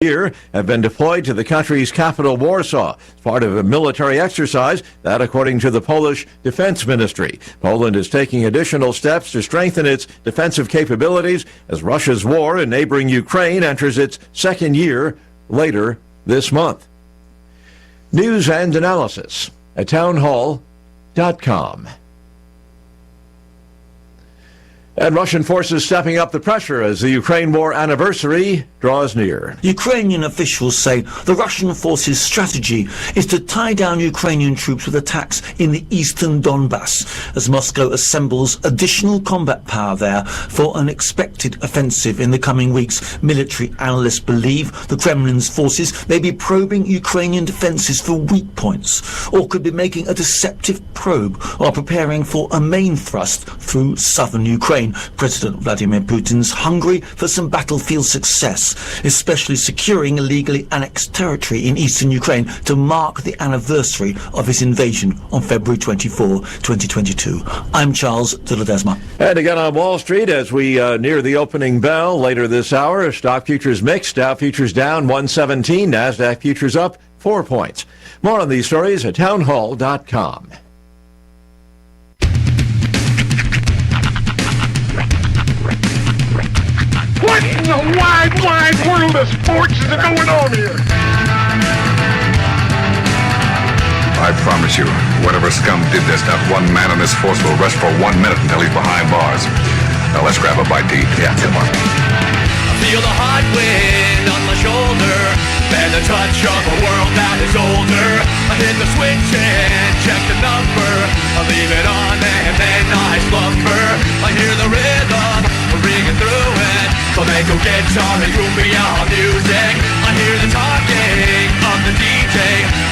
year have been deployed to the country's capital, Warsaw, as part of a military exercise, that according to the Polish Defense Ministry. Poland is taking additional steps to strengthen its defensive capabilities as Russia's war in neighboring Ukraine enters its second year later this month. News and analysis at townhall.com. And Russian forces stepping up the pressure as the Ukraine war anniversary draws near. Ukrainian officials say the Russian forces' strategy is to tie down Ukrainian troops with attacks in the eastern Donbass as Moscow assembles additional combat power there for an expected offensive in the coming weeks. Military analysts believe the Kremlin's forces may be probing Ukrainian defences for weak points or could be making a deceptive probe while preparing for a main thrust through southern Ukraine. President Vladimir Putin's hungry for some battlefield success, especially securing illegally annexed territory in eastern Ukraine to mark the anniversary of his invasion on February 24, 2022. I'm Charles de Ledesma. And again on Wall Street as we near the opening bell later this hour, stock futures mixed, Dow futures down 117, NASDAQ futures up 4 points. More on these stories at townhall.com. What in the wide world of sports is going on here? I promise you, whatever scum did this, not one man in this force will rest for 1 minute until he's behind bars. Now let's grab a bite to eat. Yeah, come on. I feel the hot wind on my shoulder and the touch of a world that is older. I hit the switch and check the number. I leave it on and then I slumber. I hear the rhythm ringing through it. Flamenco guitar and cumbia music. I hear the talking of the DJ.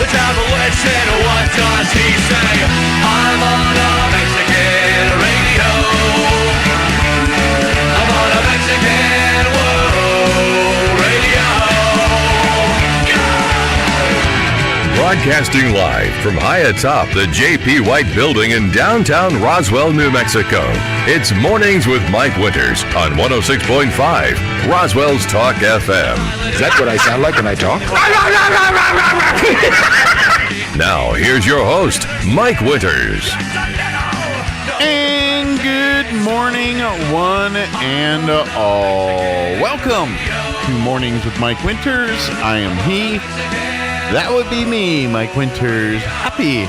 The devil listen, what does he say? I'm on a Mexican radio. I'm on a Mexican radio. Broadcasting live from high atop the J.P. White Building in downtown Roswell, New Mexico. It's Mornings with Mike Winters on 106.5 Roswell's Talk FM. Is that what I sound like when I talk? Now, here's your host, Mike Winters. And good morning, one and all. Welcome to Mornings with Mike Winters. I am he. That would be me, Mike Winters. Happy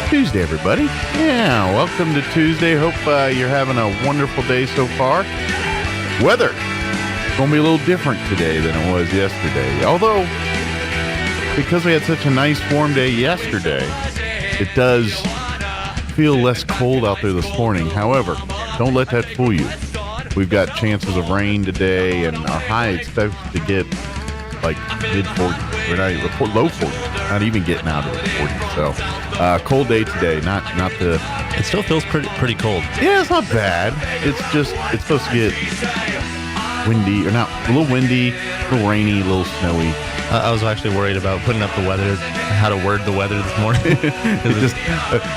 Tuesday, everybody. Yeah, welcome to Tuesday. Hope you're having a wonderful day so far. Weather going to be a little different today than it was yesterday. Although, because we had such a nice warm day yesterday, it does feel less cold out there this morning. However, don't let that fool you. We've got chances of rain today, and our high expected to get like mid-40s. We're not low 40s. Not even getting out of the 40s. So, cold day today. Not the. It still feels pretty cold. Yeah, it's not bad. It's just it's supposed to get windy, or not a little windy, a little rainy, a little snowy. I was actually worried about putting up the weather, how to word the weather this morning.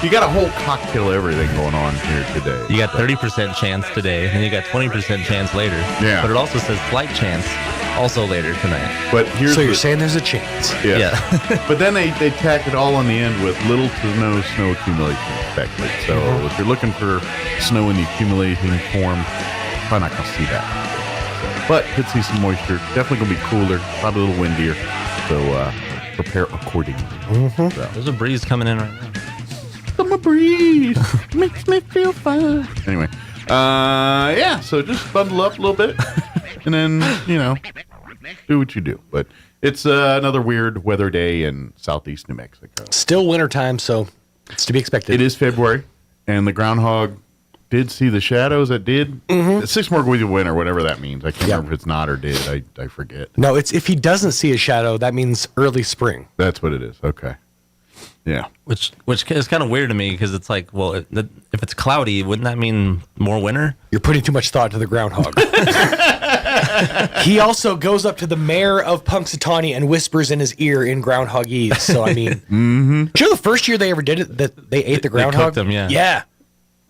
You got a whole cocktail of everything going on here today. You got 30% chance today, and you got 20% chance later. Yeah. But it also says slight chance also later tonight. But so you're saying there's a chance. Yeah. But then they tack it all on the end with little to no snow accumulation expected. So if you're looking for snow in the accumulating form, probably not going to see that. But could see some moisture. Definitely going to be cooler, probably a little windier. So prepare accordingly. Mm-hmm. So. There's a breeze coming in right now. Summer breeze makes me feel fine. Anyway, yeah, so just bundle up a little bit and then, do what you do. But it's another weird weather day in southeast New Mexico. Still wintertime, so it's to be expected. It is February, and the groundhog did see the shadows. It did. Mm-hmm. 6 more weeks of winter, whatever that means. I can't remember if it's not or did. I forget. No, it's if he doesn't see a shadow, that means early spring. That's what it is. Okay. Yeah. Which is kind of weird to me because it's like, well, if it's cloudy, wouldn't that mean more winter? You're putting too much thought to the groundhog. He also goes up to the mayor of Punxsutawney and whispers in his ear in groundhogese. So, I mean, mm-hmm. Do you know the first year they ever did it, that they ate the groundhog? They cooked them, yeah. Yeah.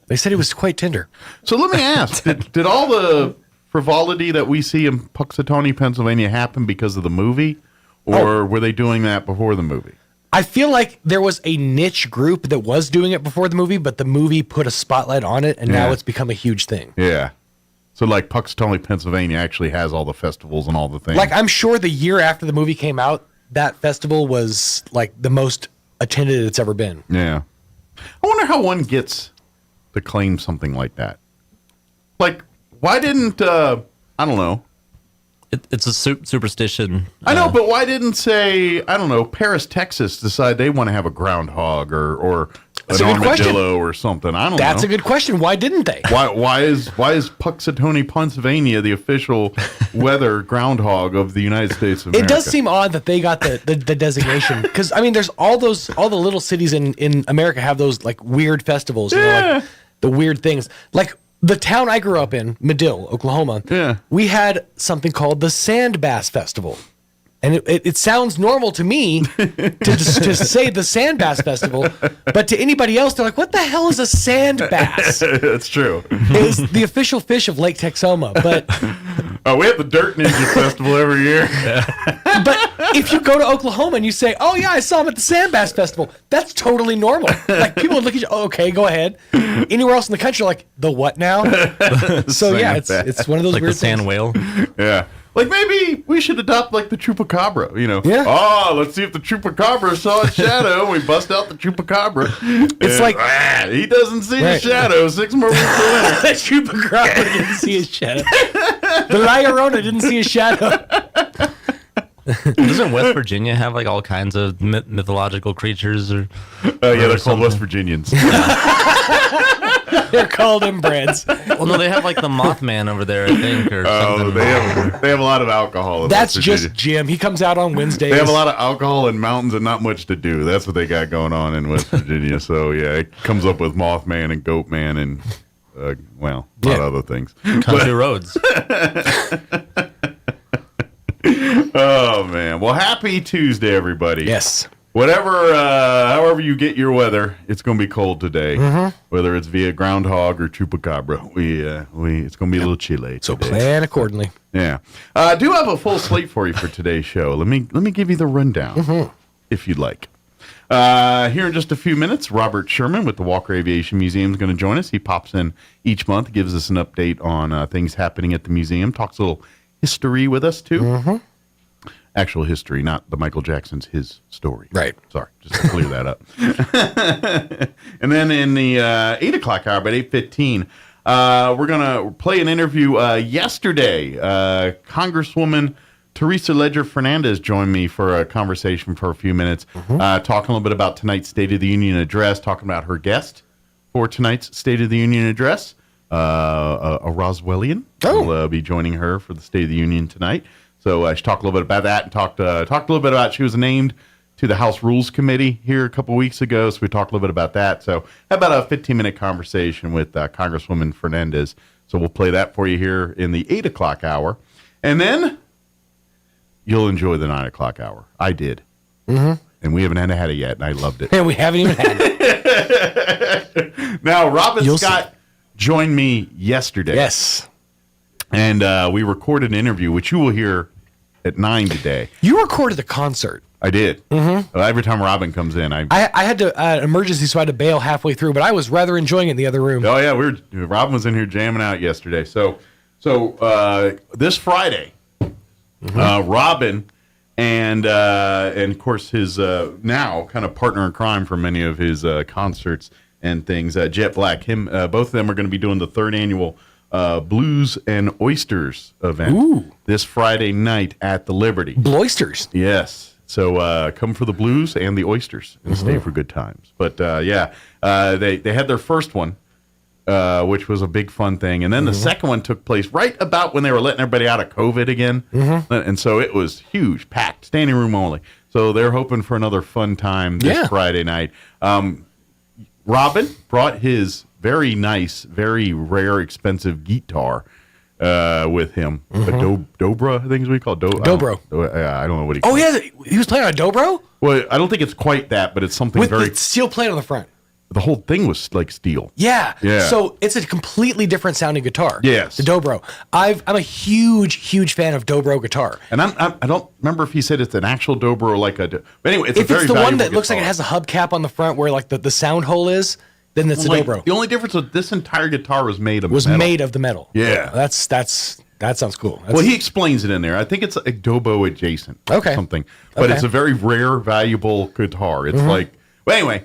They said it was quite tender. So let me ask, did all the frivolity that we see in Punxsutawney, Pennsylvania happen because of the movie? Or were they doing that before the movie? I feel like there was a niche group that was doing it before the movie, but the movie put a spotlight on it, and now it's become a huge thing. Yeah. So, like, Punxsutawney, Pennsylvania actually has all the festivals and all the things. Like, I'm sure the year after the movie came out, that festival was, like, the most attended it's ever been. Yeah. I wonder how one gets to claim something like that. Like, why didn't, I don't know. It's a superstition. I know, but why didn't, say, I don't know, Paris, Texas decide they want to have a groundhog or an armadillo or something? I don't know. That's a good question. Why didn't they? Why is Punxsutawney, Pennsylvania the official weather groundhog of the United States of America? It does seem odd that they got the designation, because I mean, there's all the little cities in America have those like weird festivals, you know, like the weird things. Like the town I grew up in, Medill, Oklahoma. Yeah, we had something called the Sand Bass Festival. And it sounds normal to me to say the Sand Bass Festival, but to anybody else, they're like, what the hell is a sand bass? That's true. It's the official fish of Lake Texoma. But we have the Dirt Ninja Festival every year. But if you go to Oklahoma and you say, oh, yeah, I saw him at the Sand Bass Festival, that's totally normal. Like, people would look at you, oh, okay, go ahead. Anywhere else in the country, like, the what now? So, yeah, it's one of those like weird the sand things. whale. Yeah. Like, maybe we should adopt, like, the chupacabra, you know? Yeah. Oh, let's see if the chupacabra saw a shadow. We bust out the chupacabra. It's like... he doesn't see the shadow. 6 more weeks to winter. The chupacabra didn't see his shadow. The La Llorona didn't see his shadow. Doesn't West Virginia have, like, all kinds of mythological creatures? Or they're called West Virginians. They're called inbreds. Well, no, they have like the Mothman over there, I think, or something. They have a lot of alcohol. In That's West just Virginia. Jim. He comes out on Wednesdays. They have a lot of alcohol and mountains and not much to do. That's what they got going on in West Virginia. So yeah, it comes up with Mothman and Goatman and a lot of other things. Country roads. Oh man! Well, happy Tuesday, everybody. Yes. Whatever, however you get your weather, it's going to be cold today. Mm-hmm. Whether it's via groundhog or chupacabra, it's going to be a little chilly. So today. plan accordingly. Yeah, I do have a full slate for you for today's show. Let me give you the rundown, if you'd like. Here in just a few minutes, Robert Sherman with the Walker Aviation Museum is going to join us. He pops in each month, gives us an update on things happening at the museum, talks a little history with us too. Mm-hmm. Actual history, not the Michael Jackson's his story. Right. Sorry, just to clear that up. And then in the 8 o'clock hour, about 8:15, we're going to play an interview. Yesterday, Congresswoman Teresa Ledger Fernandez joined me for a conversation for a few minutes, talking a little bit about tonight's State of the Union address, talking about her guest for tonight's State of the Union address, a Roswellian. Will be joining her for the State of the Union tonight. So she talked a little bit about that and talked a little bit about she was named to the House Rules Committee here a couple weeks ago. So we talked a little bit about that. So about a 15-minute conversation with Congresswoman Fernandez. So we'll play that for you here in the 8 o'clock hour. And then you'll enjoy the 9 o'clock hour. I did. Mm-hmm. And we haven't had it yet, and I loved it. And we haven't even had it. Now, Robin Scott joined me yesterday. Yes. And we recorded an interview, which you will hear at 9 today. You recorded a concert. I did. Mm-hmm. Every time Robin comes in, I had to emergency, so I had to bail halfway through, but I was rather enjoying it in the other room. Oh yeah, Robin was in here jamming out yesterday. So this Friday, Robin and of course his now kind of partner in crime for many of his concerts and things, Jet Black. Both of them are going to be doing the 3rd annual Blues and Oysters event this Friday night at the Liberty. Bloysters. Yes. So come for the blues and the oysters and stay for good times. But they had their first one, which was a big fun thing. And then the second one took place right about when they were letting everybody out of COVID again. Mm-hmm. And so it was huge, packed, standing room only. So they're hoping for another fun time this Friday night. Robin brought his very nice, very rare, expensive guitar with him. A Dobro, I think is what we call it. Dobro. I don't know what he calls it. Oh, yeah. He was playing on a Dobro? Well, I don't think it's quite that, but it's something with very... the steel plate on the front. the whole thing was like steel. Yeah. Yeah. So it's a completely different sounding guitar. Yes. The Dobro. I'm a huge fan of Dobro guitar. And I don't remember if he said it's an actual Dobro or like a. But anyway, it's If a very it's the one valuable that looks like it guitar. has a hubcap on the front where like the sound hole is, then it's a Dobro. The only difference with this entire guitar was made of Was metal. made of the metal. Yeah. That sounds cool. Well, he explains it in there. I think it's a Dobro adjacent. Okay. Something. But Okay. it's a very rare, valuable guitar. It's like. Well, anyway.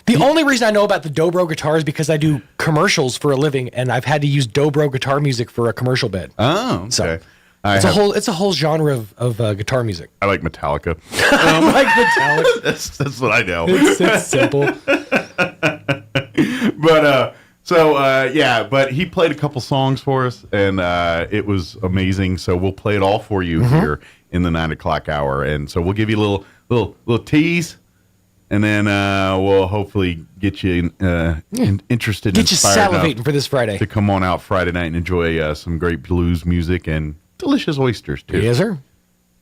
The only reason I know about the Dobro guitar is because I do commercials for a living, and I've had to use Dobro guitar music for a commercial bed. Oh, okay. So I it's a whole genre of guitar music. I like Metallica. Like Metallica. That's what I know. It's simple. But but he played a couple songs for us, and it was amazing. So we'll play it all for you here in the 9 o'clock hour, and so we'll give you a little tease, and then we'll hopefully get you interested, Get you inspired enough salivating for this Friday. to come on out Friday night and enjoy some great blues music and delicious oysters too. Yes, sir.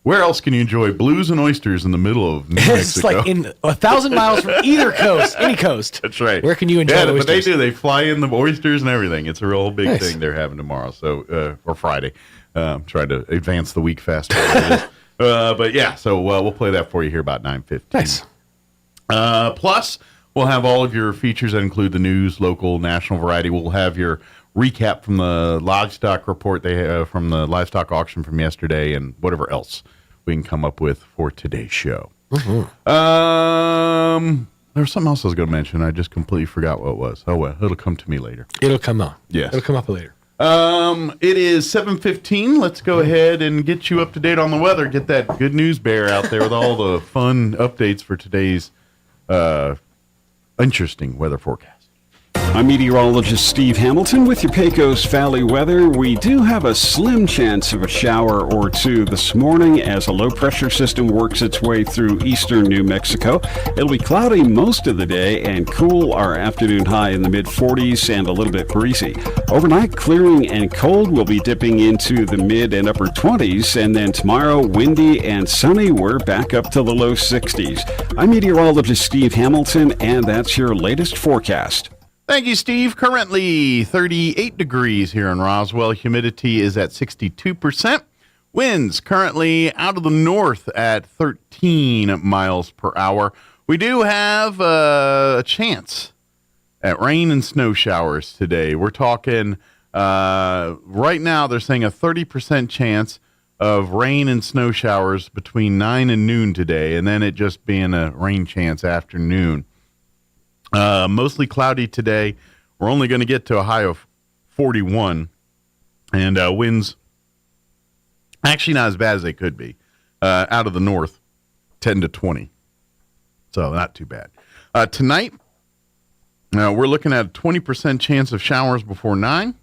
Where else can you enjoy blues and oysters in the middle of New It's Mexico? like in 1,000 miles from either coast, any coast. That's right. Where can you enjoy but they oysters? do. They fly in the oysters and everything. It's a real big Nice. thing they're having tomorrow. So or Friday. Trying to advance the week faster. But yeah, so we'll play that for you here about 9:15. Nice. Plus, we'll have all of your features that include the news, local, national variety. We'll have your recap from the livestock report they have from the livestock auction from yesterday, and whatever else we can come up with for today's show. There was something else I was going to mention. I just completely forgot what it was. Oh well, it'll come to me later. It'll come up. Yes. It'll come up later. It is 7:15. Let's go ahead and get you up to date on the weather. Get that good news bear out there with all the fun updates for today's interesting weather forecast. I'm meteorologist Steve Hamilton with your Pecos Valley weather. We do have a slim chance of a shower or two this morning as a low-pressure system works its way through eastern New Mexico. It'll be cloudy most of the day and cool, our afternoon high in the mid-40s and a little bit breezy. Overnight, clearing and cold. We'll be dipping into the mid and upper 20s, and then tomorrow, windy and sunny. We're back up to the low 60s. I'm meteorologist Steve Hamilton, and that's your latest forecast. Thank you, Steve. Currently 38 degrees here in Roswell. Humidity is at 62%. Winds currently out of the north at 13 miles per hour. We do have a chance at rain and snow showers today. We're talking right now they're saying a 30% chance of rain and snow showers between 9 and noon today, and then it just being a rain chance after noon. Mostly cloudy today. We're only going to get to a high of 41, and winds actually not as bad as they could be. Out of the north, 10 to 20. So not too bad. Tonight, we're looking at a 20% chance of showers before 9.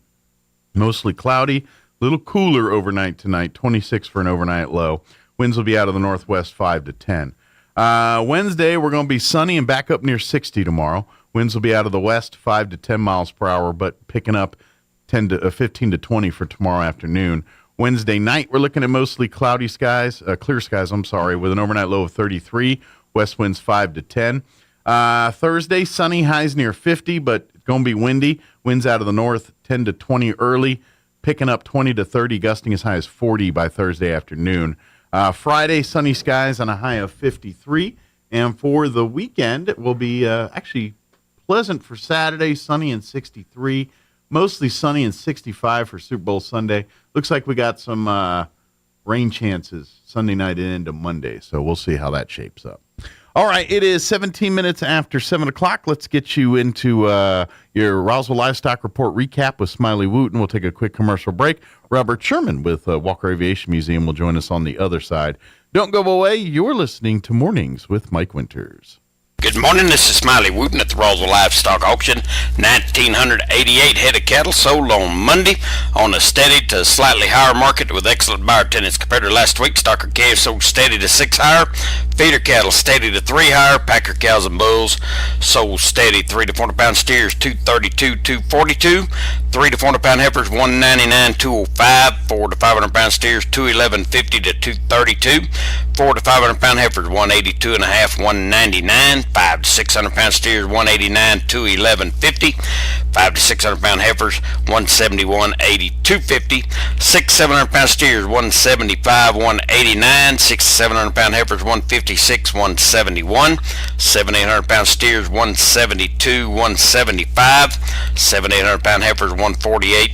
Mostly cloudy. A little cooler overnight tonight, 26 for an overnight low. Winds will be out of the northwest, 5 to 10. Wednesday, we're going to be sunny and back up near 60 tomorrow. Winds will be out of the west, 5 to 10 miles per hour, but picking up 15 to 20 for tomorrow afternoon. Wednesday night, we're looking at mostly cloudy skies, clear skies, with an overnight low of 33. West winds 5 to 10. Thursday, sunny, highs near 50, but it's going to be windy. Winds out of the north, 10 to 20 early, picking up 20 to 30, gusting as high as 40 by Thursday afternoon. Friday, sunny skies on a high of 53. And for the weekend, it will be actually pleasant for Saturday, sunny and 63. Mostly sunny and 65 for Super Bowl Sunday. Looks like we got some rain chances Sunday night and into Monday. So we'll see how that shapes up. All right, it is 17 minutes after 7 o'clock. Let's get you into your Roswell Livestock Report recap with Smiley Wooten. We'll take a quick commercial break. Robert Sherman with Walker Aviation Museum will join us on the other side. Don't go away. You're listening to Mornings with Mike Winters. Good morning, this is Smiley Wooten at the Roswell Livestock Auction. 1,988 head of cattle sold on Monday on a steady to slightly higher market with excellent buyer attendance compared to last week. Stocker calves sold steady to 6 higher. Feeder cattle steady to 3 higher. Packer cows and bulls sold steady. 3 to 400 pound steers 232, 242. 3 to 400 pound heifers 199, 205. 4 to 500 pound steers 211.50 to 232. 4 to 500 pound heifers 182 and a half, 199. 5 to 600 pound steers 189, 211.50. 5 to 600 pound heifers 171, 82.50. 6 700 pound steers 175, 189. 6 to 700 pound heifers 156, 171. 7 800 pound steers 172, 175. 7 800 pound heifers 148,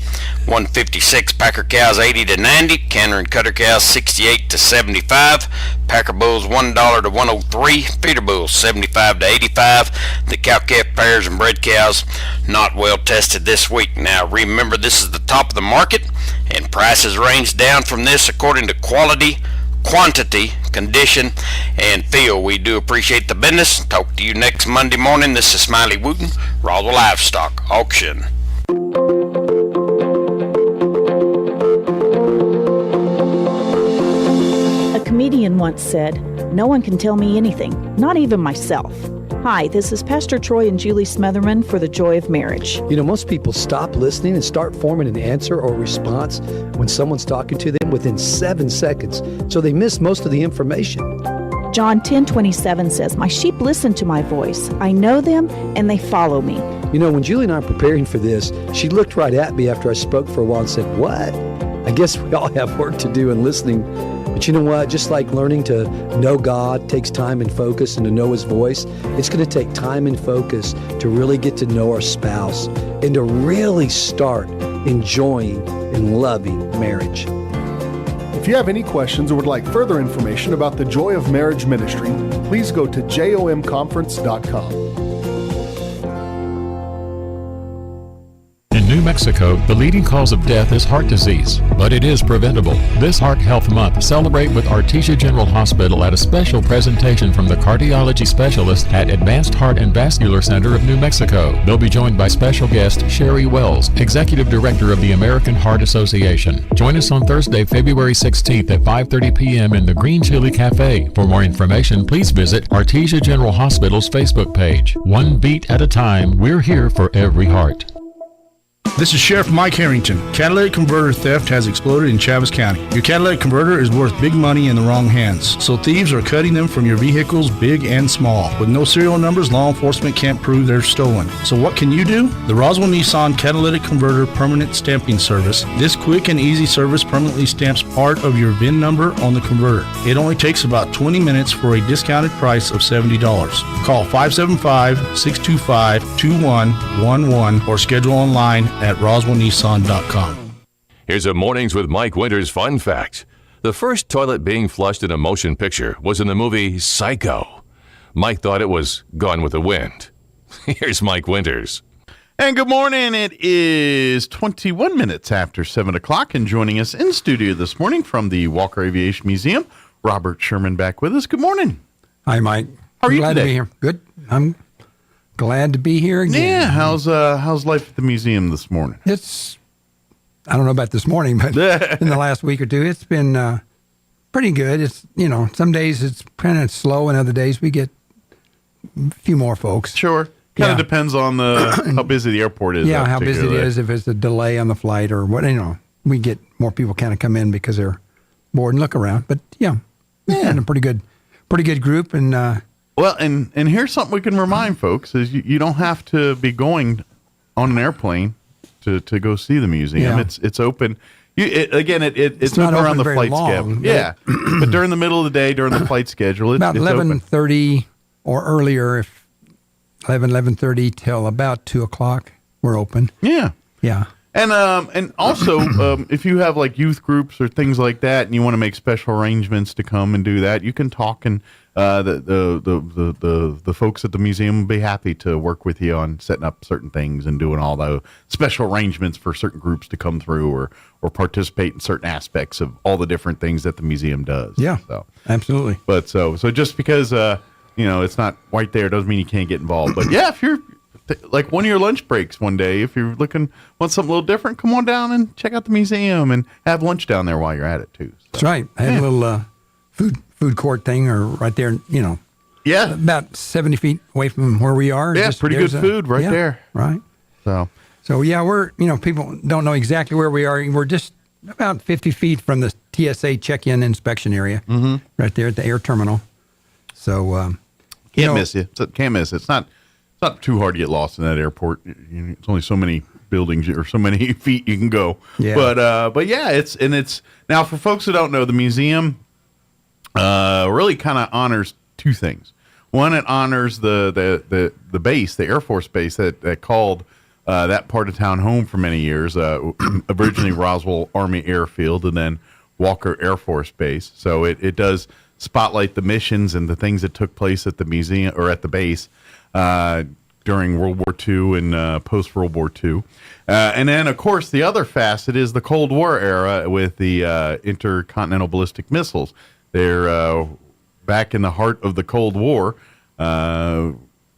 156. Packer cows 80 to 90. Canner and cutter cows 68 to 75. Packer bulls $1 to 103. Feeder bulls 75 to 85. The cow-calf pairs and bred cows not well tested this week. Now remember, this is the top of the market, and prices range down from this according to quality, quantity, condition, and feel. We do appreciate the business. Talk to you next Monday morning. This is Smiley Wooten, Roswell Livestock Auction. A comedian once said, "No one can tell me anything, not even myself." Hi, this is Pastor Troy and Julie Smotherman for The Joy of Marriage. You know, most people stop listening and start forming an answer or response when someone's talking to them within 7 seconds, so they miss most of the information. John 10:27 says, "My sheep listen to my voice. I know them and they follow me." You know, when Julie and I were preparing for this, she looked right at me after I spoke for a while and said, "What?" I guess we all have work to do in listening. But you know what? Just like learning to know God takes time and focus and to know His voice, it's going to take time and focus to really get to know our spouse and to really start enjoying and loving marriage. If you have any questions or would like further information about the Joy of Marriage Ministry, please go to jomconference.com. In New Mexico, the leading cause of death is heart disease, but it is preventable. This Heart Health Month, celebrate with Artesia General Hospital at a special presentation from the cardiology specialist at Advanced Heart and Vascular Center of New Mexico. They'll be joined by special guest Sherry Wells, Executive Director of the American Heart Association. Join us on Thursday, February 16th at 5:30 p.m. in the Green Chili Cafe. For more information, please visit Artesia General Hospital's Facebook page. One beat at a time, we're here for every heart. This is Sheriff Mike Harrington. Catalytic converter theft has exploded in Chaves County. Your catalytic converter is worth big money in the wrong hands, so thieves are cutting them from your vehicles, big and small. With no serial numbers, law enforcement can't prove they're stolen. So what can you do? The Roswell Nissan Catalytic Converter Permanent Stamping Service. This quick and easy service permanently stamps part of your VIN number on the converter. It only takes about 20 minutes for a discounted price of $70. Call 575-625-2111 or schedule online at roswellnissan.com. Here's a Mornings with Mike Winters fun fact. The first toilet being flushed in a motion picture was in the movie Psycho. Mike thought it was Gone with the Wind. Here's Mike Winters. And good morning. It is 21 minutes after 7 o'clock, and joining us in studio this morning from the Walker Aviation Museum, Robert Sherman back with us. Good morning. Hi, Mike. How are you glad today? to be here. Good. I'm glad to be here again. Yeah, how's life at the museum this morning? It's, I don't know about this morning, but in the last week or two, it's been pretty good. It's, you know, some days it's kind of slow, and other days we get a few more folks. Sure. Kind of depends on how busy the airport is. Yeah, how busy it is, if it's a delay on the flight or what, you know. We get more people kind of come in because they're bored and look around. But yeah, and a pretty good group. And well, and here's something we can remind folks is you don't have to be going on an airplane to go see the museum. Yeah. It's open. It's not open around open the very flight long, schedule. Yeah, but during the middle of the day, during the flight schedule, about it's 11:30 or earlier, if 11:30 till about 2 o'clock, we're open. Yeah. Yeah. And also, if you have like youth groups or things like that, and you want to make special arrangements to come and do that, you can talk, and the folks at the museum will be happy to work with you on setting up certain things and doing all the special arrangements for certain groups to come through or participate in certain aspects of all the different things that the museum does. Yeah, so absolutely. But so just because it's not right there doesn't mean you can't get involved. But yeah, if you're like one of your lunch breaks one day, if you're want something a little different, come on down and check out the museum and have lunch down there while you're at it too. So, That's right. I had a little food court thing are right there, Yeah. about 70 feet away from where we are. Yeah, pretty good food right there. Right. So yeah, we're, people don't know exactly where we are. We're just about 50 feet from the TSA check-in inspection area, right there at the air terminal. So can't miss you. Can't miss it. It's not too hard to get lost in that airport. It's only so many buildings or so many feet you can go. Yeah. But yeah, it's now for folks who don't know, the museum really kind of honors two things. One, it honors the base, the Air Force base that called that part of town home for many years. Originally Roswell Army Airfield, and then Walker Air Force Base. So it does spotlight the missions and the things that took place at the museum or at the base during World War II and post World War II. And then, of course, the other facet is the Cold War era with the intercontinental ballistic missiles. They're back in the heart of the Cold War.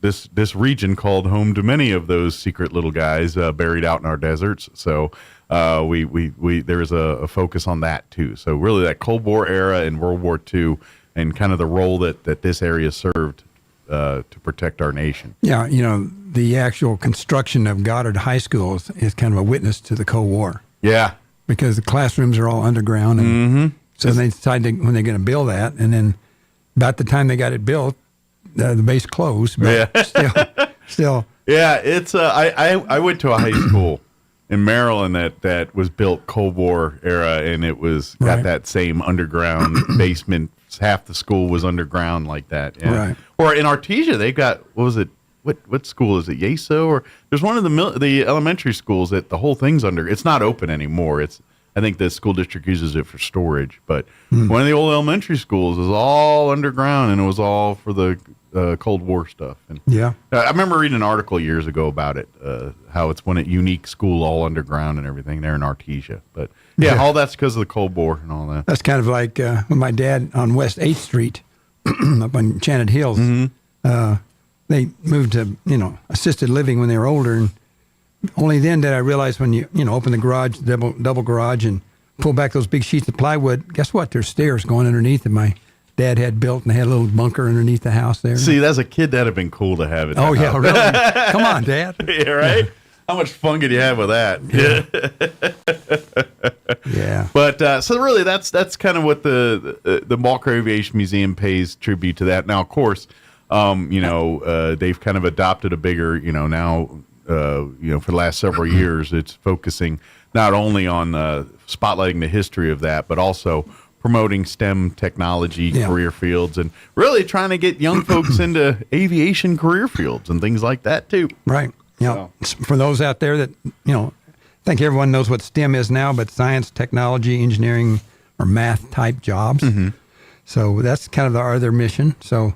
This region called home to many of those secret little guys buried out in our deserts. So there is a focus on that too. So really, that Cold War era and World War II, and kind of the role that this area served to protect our nation. Yeah, the actual construction of Goddard High School is kind of a witness to the Cold War. Yeah, because the classrooms are all underground, and so they decided when they're going to build that, and then about the time they got it built, the base closed. But still. Yeah, it's I went to a high school in Maryland that was built Cold War era, and it was got that same underground basement. Half the school was underground like that. Yeah. Right. Or in Artesia, they got, what was it? What school is it? Yeso? Or there's one of the elementary schools that the whole thing's under. It's not open anymore. I think the school district uses it for storage. But one of the old elementary schools is all underground, and it was all for the Cold War stuff. And I remember reading an article years ago about it, how it's one unique school, all underground and everything there in Artesia. But all that's because of the Cold War and all that. That's kind of like when my dad on West 8th Street up on Enchanted Hills, they moved to, assisted living when they were older. And only then did I realize when you open the garage, double garage, and pull back those big sheets of plywood, guess what? There's stairs going underneath that my dad had built, and they had a little bunker underneath the house there. See, as a kid, that'd have been cool to have it. Oh, yeah, really? Come on, Dad. Yeah, right? Yeah. How much fun could you have with that? Yeah. But so really, that's kind of what the Walker Aviation Museum pays tribute to that. Now, of course, they've kind of adopted a bigger, now, for the last several years, it's focusing not only on spotlighting the history of that, but also promoting STEM technology career fields, and really trying to get young folks into aviation career fields and things like that too. Right. For those out there that, I think everyone knows what STEM is now, but science, technology, engineering, or math type jobs. So that's kind of our other mission. So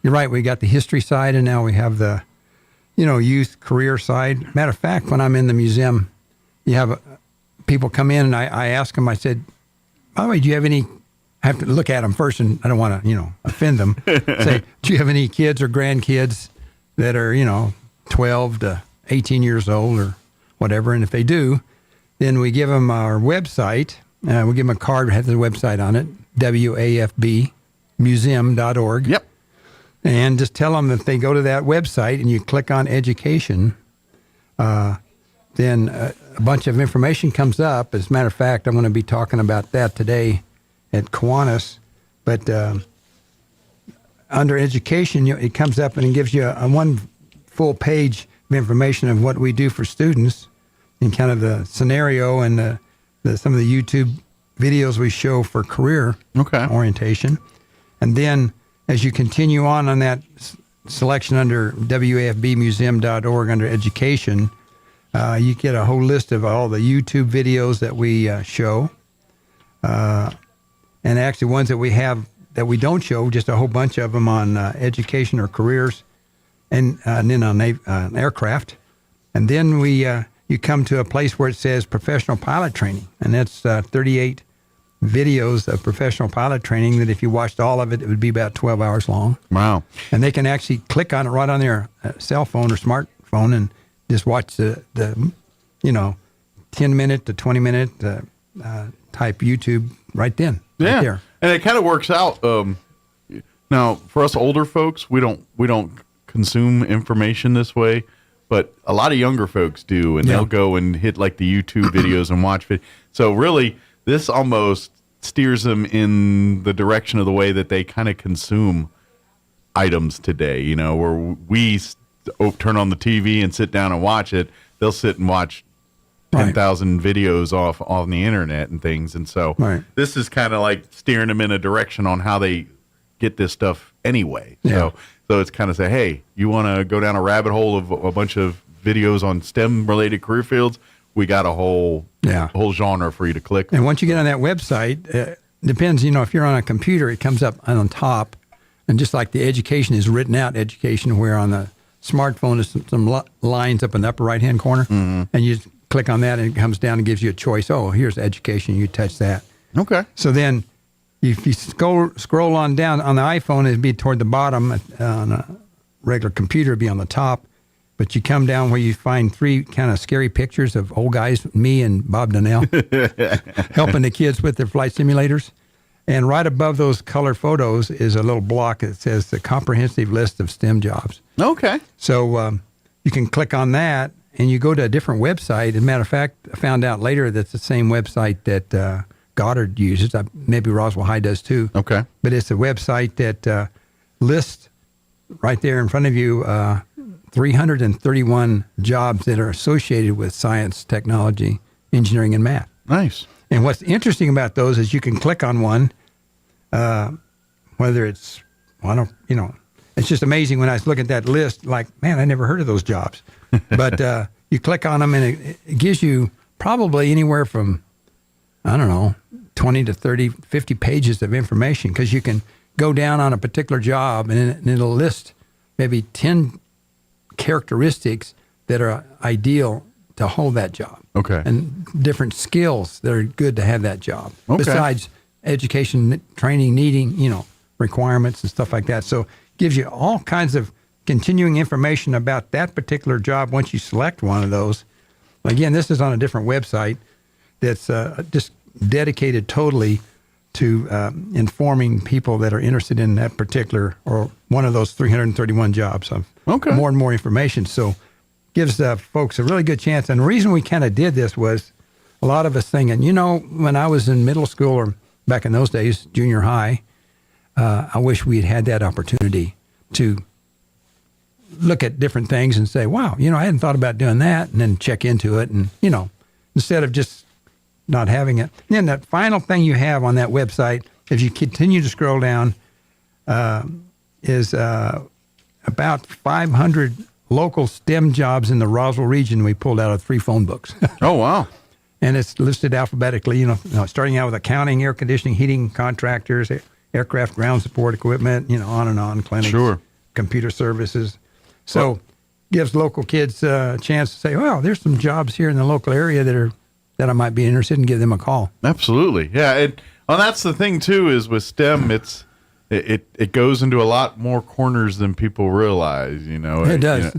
you're right. We got the history side, and now we have the, youth career side. Matter of fact, when I'm in the museum, you have people come in, and I ask them, I said, by the way, do you have any, I have to look at them first, and I don't want to, offend them. Say, do you have any kids or grandkids that are, 12 to 18 years old or whatever? And if they do, then we give them our website. We give them a card that has the website on it, wafbmuseum.org. Yep. And just tell them if they go to that website and you click on education, then a bunch of information comes up. As a matter of fact, I'm going to be talking about that today at Kiwanis. But under education, it comes up and it gives you a one full page of information of what we do for students and kind of the scenario and some of the YouTube videos we show for career orientation. And then as you continue on that selection under wafbmuseum.org under education, you get a whole list of all the YouTube videos that we show. And actually ones that we have that we don't show, just a whole bunch of them on education or careers, and then on aircraft. And then you come to a place where it says professional pilot training, and that's 38 videos of professional pilot training that if you watched all of it, it would be about 12 hours long. Wow. And they can actually click on it right on their cell phone or smartphone and just watch the 10-minute to 20-minute type YouTube right then. Yeah. Right there. And it kind of works out. Now, for us older folks, we don't consume information this way, but a lot of younger folks do, and they'll go and hit like the YouTube videos and watch it. So really, this almost steers them in the direction of the way that they kind of consume items today. You know, where we turn on the TV and sit down and watch it, they'll sit and watch 10,000 videos off on the internet and things. And so this is kind of like steering them in a direction on how they get this stuff anyway. So it's kind of say, hey, you want to go down a rabbit hole of a bunch of videos on STEM related career fields? We got a whole genre for you to click. And once you get on that website, depends, if you're on a computer, it comes up on top. And just like the education is written out, education, where on the smartphone is some lines up in the upper right-hand corner. And you click on that and it comes down and gives you a choice. Oh, here's education. You touch that. Okay. So then if you scroll on down on the iPhone, it'd be toward the bottom. On a regular computer, it'd be on the top. But you come down where you find 3 kind of scary pictures of old guys, me and Bob Donnell, helping the kids with their flight simulators. And right above those color photos is a little block that says the comprehensive list of STEM jobs. Okay. So you can click on that and you go to a different website. As a matter of fact, I found out later that's the same website that Goddard uses. Maybe Roswell High does too. Okay. But it's a website that lists right there in front of you 331 jobs that are associated with science, technology, engineering, and math. Nice. And what's interesting about those is you can click on one, whether it's, it's just amazing when I look at that list, like, man, I never heard of those jobs. But you click on them and it gives you probably anywhere from, 20 to 30, 50 pages of information, because you can go down on a particular job and it'll list maybe 10 characteristics that are ideal to hold that job. Okay. And different skills that are good to have that job. Okay. Besides education, training, needing, requirements and stuff like that. So it gives you all kinds of continuing information about that particular job once you select one of those. Again, this is on a different website that's just dedicated totally to informing people that are interested in that particular or one of those 331 jobs of more and more information. So gives folks a really good chance. And the reason we kind of did this was a lot of us thinking, when I was in middle school or back in those days, junior high, I wish we'd had that opportunity to look at different things and say, wow, I hadn't thought about doing that, and then check into it. And, instead of just not having it. And then the final thing you have on that website, if you continue to scroll down, is about 500 local STEM jobs in the Roswell region we pulled out of 3 phone books. Oh, wow. And it's listed alphabetically, starting out with accounting, air conditioning, heating contractors, aircraft ground support equipment, on and on, clinics, computer services. So gives local kids a chance to say, well, there's some jobs here in the local area that I might be interested in, give them a call. Absolutely. Yeah. That's the thing too, is with STEM, it goes into a lot more corners than people realize, It does.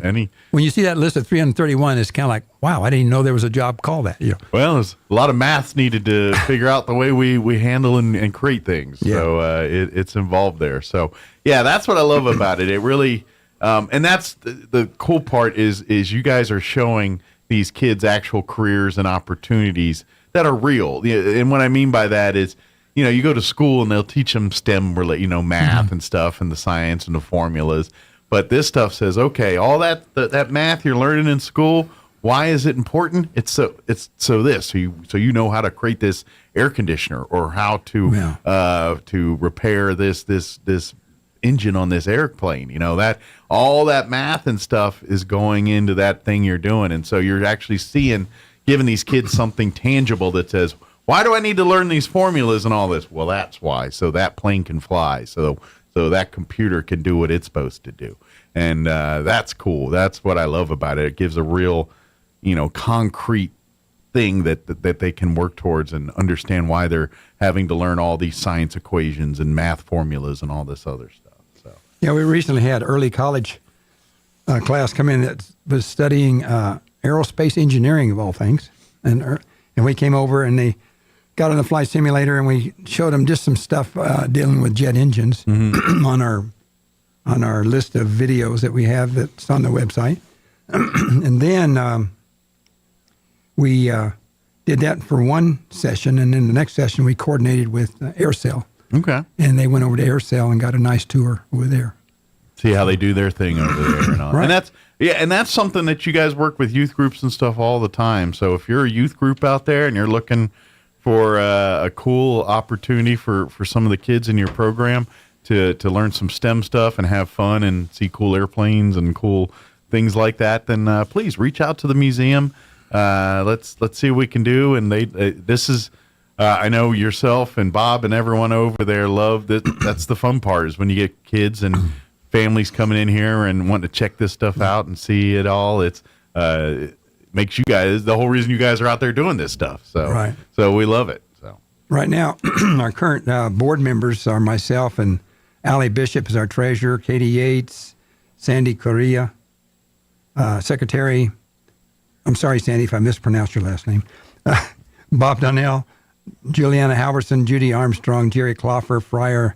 When you see that list of 331, it's kind of like, wow, I didn't even know there was a job called that. Well, there's a lot of math needed to figure out the way we handle and create things. Yeah. So it's involved there. So yeah, that's what I love about it. It really, and that's the cool part is you guys are showing these kids actual careers and opportunities that are real. And what I mean by that is, you go to school and they'll teach them STEM, math and stuff, and the science and the formulas. But this stuff says, okay, all that math you're learning in school, why is it important? It's so you know how to create this air conditioner, or how to repair this engine on this airplane. That all that math and stuff is going into that thing you're doing, and so you're actually giving these kids something tangible that says, why do I need to learn these formulas and all this? Well, that's why. So that plane can fly. So that computer can do what it's supposed to do. And that's cool. That's what I love about it. It gives a real, concrete thing that they can work towards and understand why they're having to learn all these science equations and math formulas and all this other stuff. So yeah, we recently had early college class come in that was studying aerospace engineering, of all things. And we came over and they got on the flight simulator and we showed them just some stuff dealing with jet engines on our list of videos that we have that's on the website. And then we did that for one session, and then the next session we coordinated with AirSail. Okay. And they went over to AirSail and got a nice tour over there. See how they do their thing over there and all. Right. And that's something that you guys work with youth groups and stuff all the time. So if you're a youth group out there and you're looking for a cool opportunity for some of the kids in your program to learn some STEM stuff and have fun and see cool airplanes and cool things like that, then please reach out to the museum. Let's see what we can do. And this is. I know yourself and Bob and everyone over there love that. That's the fun part, is when you get kids and families coming in here and wanting to check this stuff out and see it all. It makes you guys, the whole reason you guys are out there doing this stuff. So, right. So we love it. So right now, our current board members are myself and Allie Bishop is our treasurer, Katie Yates, Sandy Correa, secretary. I'm sorry, Sandy, if I mispronounced your last name. Bob Donnell, Juliana Halverson, Judy Armstrong, Jerry Cloffer, Friar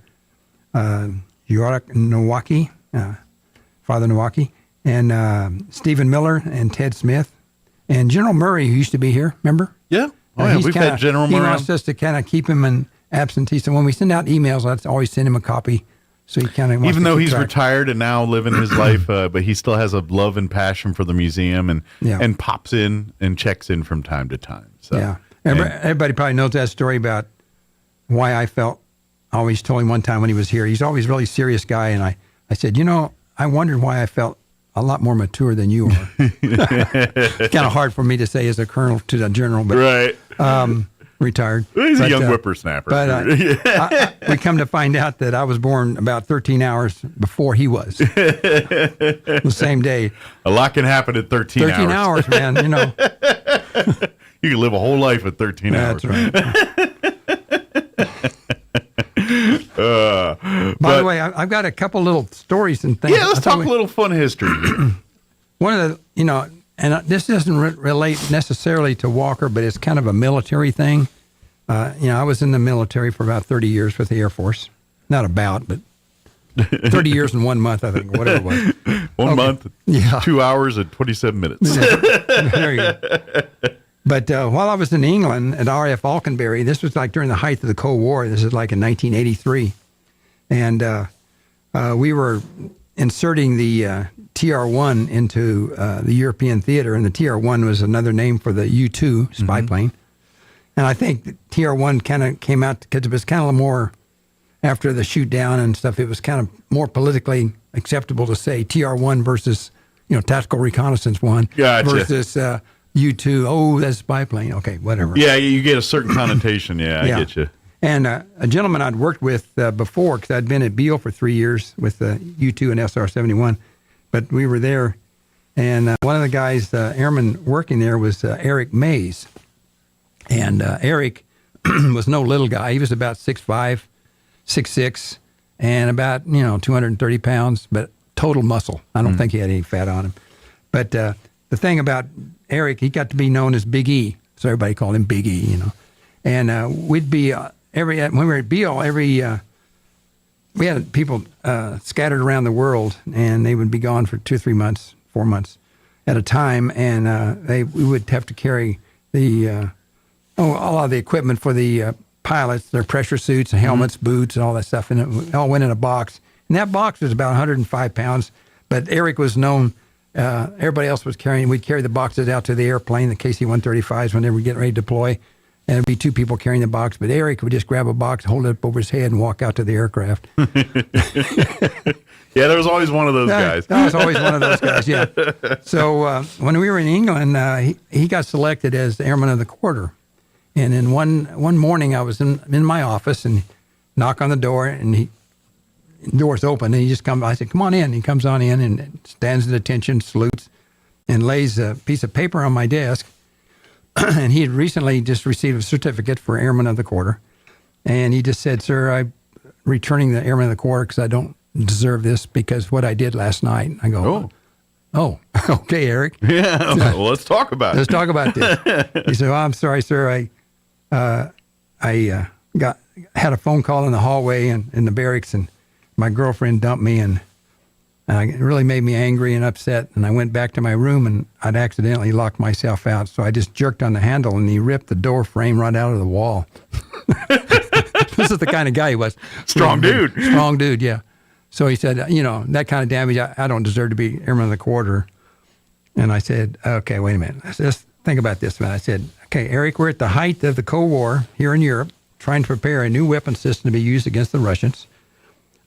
Yorak Nowaki, Father Nowaki, and Stephen Miller and Ted Smith. And General Murray, who used to be here, remember? Yeah. Oh, yeah. We've had General Murray. He wants us to kind of keep him in absentee. So when we send out emails, I always send him a copy. So he kind of even though he's retired and now living his life, but he still has a love and passion for the museum and pops in and checks in from time to time. So yeah. Everybody probably knows that story about why I always told him one time when he was here. He's always a really serious guy. And I said, I wondered why I felt a lot more mature than you are. It's kind of hard for me to say as a colonel to the general, but right. Retired. He's a young whippersnapper. But we come to find out that I was born about 13 hours before he was. The same day. A lot can happen in 13 hours. 13 hours, man, You can live a whole life in 13 hours. That's right. By the way, I've got a couple little stories and things. Yeah, let's talk a little fun history. One of the, and this doesn't relate necessarily to Walker, but it's kind of a military thing. I was in the military for about 30 years with the Air Force. Not about, but 30 years and 1 month, I think, whatever it was. One month, 2 hours and 27 minutes. There you go. But while I was in England at RAF Falconberry, this was like during the height of the Cold War. This is like in 1983. And we were inserting the TR-1 into the European theater, and the TR-1 was another name for the U-2 spy plane. And I think the TR-1 kind of came out because it was kind of more, after the shoot down and stuff, it was kind of more politically acceptable to say TR-1 versus, tactical reconnaissance 1 versus U-2. Oh, that's a spy plane. Okay, whatever. Yeah, you get a certain connotation. Yeah, I get you. And a gentleman I'd worked with before, because I'd been at Beale for 3 years with U-2 and SR-71, but we were there. And one of the guys, airman working there, was Eric Mays. And Eric was no little guy. He was about 6'5", 6'6", and about 230 pounds, but total muscle. I don't think he had any fat on him. But the thing about Eric, he got to be known as Big E, so everybody called him Big E. And we'd be when we were at Beale, we had people scattered around the world, and they would be gone for 2 or 3 months, 4 months at a time, and we would have to carry the all of the equipment for the pilots, their pressure suits, helmets, boots, and all that stuff, and it all went in a box. And that box was about 105 pounds, but Eric was known. Everybody else was carrying. We'd carry the boxes out to the airplane, the KC-135s, when they were getting ready to deploy. And it'd be 2 people carrying the box, but Eric would just grab a box, hold it up over his head, and walk out to the aircraft. Yeah, there was always one of those guys. That was always one of those guys, yeah. So when we were in England, he got selected as the Airman of the Quarter. And then one morning, I was in my office, and knock on the door, and the door's open, and he just comes. I said, "Come on in." He comes on in and stands at attention, salutes, and lays a piece of paper on my desk. And he had recently just received a certificate for Airman of the Quarter. And he just said, "Sir, I'm returning the Airman of the Quarter because I don't deserve this because what I did last night." I go, Oh, okay, Eric. Yeah, well, let's talk about it. Let's talk about this. He said, "I'm sorry, sir. I I had a phone call in the hallway in the barracks, and my girlfriend dumped me, and it really made me angry and upset. And I went back to my room, and I'd accidentally locked myself out. So I just jerked on the handle, and he ripped the door frame right out of the wall. This is the kind of guy he was. Strong dude. Strong dude, yeah. So he said, that kind of damage, I don't deserve to be Airman of the Quarter. And I said, okay, wait a minute. Let's think about this, man. I said, okay, Eric, we're at the height of the Cold War here in Europe, trying to prepare a new weapon system to be used against the Russians.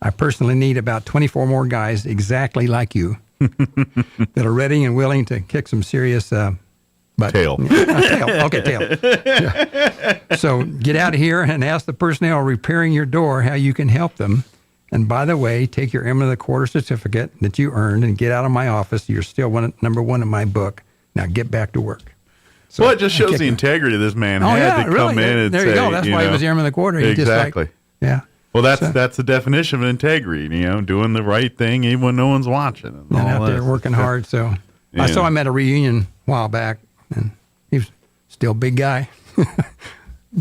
I personally need about 24 more guys exactly like you that are ready and willing to kick some serious tail. Tail. Okay, tail. Yeah. So get out of here and ask the personnel repairing your door how you can help them. And by the way, take your Airman of the Quarter certificate that you earned and get out of my office. You're still number one in my book. Now get back to work. So well, it just shows the integrity this man had to come in and there say, you go. That's why he was Airman of the Quarter. He exactly. Yeah. Well, that's the definition of integrity, doing the right thing even when no one's watching. And out there working hard. So I saw him at a reunion a while back, and he was still a big guy.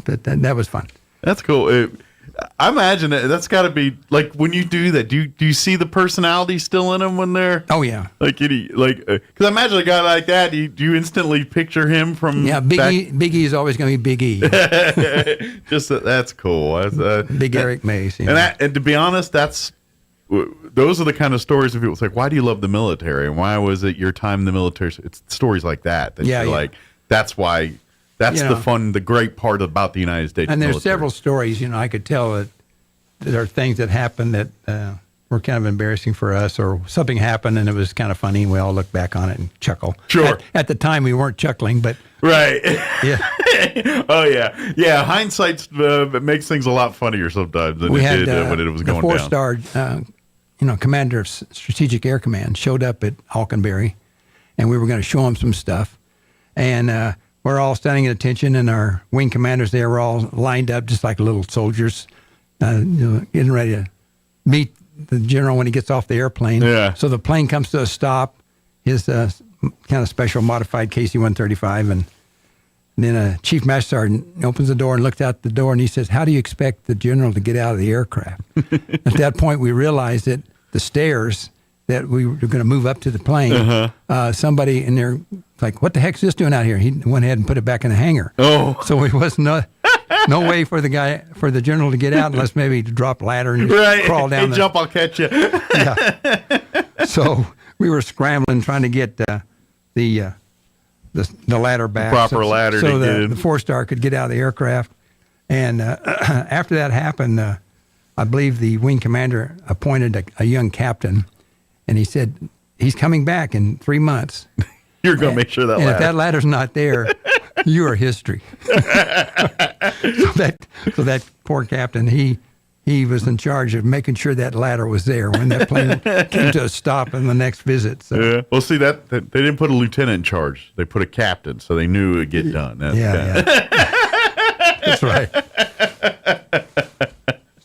But that was fun. That's cool. I imagine that's got to be like when you do that. Do you see the personality still in them when they're? Oh yeah. Because I imagine a guy like that. Do you instantly picture him from? Yeah, Big E is always going to be Big E. Just that's cool. Big Eric Mace. And to be honest, those are the kind of stories of people. It's like, why do you love the military? And why was it your time in the military? It's stories like that. You're like, that's why. That's the great part about the United States. And there's military. several stories, I could tell that there are things that happened that were kind of embarrassing for us, or something happened and it was kind of funny. We all look back on it and chuckle. Sure. At the time, we weren't chuckling, but right. Yeah. Oh yeah. Hindsight makes things a lot funnier sometimes than it did when it was going down. The 4-star, commander of Strategic Air Command showed up at Alconbury, and we were going to show him some stuff, and. We're all standing at attention, and our wing commanders there were all lined up just like little soldiers, getting ready to meet the general when he gets off the airplane. Yeah. So the plane comes to a stop, his kind of special modified KC-135, and then a Chief Master Sergeant opens the door and looks out the door, and he says, "How do you expect the general to get out of the aircraft?" At that point, we realized that the stairs that we were going to move up to the plane, somebody in there like, "What the heck's this doing out here?" He went ahead and put it back in the hangar. Oh, so it was no way for the general to get out unless maybe to drop a ladder and crawl down. Hey, jump, I'll catch you. Yeah. So we were scrambling trying to get the ladder back, the proper ladder, so the 4-star could get out of the aircraft. And after that happened, I believe the wing commander appointed a young captain, and he said he's coming back in 3 months. You're going to make sure that if that ladder's not there, you are history. So that poor captain, he was in charge of making sure that ladder was there when that plane came to a stop in the next visit. So. Yeah. Well, see, that they didn't put a lieutenant in charge. They put a captain, so they knew it would get done. That's right.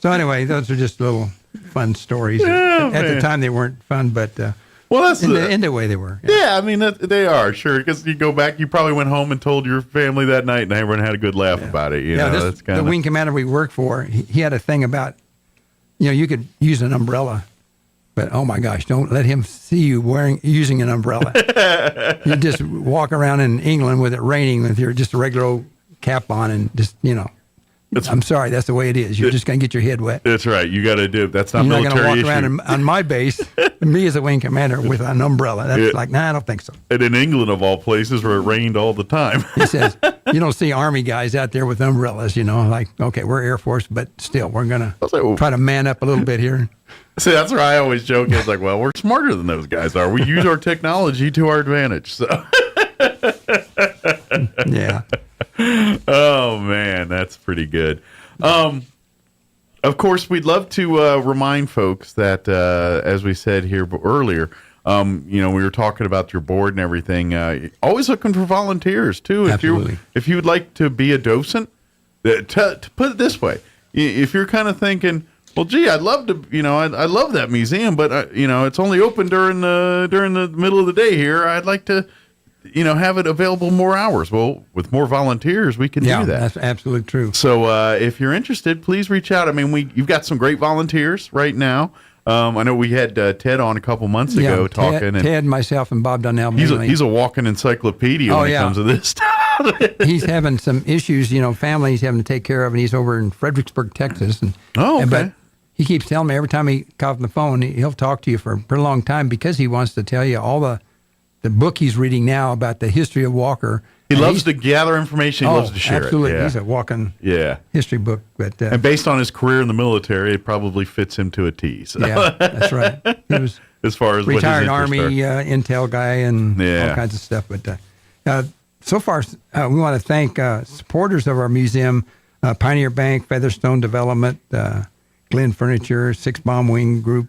So anyway, those are just little fun stories. At the time, they weren't fun, but... well, that's in the way they were. Yeah, I mean, they are, sure. Because you go back, you probably went home and told your family that night, and everyone had a good laugh about it. The wing commander we worked for, he had a thing about, you could use an umbrella, but oh my gosh, don't let him see you using an umbrella. You just walk around in England with it raining with your just a regular old cap on and just, I'm sorry, that's the way it is. You're just going to get your head wet. That's right. You got to do it. That's not You're military not going issue. to walk around on my base, me as a wing commander, with an umbrella. That's I don't think so. And in England, of all places, where it rained all the time. He says, you don't see Army guys out there with umbrellas, like, okay, we're Air Force, but still, we're going to try to man up a little bit here. See, that's where I always joke. It's like, well, we're smarter than those guys are. We use our technology to our advantage. So. Yeah. Oh, man, that's pretty good. Of course, we'd love to remind folks that, as we said here earlier, we were talking about your board and everything. Always looking for volunteers too. Absolutely. If you would like to be a docent, to put it this way, if you're kind of thinking, well, gee, I'd love to, I love that museum, but it's only open during the middle of the day here. I'd like to. have it available more hours. Well, with more volunteers, we can do that. That's absolutely true. So if you're interested, please reach out. I mean, you've got some great volunteers right now. I know we had Ted on a couple months ago talking. Ted, myself, and Bob Donnell. He's a walking encyclopedia when it comes to this stuff. He's having some issues, family he's having to take care of, and he's over in Fredericksburg, Texas. But he keeps telling me every time he calls on the phone, he'll talk to you for a pretty long time because he wants to tell you all the book he's reading now about the history of Walker. He loves to gather information. He loves to share absolutely. it. Yeah. He's a walking history book. But and based on his career in the military, it probably fits him to a T. So. Yeah, that's right. He was as far as retired what his Army intel guy and all kinds of stuff. But so far, we want to thank supporters of our museum, Pioneer Bank, Featherstone Development, Glenn Furniture, Six Bomb Wing Group,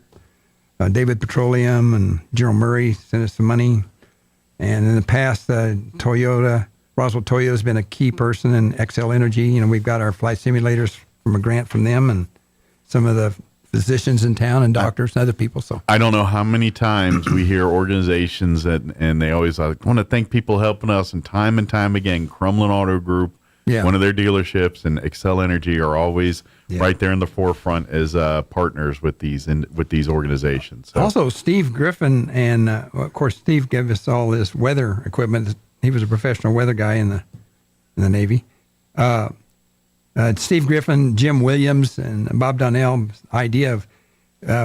David Petroleum, and Gerald Murray sent us some money. And in the past, Roswell Toyota has been a key person in XL Energy. We've got our flight simulators from a grant from them and some of the physicians in town and doctors and other people. So I don't know how many times we hear organizations and they always want to thank people helping us, and time again, Crumlin Auto Group, one of their dealerships, and Excel Energy are always right there in the forefront as partners with these organizations. So. Also, Steve Griffin and of course Steve gave us all this weather equipment. He was a professional weather guy in the Navy. Steve Griffin, Jim Williams, and Bob Donnell's idea of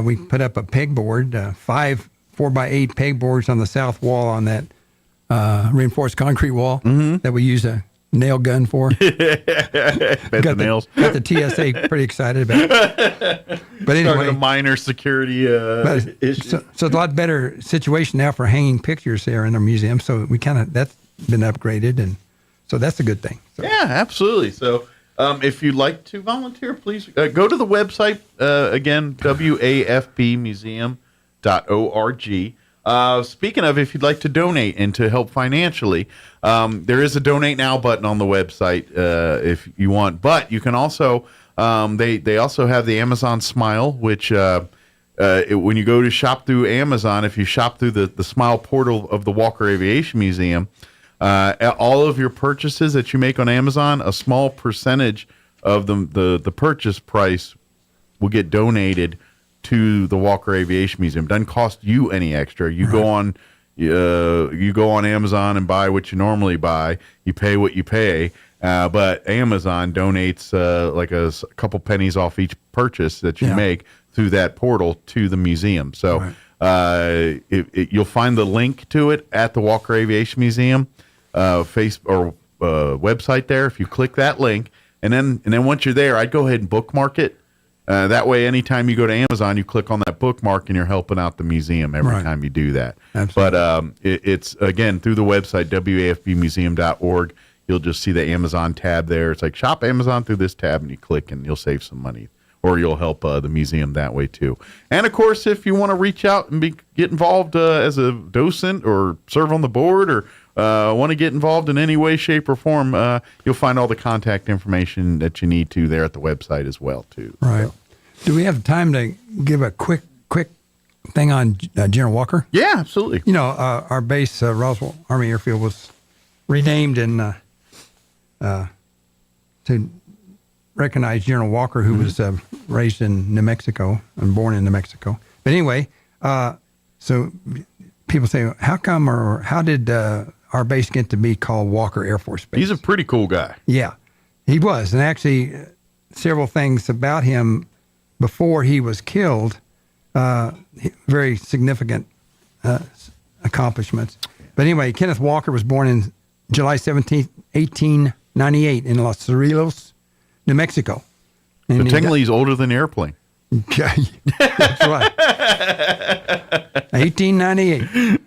we put up a pegboard, 5 4x8 pegboards on the south wall on that reinforced concrete wall that we use a nail gun for. Got the nails. Got the TSA pretty excited about it. But anyway, a minor security issue. So it's a lot better situation now for hanging pictures there in our museum. So that's been upgraded, and so that's a good thing. So. Yeah, absolutely. So if you'd like to volunteer, please go to the website again, wafbmuseum.org. Speaking of, if you'd like to donate and to help financially, there is a donate now button on the website if you want, but you can also, they also have the Amazon Smile, which when you go to shop through Amazon, if you shop through the Smile portal of the Walker Aviation Museum, all of your purchases that you make on Amazon, a small percentage of the purchase price will get donated to the Walker Aviation Museum. Doesn't cost you any extra. You go on Amazon and buy what you normally buy. You pay what you pay, but Amazon donates like a couple pennies off each purchase that you make through that portal to the museum. So you'll find the link to it at the Walker Aviation Museum website there. If you click that link, and then once you're there, I'd go ahead and bookmark it. That way, anytime you go to Amazon, you click on that bookmark and you're helping out the museum every time you do that. Absolutely. But it's, again, through the website, wafbmuseum.org. You'll just see the Amazon tab there. It's like shop Amazon through this tab, and you click and you'll save some money. Or you'll help the museum that way, too. And, of course, if you want to reach out and get involved as a docent or serve on the board or want to get involved in any way, shape, or form, you'll find all the contact information that you need to there at the website as well, too. Right. So. Do we have time to give a quick thing on General Walker? Yeah, absolutely. Our base, Roswell Army Airfield, was renamed to recognize General Walker, who was raised in New Mexico and born in New Mexico. But anyway, so people say, how come or how did our base get to be called Walker Air Force Base? He's a pretty cool guy. Yeah, he was. And actually, several things about him before he was killed, very significant accomplishments. But anyway, Kenneth Walker was born in July 17th, 1898 in Los Cerrillos, New Mexico. And so technically, he's older than the airplane. That's right. 1898.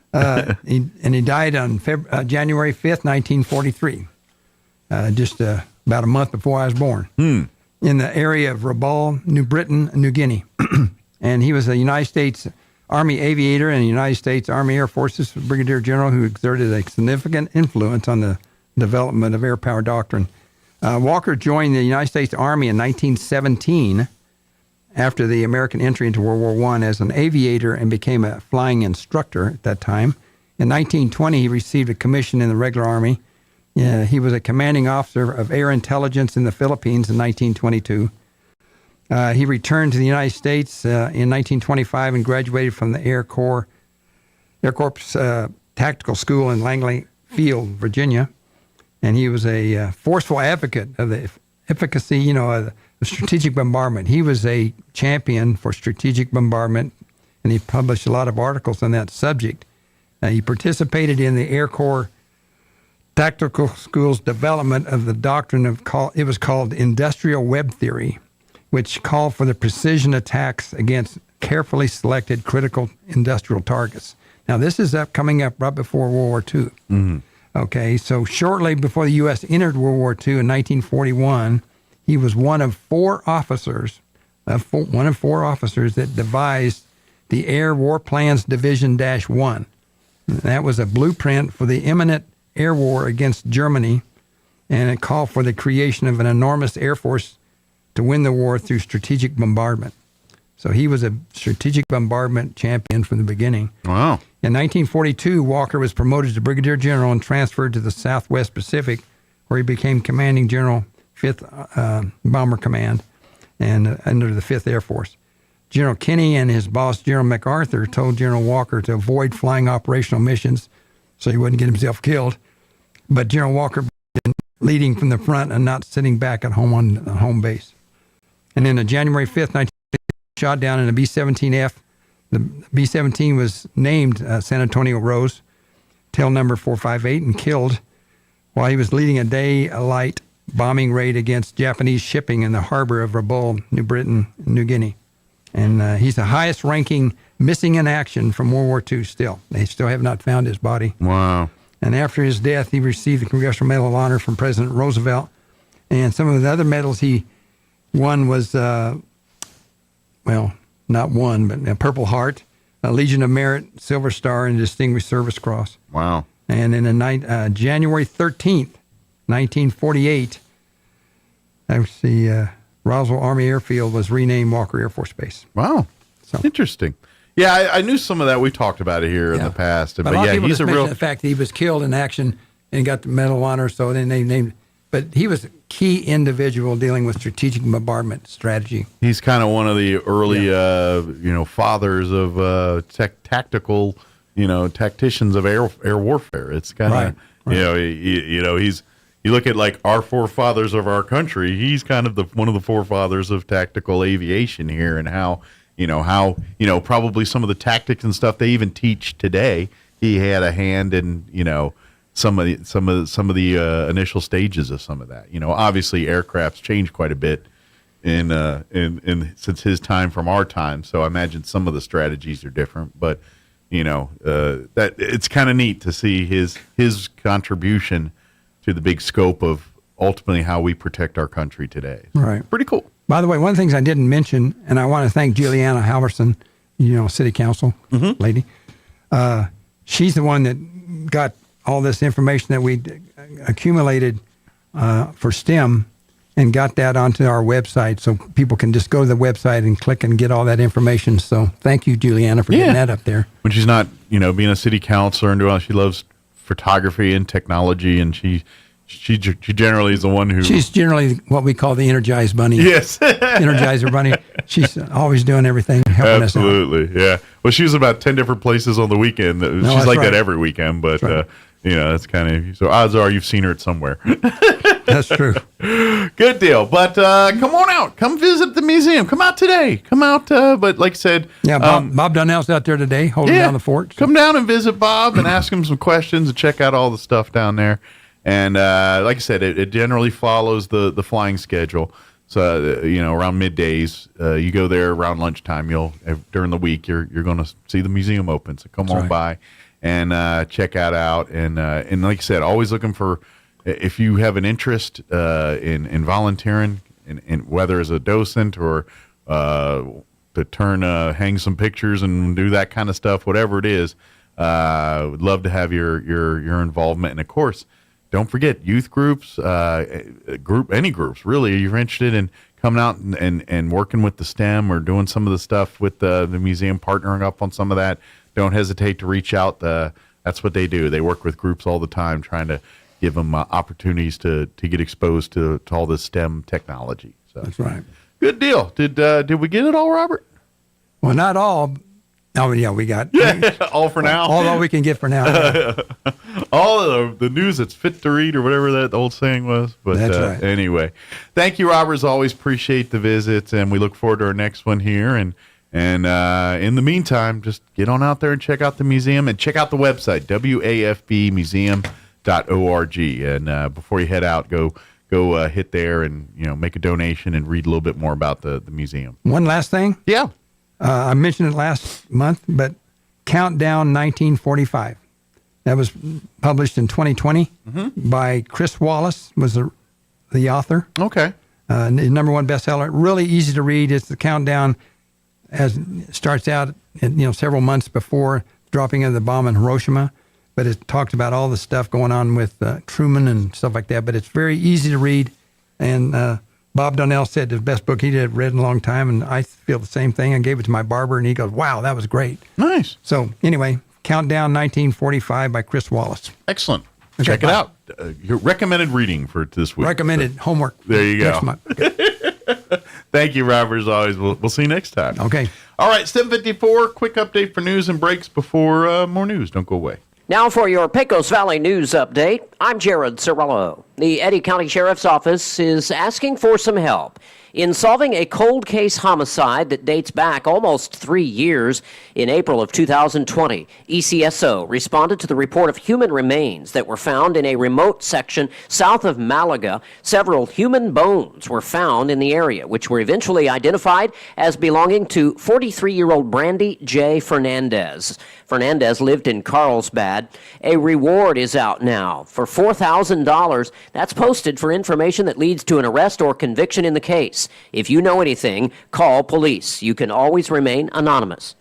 He died on January 5th, 1943, just about a month before I was born, in the area of Rabaul, New Britain, New Guinea. And he was a United States Army aviator and the United States Army Air Forces Brigadier General who exerted a significant influence on the development of air power doctrine. Walker joined the United States Army in 1917 after the American entry into World War I as an aviator and became a flying instructor at that time. In 1920, he received a commission in the regular Army. He was a commanding officer of air intelligence in the Philippines in 1922. He returned to the United States in 1925 and graduated from the Air Corps Tactical School in Langley Field, Virginia. And he was a forceful advocate of the efficacy, of strategic bombardment. He was a champion for strategic bombardment, and he published a lot of articles on that subject. He participated in the Air Corps Tactical School's development of the doctrine it was called industrial web theory, which called for the precision attacks against carefully selected critical industrial targets. Now, this is coming up right before World War II. Mm-hmm. Okay, so shortly before the U.S. entered World War II in 1941, he was one of four officers that devised the Air War Plans Division-1. That was a blueprint for the imminent air war against Germany, and it called for the creation of an enormous air force to win the war through strategic bombardment. So he was a strategic bombardment champion from the beginning. Wow. In 1942, Walker was promoted to brigadier general and transferred to the Southwest Pacific, where he became commanding general, 5th Bomber Command, and under the 5th Air Force. General Kinney and his boss, General MacArthur, told General Walker to avoid flying operational missions so he wouldn't get himself killed. But General Walker been leading from the front and not sitting back at home on home base. And then on January 5th, 19 shot down in a B-17F. The B-17 was named San Antonio Rose, tail number 458, and killed while he was leading a day-light bombing raid against Japanese shipping in the harbor of Rabaul, New Britain, New Guinea. And he's the highest-ranking missing in action from World War II still. They still have not found his body. Wow. And after his death, he received the Congressional Medal of Honor from President Roosevelt. And some of the other medals he won was, not one, but a Purple Heart, a Legion of Merit, Silver Star, and Distinguished Service Cross. Wow. And in January 13th, 1948, Roswell Army Airfield was renamed Walker Air Force Base. Wow. So interesting. Yeah, I knew some of that. We talked about it here in the past. But a lot of people just mentioned the fact that he was killed in action and got the Medal of Honor, so then they named. But he was a key individual dealing with strategic bombardment strategy. He's kind of one of the early, fathers of tactical, tacticians of air warfare. It's kind of, he's. You look at like our forefathers of our country. He's kind of one of the forefathers of tactical aviation here, and how probably some of the tactics and stuff they even teach today. He had a hand in some of the initial stages of some of that. Obviously aircraft's changed quite a bit in since his time from our time. So I imagine some of the strategies are different, but that it's kind of neat to see his contribution to the big scope of ultimately how we protect our country today. Right. Pretty cool. By the way, one of the things I didn't mention, and I want to thank Juliana Halverson, city council lady. She's the one that got all this information that we accumulated for STEM and got that onto our website, so people can just go to the website and click and get all that information. So thank you, Juliana, for getting that up there. When she's not, being a city councilor and doing all, she loves photography and technology, and she generally is the one who... She's generally what we call the Energized Bunny. Yes. Energizer Bunny. She's always doing everything, helping us out. Absolutely, yeah. Well, she was about 10 different places on the weekend. She's like that every weekend, but, it's kind of... So odds are you've seen her at somewhere. That's true. Good deal. But come on out. Come visit the museum. Come out today. Come out, but like I said... Yeah, Bob Donnell's out there today holding down the fort. So. Come down and visit Bob and ask him some questions and check out all the stuff down there. And like I said, it generally follows the flying schedule. So, around middays, you go there around lunchtime. During the week, you're going to see the museum open. So come on by and check that out. And like I said, always looking for, if you have an interest in volunteering, in whether as a docent or to hang some pictures and do that kind of stuff, whatever it is, would love to have your involvement. And of course, don't forget youth groups, any groups really. You're interested in coming out and working with the STEM or doing some of the stuff with the museum, partnering up on some of that. Don't hesitate to reach out. I That's what they do. They work with groups all the time trying to give them opportunities to get exposed to all this STEM technology. So that's right. Good deal. Did we get it all, Robert? Well, not all. Oh, yeah, we got all for now. All we can get for now. Yeah. All of the news that's fit to read, or whatever that old saying was. But that's right. Anyway, thank you, Robert. As always, appreciate the visits, and we look forward to our next one here. And in the meantime, just get on out there and check out the museum and check out the website, wafbmuseum.org. And before you head out, go hit there and make a donation and read a little bit more about the museum. One last thing. Yeah. I mentioned it last month, but Countdown 1945. That was published in 2020 by Chris Wallace, was the author. Okay. The number one bestseller. Really easy to read. It's the countdown as starts out, several months before dropping of the bomb in Hiroshima. But it talks about all the stuff going on with Truman and stuff like that. But it's very easy to read. And Bob Donnell said the best book he had read in a long time, and I feel the same thing. I gave it to my barber, and he goes, wow, that was great. Nice. So anyway, Countdown 1945 by Chris Wallace. Excellent. Okay, check it out. Your recommended reading for this week. Recommended homework. There you go. Next month. Okay. Thank you, Robert, as always. We'll see you next time. Okay. All right, 7:54, quick update for news and breaks before more news. Don't go away. Now for your Pecos Valley News Update, I'm Jared Cirillo. The Eddy County Sheriff's Office is asking for some help in solving a cold case homicide that dates back almost 3 years. In April of 2020, ECSO responded to the report of human remains that were found in a remote section south of Malaga. Several human bones were found in the area, which were eventually identified as belonging to 43-year-old Brandy J. Fernandez. Fernandez lived in Carlsbad. A reward is out now for $4,000. That's posted for information that leads to an arrest or conviction in the case. If you know anything, call police. You can always remain anonymous.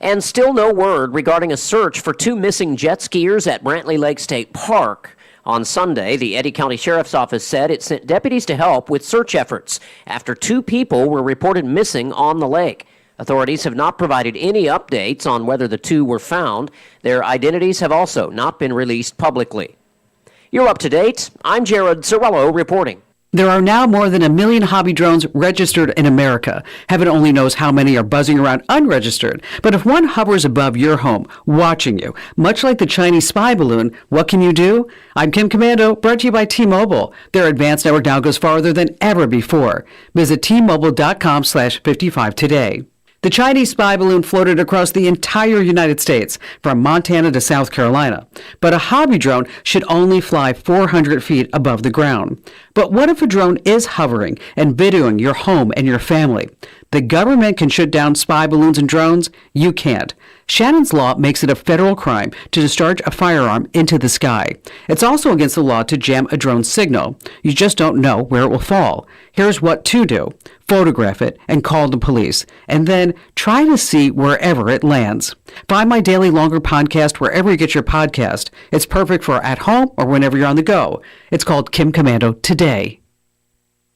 And still no word regarding a search for 2 missing jet skiers at Brantley Lake State Park. On Sunday, the Eddy County Sheriff's Office said it sent deputies to help with search efforts after 2 people were reported missing on the lake. Authorities have not provided any updates on whether the 2 were found. Their identities have also not been released publicly. You're up to date. I'm Jared Cirillo reporting. There are now more than 1 million hobby drones registered in America. Heaven only knows how many are buzzing around unregistered. But if one hovers above your home, watching you, much like the Chinese spy balloon, what can you do? I'm Kim Commando, brought to you by T-Mobile. Their advanced network now goes farther than ever before. Visit T-Mobile.com/55 today. The Chinese spy balloon floated across the entire United States, from Montana to South Carolina. But a hobby drone should only fly 400 feet above the ground. But what if a drone is hovering and videoing your home and your family? The government can shoot down spy balloons and drones. You can't. Shannon's Law makes it a federal crime to discharge a firearm into the sky. It's also against the law to jam a drone signal. You just don't know where it will fall. Here's what to do. Photograph it and call the police. And then try to see wherever it lands. Find my daily longer podcast wherever you get your podcast. It's perfect for at home or whenever you're on the go. It's called Kim Commando Today.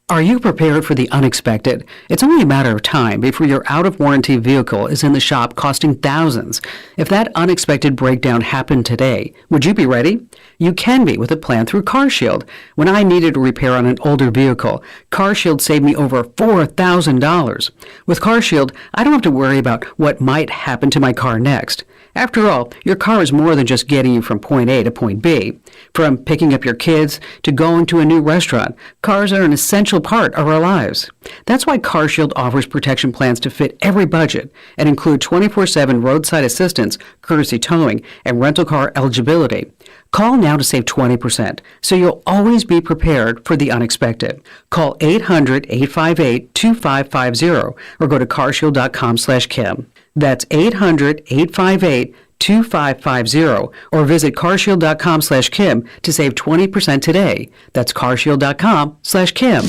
Are you prepared for the unexpected? It's only a matter of time before your out-of-warranty vehicle is in the shop costing thousands. If that unexpected breakdown happened today, would you be ready? You can be with a plan through CarShield. When I needed a repair on an older vehicle, CarShield saved me over $4,000. With CarShield, I don't have to worry about what might happen to my car next. After all, your car is more than just getting you from point A to point B. From picking up your kids to going to a new restaurant, cars are an essential part of our lives. That's why CarShield offers protection plans to fit every budget and include 24/7 roadside assistance, courtesy towing, and rental car eligibility. Call now to save 20%, so you'll always be prepared for the unexpected. Call 800-858-2550 or go to carshield.com/Kim. That's 800-858-2550 or visit carshield.com/Kim to save 20% today. That's carshield.com/Kim.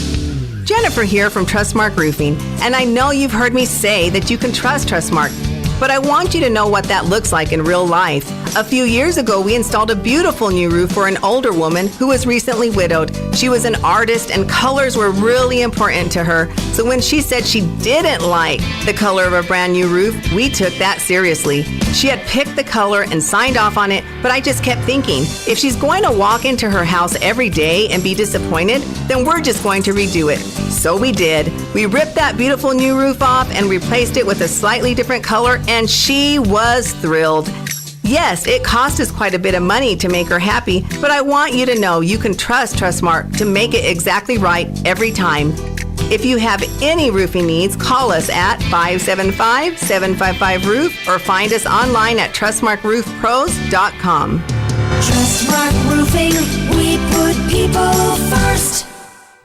Jennifer here from Trustmark Roofing, and I know you've heard me say that you can trust Trustmark. but I want you to know what that looks like in real life. A few years ago, we installed a beautiful new roof for an older woman who was recently widowed. She was an artist and colors were really important to her. So when she said she didn't like the color of a brand new roof, we took that seriously. She had picked the color and signed off on it, but I just kept thinking, if she's going to walk into her house every day and be disappointed, then we're just going to redo it. So we did. We ripped that beautiful new roof off and replaced it with a slightly different color, and she was thrilled. Yes, it cost us quite a bit of money to make her happy, but I want you to know you can trust Trustmark to make it exactly right every time. If you have any roofing needs, call us at 575-755-ROOF or find us online at trustmarkroofpros.com. Trustmark Roofing, we put people first.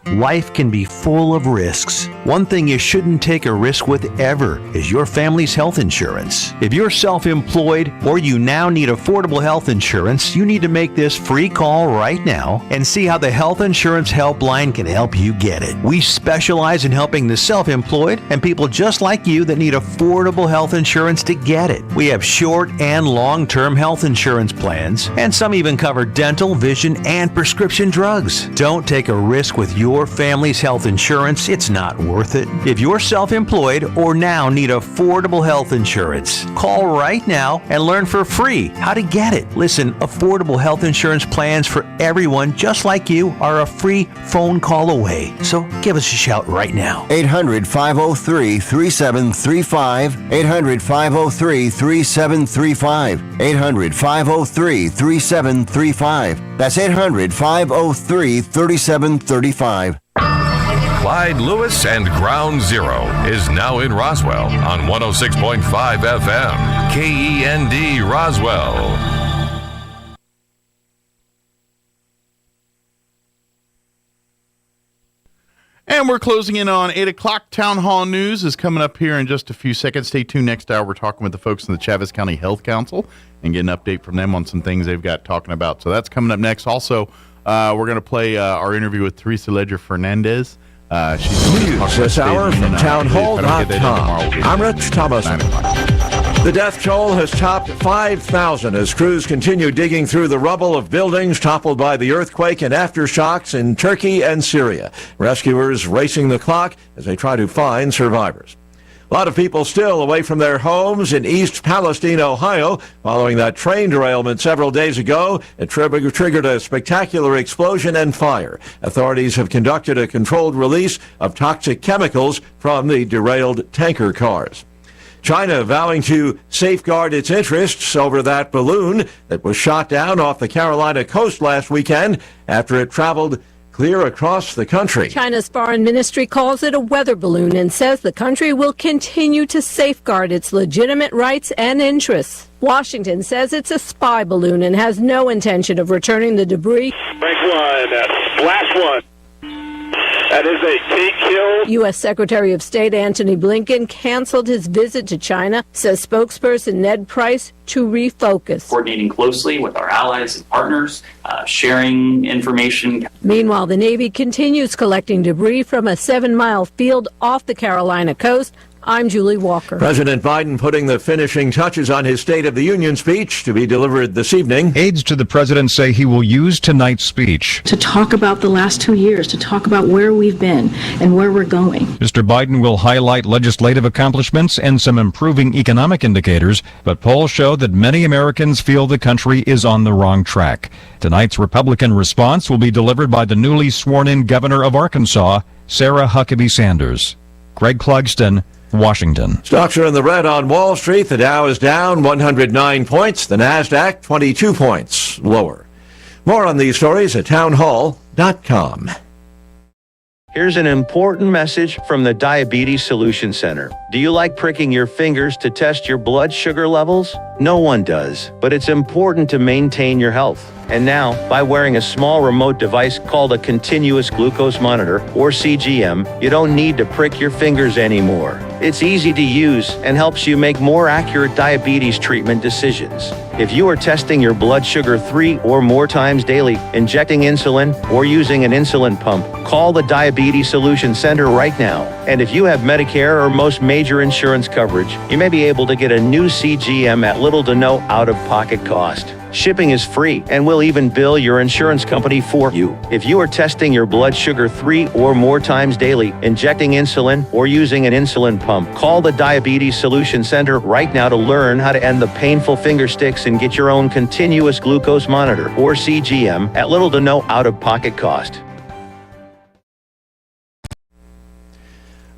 Life can be full of risks. One thing you shouldn't take a risk with ever is your family's health insurance. If you're self-employed or you now need affordable health insurance, you need to make this free call right now and see how the Health Insurance Helpline can help you get it. We specialize in helping the self-employed and people just like you that need affordable health insurance to get it. We have short and long-term health insurance plans, and some even cover dental, vision, and prescription drugs. Don't take a risk with your family's health insurance. It's not worth it. If you're self-employed or now need affordable health insurance, call right now and learn for free how to get it. Listen, affordable health insurance plans for everyone just like you are a free phone call away. So give us a shout right now. 800-503-3735. 800-503-3735. 800-503-3735. That's 800-503-3735. Clyde Lewis and Ground Zero is now in Roswell on 106.5 FM. KEND Roswell. And we're closing in on 8 o'clock. Town Hall News is coming up here in just a few seconds. Stay tuned. Next hour, we're talking with the folks in the Chaves County Health Council and get an update from them on some things they've got talking about. So that's coming up next. Also, we're going to play our interview with Teresa Ledger Fernandez. She's News this hour from townhall.com. I'm Rich Thomason. The death toll has topped 5,000 as crews continue digging through the rubble of buildings toppled by the earthquake and aftershocks in Turkey and Syria. Rescuers racing the clock as they try to find survivors. A lot of people still away from their homes in East Palestine, Ohio, following that train derailment several days ago. It triggered a spectacular explosion and fire. Authorities have conducted a controlled release of toxic chemicals from the derailed tanker cars. China vowing to safeguard its interests over that balloon that was shot down off the Carolina coast last weekend after it traveled clear across the country. China's foreign ministry calls it a weather balloon and says the country will continue to safeguard its legitimate rights and interests. Washington says it's a spy balloon and has no intention of returning the debris. Break one, splash one. That is a big kill. U.S. Secretary of State Antony Blinken canceled his visit to China, says spokesperson Ned Price, to refocus. Coordinating closely with our allies and partners, sharing information. Meanwhile, the Navy continues collecting debris from a 7-mile field off the Carolina coast. I'm Julie Walker. President Biden putting the finishing touches on his State of the Union speech to be delivered this evening. Aides to the president say he will use tonight's speech to talk about the last 2 years, to talk about where we've been and where we're going. Mr. Biden will highlight legislative accomplishments and some improving economic indicators, but polls show that many Americans feel the country is on the wrong track. Tonight's Republican response will be delivered by the newly sworn-in governor of Arkansas, Sarah Huckabee Sanders. Greg Clugston, Washington. Stocks are in the red on Wall Street. The Dow is down 109 points. The Nasdaq 22 points lower. More on these stories at townhall.com. Here's an important message from the Diabetes Solution Center. Do you like pricking your fingers to test your blood sugar levels? No one does, but it's important to maintain your health. And now, by wearing a small remote device called a continuous glucose monitor, or CGM, you don't need to prick your fingers anymore. It's easy to use and helps you make more accurate diabetes treatment decisions. If you are testing your blood sugar 3 or more times daily, injecting insulin, or using an insulin pump, call the Diabetes Solution Center right now. And if you have Medicare or most major insurance coverage, you may be able to get a new CGM at little to no out-of-pocket cost. Shipping is free, and we'll even bill your insurance company for you. If you are testing your blood sugar 3 or more times daily, injecting insulin, or using an insulin pump, call the Diabetes Solution Center right now to learn how to end the painful finger sticks and get your own continuous glucose monitor, or CGM, at little to no out-of-pocket cost.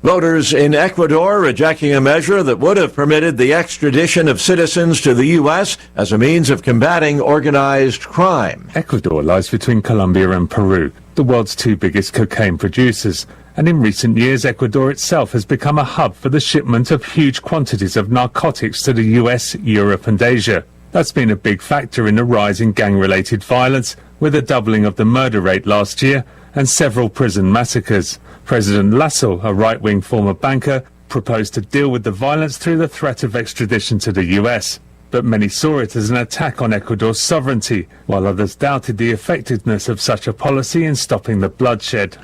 Voters in Ecuador rejecting a measure that would have permitted the extradition of citizens to the U.S. as a means of combating organized crime. Ecuador lies between Colombia and Peru, the world's two biggest cocaine producers. And in recent years, Ecuador itself has become a hub for the shipment of huge quantities of narcotics to the U.S., Europe and Asia. That's been a big factor in the rise in gang-related violence, with a doubling of the murder rate last year and several prison massacres. President Lasso, a right-wing former banker, proposed to deal with the violence through the threat of extradition to the US. But many saw it as an attack on Ecuador's sovereignty, while others doubted the effectiveness of such a policy in stopping the bloodshed.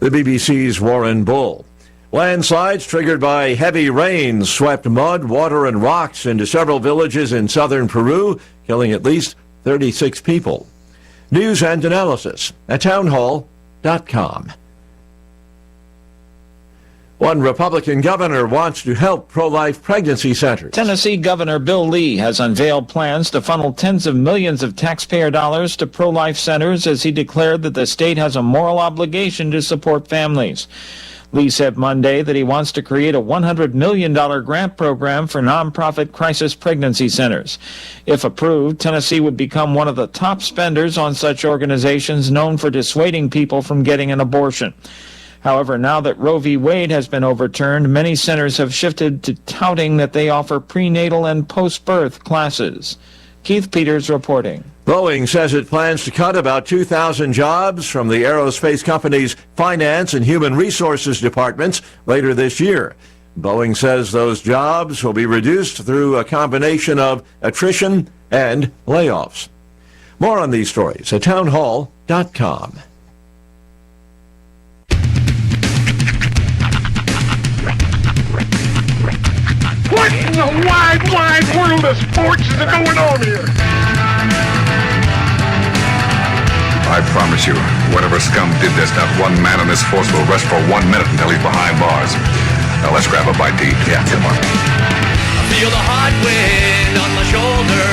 The BBC's Warren Bull. Landslides triggered by heavy rains swept mud, water, and rocks into several villages in southern Peru, killing at least 36 people. News and analysis at townhall.com. One Republican governor wants to help pro-life pregnancy centers. Tennessee Governor Bill Lee has unveiled plans to funnel tens of millions of taxpayer dollars to pro-life centers as he declared that the state has a moral obligation to support families. Lee said Monday that he wants to create a $100 million grant program for nonprofit crisis pregnancy centers. If approved, Tennessee would become one of the top spenders on such organizations known for dissuading people from getting an abortion. However, now that Roe v. Wade has been overturned, many centers have shifted to touting that they offer prenatal and post-birth classes. Keith Peters reporting. Boeing says it plans to cut about 2,000 jobs from the aerospace company's finance and human resources departments later this year. Boeing says those jobs will be reduced through a combination of attrition and layoffs. More on these stories at townhall.com. What in the wide world of sports is going on here? I promise you, whatever scum did this, not one man on this force will rest for 1 minute until he's behind bars. Now let's grab a bite to eat. Yeah, come on. I feel the hot wind on my shoulder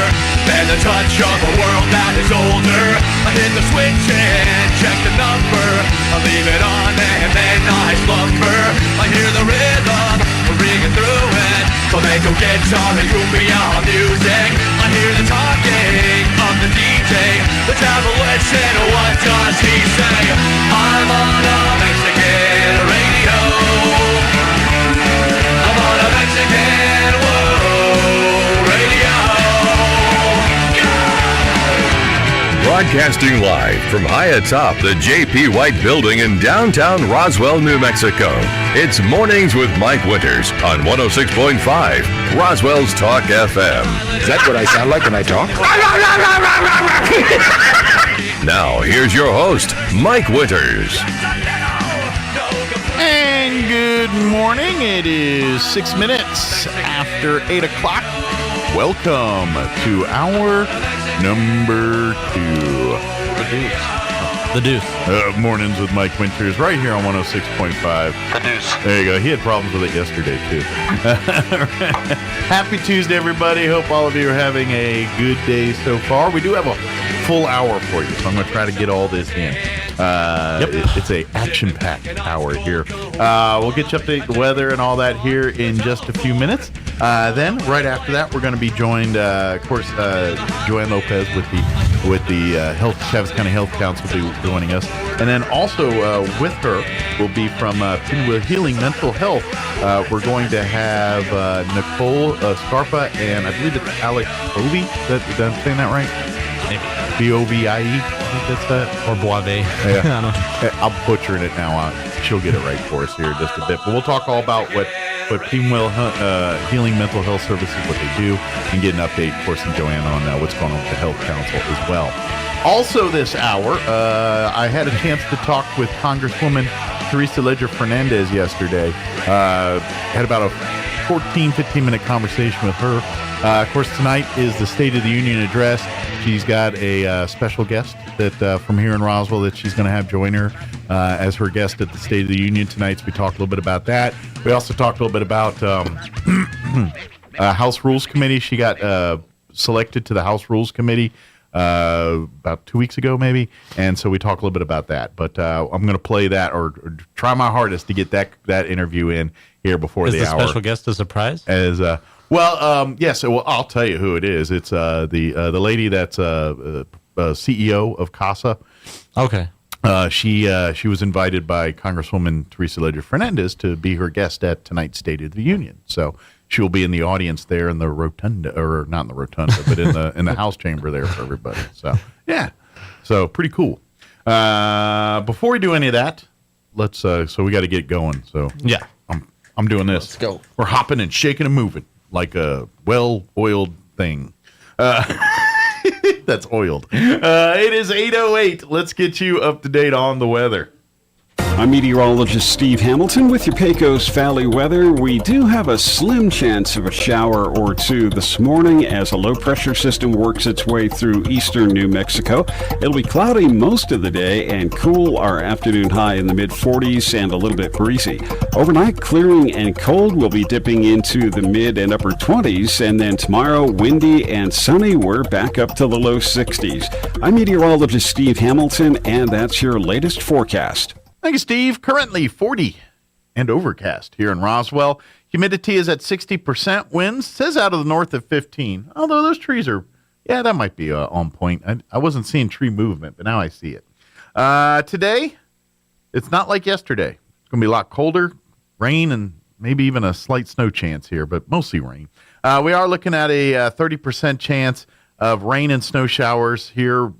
and the touch of a world that is older. I hit the switch and check the number. I leave it on and then I slumber. I hear the rhythm ringing through it. Flamenco guitar and cumbia music. I hear the talking of the DJ. The travel listen, what does he say? I'm on a Mexican radio. I'm on a Mexican radio. Broadcasting live from high atop the J.P. White Building in downtown Roswell, New Mexico. It's Mornings with Mike Winters on 106.5 Roswell's Talk FM. Is that what I sound like when I talk? Now, here's your host, Mike Winters. And good morning. It is 6 minutes after 8 o'clock. Welcome to hour number 2. The Deuce. Mornings with Mike Winters right here on 106.5. The Deuce. There you go. He had problems with it yesterday, too. Happy Tuesday, everybody. Hope all of you are having a good day so far. We do have a full hour for you, so I'm going to try to get all this in. It's a action-packed hour here. We'll get you update the weather and all that here in just a few minutes. Then right after that, we're going to be joined, of course, Joanne Lopez with the Chaves County Health Council will be joining us, and then also with her will be from Pinwheel Healing Mental Health. We're going to have Nicole Scarpa and I believe it's Alex Bovie. Did I'm saying that right? Bovie. I think that's that. Or Boivey. Yeah. I don't know. I'm butchering it now. She'll get it right for us here in just a bit. But we'll talk all about what Pinwheel Healing Mental Health Services, what they do, and get an update, of course, from Joanne on what's going on with the Health Council as well. Also this hour, I had a chance to talk with Congresswoman Teresa Ledger Fernandez yesterday. Had about a 15-minute conversation with her. Of course, tonight is the State of the Union address. She's got a special guest that from here in Roswell that she's going to have join her as her guest at the State of the Union tonight. So we talked a little bit about that. We also talked a little bit about House Rules Committee. She got selected to the House Rules Committee about 2 weeks ago, maybe. And so we talked a little bit about that. But I'm going to play that or try my hardest to get that interview in here before the hour. Is the special guest a surprise? Yes. Well, I'll tell you who it is. It's the lady that's CEO of CASA. Okay. She was invited by Congresswoman Teresa Ledger Fernandez to be her guest at tonight's State of the Union. So she will be in the audience there in the rotunda, or not in the rotunda, but in the House chamber there for everybody. So yeah, so pretty cool. Before we do any of that, let's. So we got to get going. So yeah, I'm doing this. Let's go. We're hopping and shaking and moving like a well-oiled thing. That's oiled. It is 8:08. Let's get you up to date on the weather. I'm meteorologist Steve Hamilton with your Pecos Valley weather. We do have a slim chance of a shower or two this morning as a low-pressure system works its way through eastern New Mexico. It'll be cloudy most of the day and cool, our afternoon high in the mid-40s and a little bit breezy. Overnight, clearing and cold. We'll be dipping into the mid and upper 20s, and then tomorrow, windy and sunny. We're back up to the low 60s. I'm meteorologist Steve Hamilton, and that's your latest forecast. Thank you, Steve. Currently 40 and overcast here in Roswell. Humidity is at 60%. Winds says out of the north at 15. Although those trees are, that might be on point. I wasn't seeing tree movement, but now I see it. Today, it's not like yesterday. It's going to be a lot colder, rain, and maybe even a slight snow chance here, but mostly rain. We are looking at a 30% chance of rain and snow showers here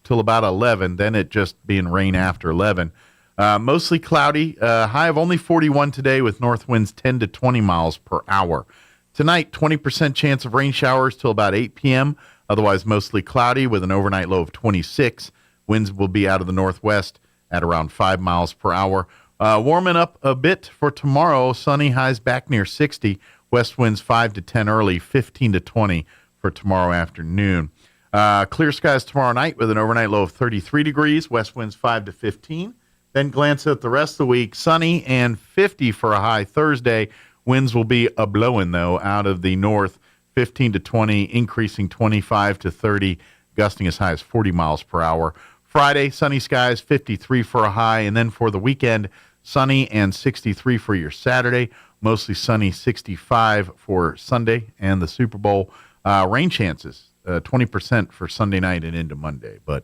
till about 11, then it just being rain after 11. Mostly cloudy, high of only 41 today with north winds 10 to 20 miles per hour. Tonight, 20% chance of rain showers till about 8 p.m., otherwise mostly cloudy with an overnight low of 26. Winds will be out of the northwest at around 5 miles per hour. Warming up a bit for tomorrow, sunny, highs back near 60. West winds 5 to 10 early, 15 to 20 for tomorrow afternoon. Clear skies tomorrow night with an overnight low of 33 degrees, west winds 5 to 15. Then glance at the rest of the week, sunny and 50 for a high Thursday. Winds will be a-blowing, though, out of the north, 15 to 20, increasing 25 to 30, gusting as high as 40 miles per hour. Friday, sunny skies, 53 for a high. And then for the weekend, sunny and 63 for your Saturday. Mostly sunny, 65 for Sunday and the Super Bowl. Rain chances, 20% for Sunday night and into Monday. But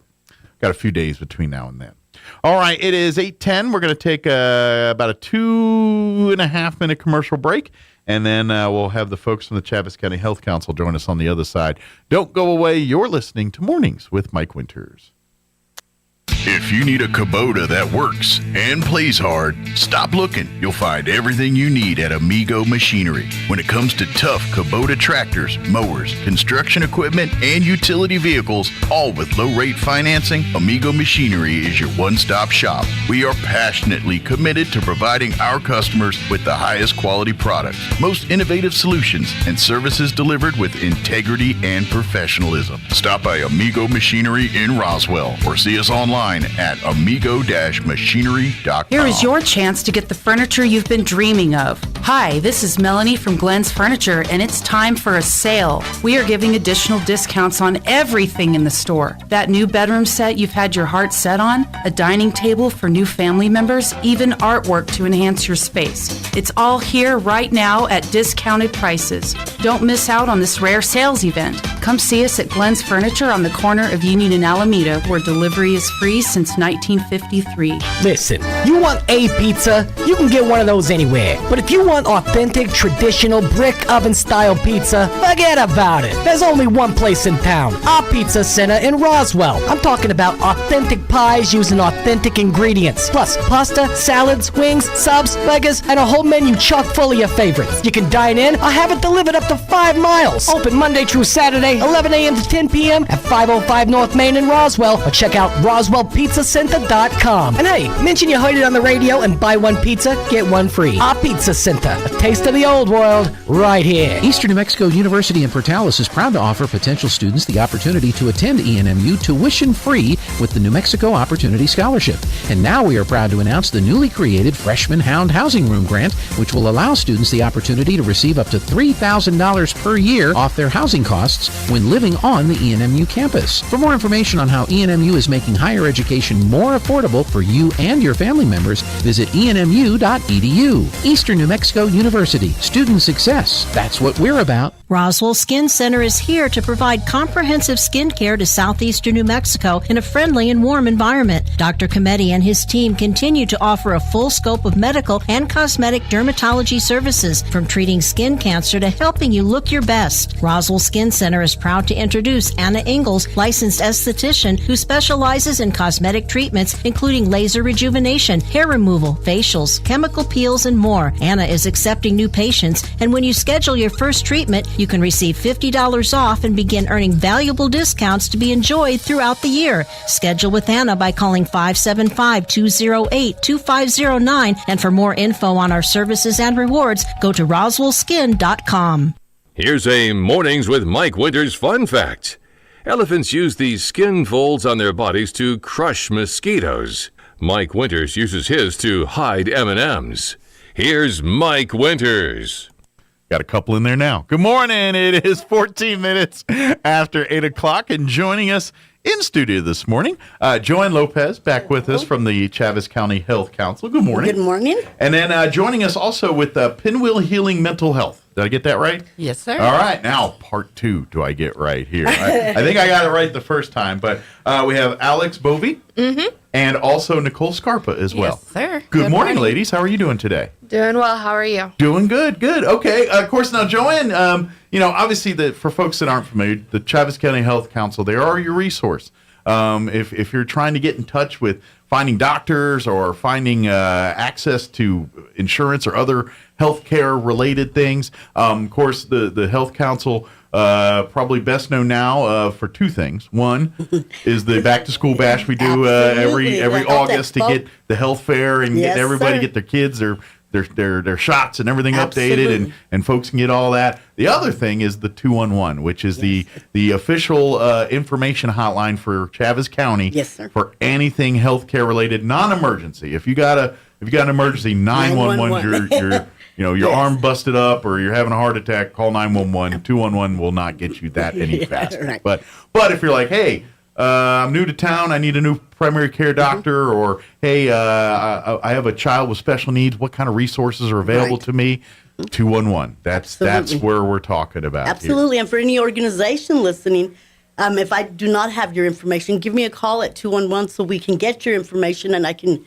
got a few days between now and then. All right, it is 8:10. We're going to take about a 2.5 minute commercial break, and then we'll have the folks from the Chaves County Health Council join us on the other side. Don't go away. You're listening to Mornings with Mike Winters. If you need a Kubota that works and plays hard, stop looking. You'll find everything you need at Amigo Machinery. When it comes to tough Kubota tractors, mowers, construction equipment, and utility vehicles, all with low-rate financing, Amigo Machinery is your one-stop shop. We are passionately committed to providing our customers with the highest quality products, most innovative solutions, and services delivered with integrity and professionalism. Stop by Amigo Machinery in Roswell or see us online online at amigo-machinery.com. Here is your chance to get the furniture you've been dreaming of. Hi, this is Melanie from Glenn's Furniture, and it's time for a sale. We are giving additional discounts on everything in the store. That new bedroom set you've had your heart set on, a dining table for new family members, even artwork to enhance your space. It's all here right now at discounted prices. Don't miss out on this rare sales event. Come see us at Glenn's Furniture on the corner of Union and Alameda, where delivery is free since 1953. Listen, you want a pizza? You can get one of those anywhere. But if you want authentic, traditional, brick oven-style pizza, forget about it. There's only one place in town, our Pizza Center in Roswell. I'm talking about authentic pies using authentic ingredients. Plus, pasta, salads, wings, subs, burgers, and a whole menu chock full of your favorites. You can dine in or have it delivered up to 5 miles. Open Monday through Saturday, 11 a.m. to 10 p.m. at 505 North Main in Roswell, or check out RoswellPizzaCenter.com. And hey, mention you heard it on the radio and buy one pizza, get one free. Our Pizza Center, a taste of the old world, right here. Eastern New Mexico University in Portales is proud to offer potential students the opportunity to attend ENMU tuition-free with the New Mexico Opportunity Scholarship. And now we are proud to announce the newly created Freshman Hound Housing Room Grant, which will allow students the opportunity to receive up to $3,000 per year off their housing costs when living on the ENMU campus. For more information on how ENMU is making higher education more affordable for you and your family members, visit enmu.edu. Eastern New Mexico University. Student success. That's what we're about. Roswell Skin Center is here to provide comprehensive skin care to southeastern New Mexico in a friendly and warm environment. Dr. Cometti and his team continue to offer a full scope of medical and cosmetic dermatology services, from treating skin cancer to helping you look your best. Roswell Skin Center is proud to introduce Anna Ingalls, licensed esthetician who specializes in cosmetic treatments including laser rejuvenation, hair removal, facials, chemical peels, and more. Anna is accepting new patients, and when you schedule your first treatment, you can receive $50 off and begin earning valuable discounts to be enjoyed throughout the year. Schedule with Anna by calling 575-208-2509, and for more info on our services and rewards, go to RoswellSkin.com. Here's a Mornings with Mike Winters fun fact. Elephants use these skin folds on their bodies to crush mosquitoes. Mike Winters uses his to hide M&Ms. Here's Mike Winters. Got a couple in there now. Good morning. It is 14 minutes after 8 o'clock, and joining us in studio this morning, Joanne Lopez, back with us from the Chaves County Health Council. Good morning. Good morning. And then joining us also with Pinwheel Healing Mental Health. Did I get that right? Yes, sir. All right. Now, part 2, do I get right here? I think I got it right the first time, but we have Alex Bovey and also Nicole Scarpa as well. Yes, sir. Good morning, ladies. How are you doing today? Doing well. How are you? Doing good, good. Okay, of course, now, Joanne, obviously, for folks that aren't familiar, the Chaves County Health Council, they are your resource. If you're trying to get in touch with finding doctors or finding access to insurance or other healthcare related things, of course, the Health Council probably best known now for 2 things. One is the back to school bash we do every August to get the health fair and get everybody get their kids their shots and everything updated, and folks can get all that. The other thing is the 211, which is the official information hotline for Chaves County for anything healthcare related, non-emergency. If you got an emergency, 911, your arm busted up or you're having a heart attack, call 911. 211 will not get you that any faster. Right. But if you're like, hey, I'm new to town, I need a new primary care doctor, or hey, I have a child with special needs, what kind of resources are available to me? 211. That's where we're talking about. Absolutely. Here. And for any organization listening, if I do not have your information, give me a call at 211 so we can get your information and I can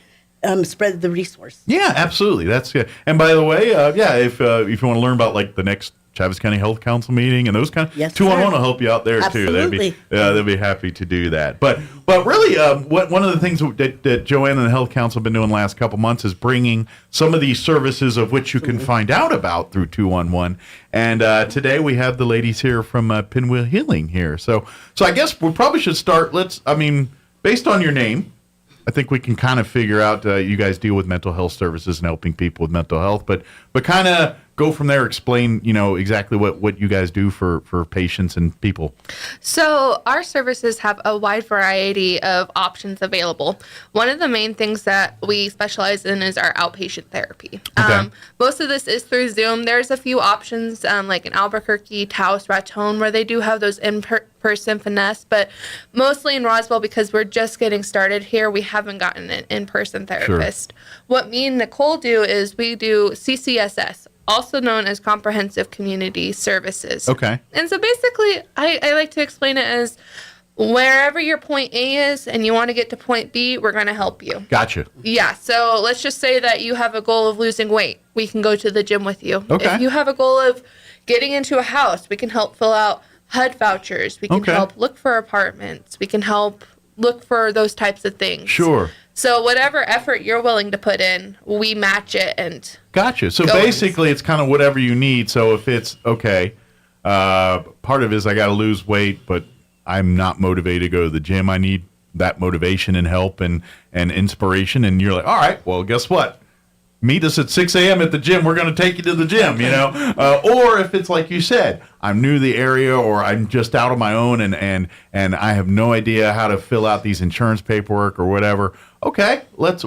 spread the resource. Yeah, absolutely. That's good. And by the way, if you want to learn about like the next Chaves County Health Council meeting and those kind of 211 will help you out there Absolutely. too. They'll be happy to do that. But really, one of the things that Joanne and the Health Council have been doing the last couple months is bringing some of these services of which you can find out about through 211. And today we have the ladies here from Pinwheel Healing here. So I guess we probably should start. Based on your name, I think we can kind of figure out you guys deal with mental health services and helping people with mental health, but kind of go from there. Explain, exactly what you guys do for patients and people. So our services have a wide variety of options available. One of the main things that we specialize in is our outpatient therapy. Okay. Most of this is through Zoom. There's a few options like in Albuquerque, Taos, Raton, where they do have those in-person finesse, but mostly in Roswell, because we're just getting started here, we haven't gotten an in-person therapist. Sure. What me and Nicole do is we do CCSS, also known as Comprehensive Community Services. Okay. And so basically, I like to explain it as wherever your point A is and you want to get to point B, we're going to help you. Gotcha. Yeah, so let's just say that you have a goal of losing weight. We can go to the gym with you. Okay. If you have a goal of getting into a house, we can help fill out HUD vouchers. We can help look for apartments. We can help look for those types of things. Sure. So whatever effort you're willing to put in, we match it and Gotcha. So basically, it's kind of whatever you need. So if it's, part of it is I got to lose weight, but I'm not motivated to go to the gym. I need that motivation and help and inspiration. And you're like, all right, well, guess what? Meet us at 6 a.m. at the gym. We're going to take you to the gym, Or if it's like you said, I'm new to the area or I'm just out on my own and I have no idea how to fill out these insurance paperwork or whatever. Okay,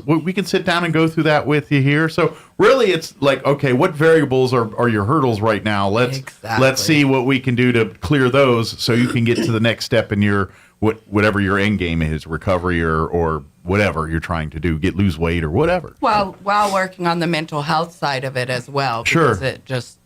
we can sit down and go through that with you here. So really it's like, okay, what variables are your hurdles right now? Let's see what we can do to clear those so you can get to the next step in your whatever your end game is, recovery or whatever you're trying to do, lose weight or whatever. Well, while working on the mental health side of it as well. Sure. Because it just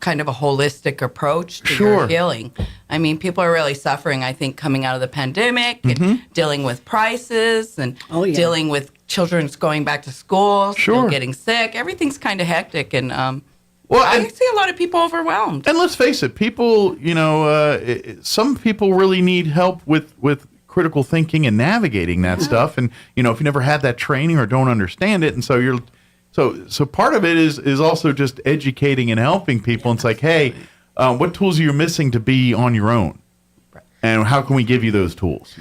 kind of a holistic approach to your healing. I mean, people are really suffering, I think, coming out of the pandemic and dealing with prices and dealing with children going back to school, still getting sick. Everything's kind of hectic and I see a lot of people overwhelmed. And let's face it, people, some people really need help with critical thinking and navigating that stuff. And, if you never had that training or don't understand it, and so so part of it is also just educating and helping people. And it's like, hey, what tools are you missing to be on your own? And how can we give you those tools,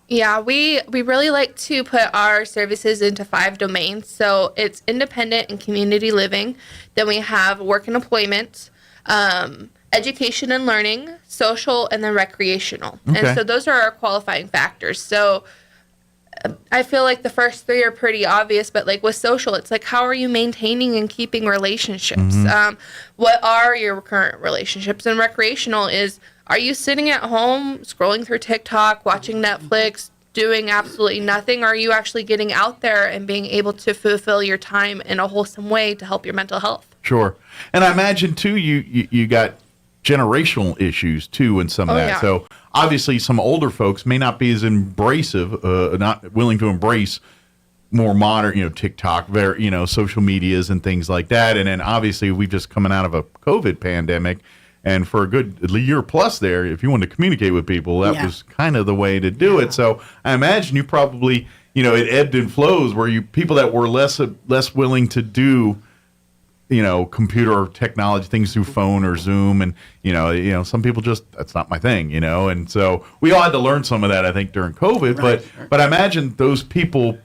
Yeah, we really like to put our services into 5 domains. So it's independent and community living. Then we have work and employment, education and learning, social, and then recreational. Okay. And so those are our qualifying factors. So I feel like the first 3 are pretty obvious, but like with social, it's like, how are you maintaining and keeping relationships? What are your current relationships? And recreational is, are you sitting at home, scrolling through TikTok, watching Netflix, doing absolutely nothing? Or are you actually getting out there and being able to fulfill your time in a wholesome way to help your mental health? Sure. And I imagine, too, you got generational issues, too, in some of that. Yeah. So obviously some older folks may not be as embracive, not willing to embrace more modern, TikTok, social medias and things like that. And then obviously we've just coming out of a COVID pandemic. And for a good year plus there, if you wanted to communicate with people, that was kind of the way to do it. So I imagine you probably, it ebbed and flows where people that were less willing to do, computer or technology things through phone or Zoom. And, some people just, that's not my thing, And so we all had to learn some of that, I think, during COVID. But I imagine those people,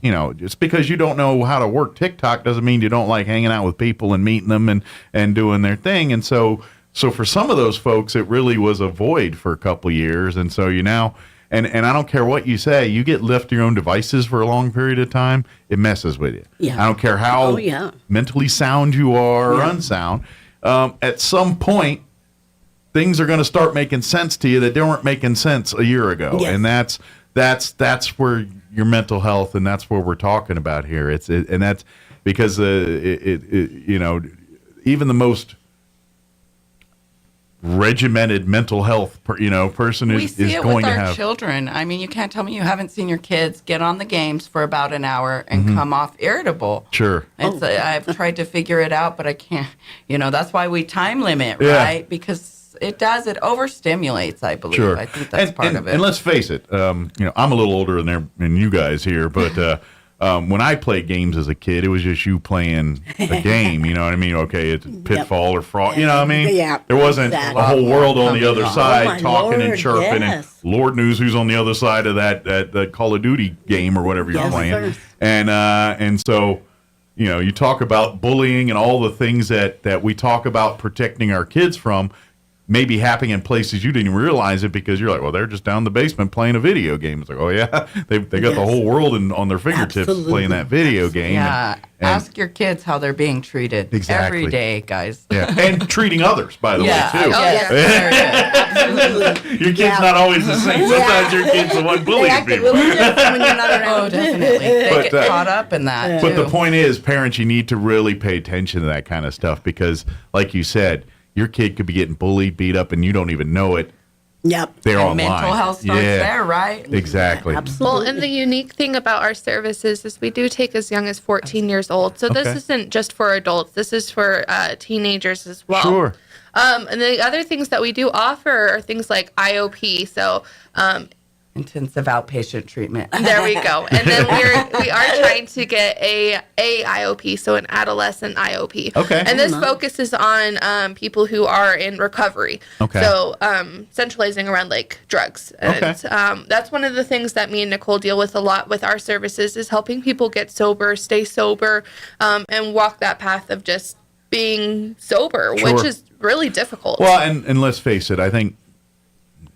just because you don't know how to work TikTok doesn't mean you don't like hanging out with people and meeting them and doing their thing. And so for some of those folks, it really was a void for a couple of years. And so and I don't care what you say, you get left to your own devices for a long period of time, it messes with you. Yeah. I don't care how mentally sound you are or unsound. At some point, things are going to start making sense to you that they weren't making sense a year ago. Yes. And that's where your mental health, and that's what we're talking about here. And that's because even the most regimented mental health person we is see it going with to our have children. I mean, you can't tell me you haven't seen your kids get on the games for about an hour and come off irritable. Sure. I've tried to figure it out, but I can't. That's why we time limit, right? Because it overstimulates, I believe. Sure. I think that's part of it. And let's face it, I'm a little older than you guys here, but when I played games as a kid, it was just you playing a game. You know what I mean? Okay, it's Pitfall or Fraud. You know what I mean? Yeah. There wasn't a whole world on the other side talking and chirping, yes. and Lord knows who's on the other side of that Call of Duty game or whatever you're playing. Sir. And so you talk about bullying and all the things that we talk about protecting our kids from, maybe happening in places you didn't even realize it because you're like, well, they're just down in the basement playing a video game. It's like, oh yeah, they got the whole world on their fingertips playing that video game. Yeah, ask your kids how they're being treated every day, guys. Yeah, and treating others, by the way, too. Absolutely. Your kid's not always the same. Sometimes your kid's the one bullying people. When you're not around. Oh, definitely. They get caught up in that. But the point is, parents, you need to really pay attention to that kind of stuff because, like you said, your kid could be getting bullied, beat up, and you don't even know it. Yep. They're online. Mental health starts there, right? Exactly. Well, and the unique thing about our services is we do take as young as 14 years old. So this isn't just for adults. This is for teenagers as well. Sure. And the other things that we do offer are things like IOP. So intensive outpatient treatment. There we go. And then we are trying to get a IOP, so an adolescent IOP. Okay. And this focuses on people who are in recovery. Okay. So centralizing around like drugs. And that's one of the things that me and Nicole deal with a lot with our services is helping people get sober, stay sober, and walk that path of just being sober, which is really difficult. Well, and let's face it, I think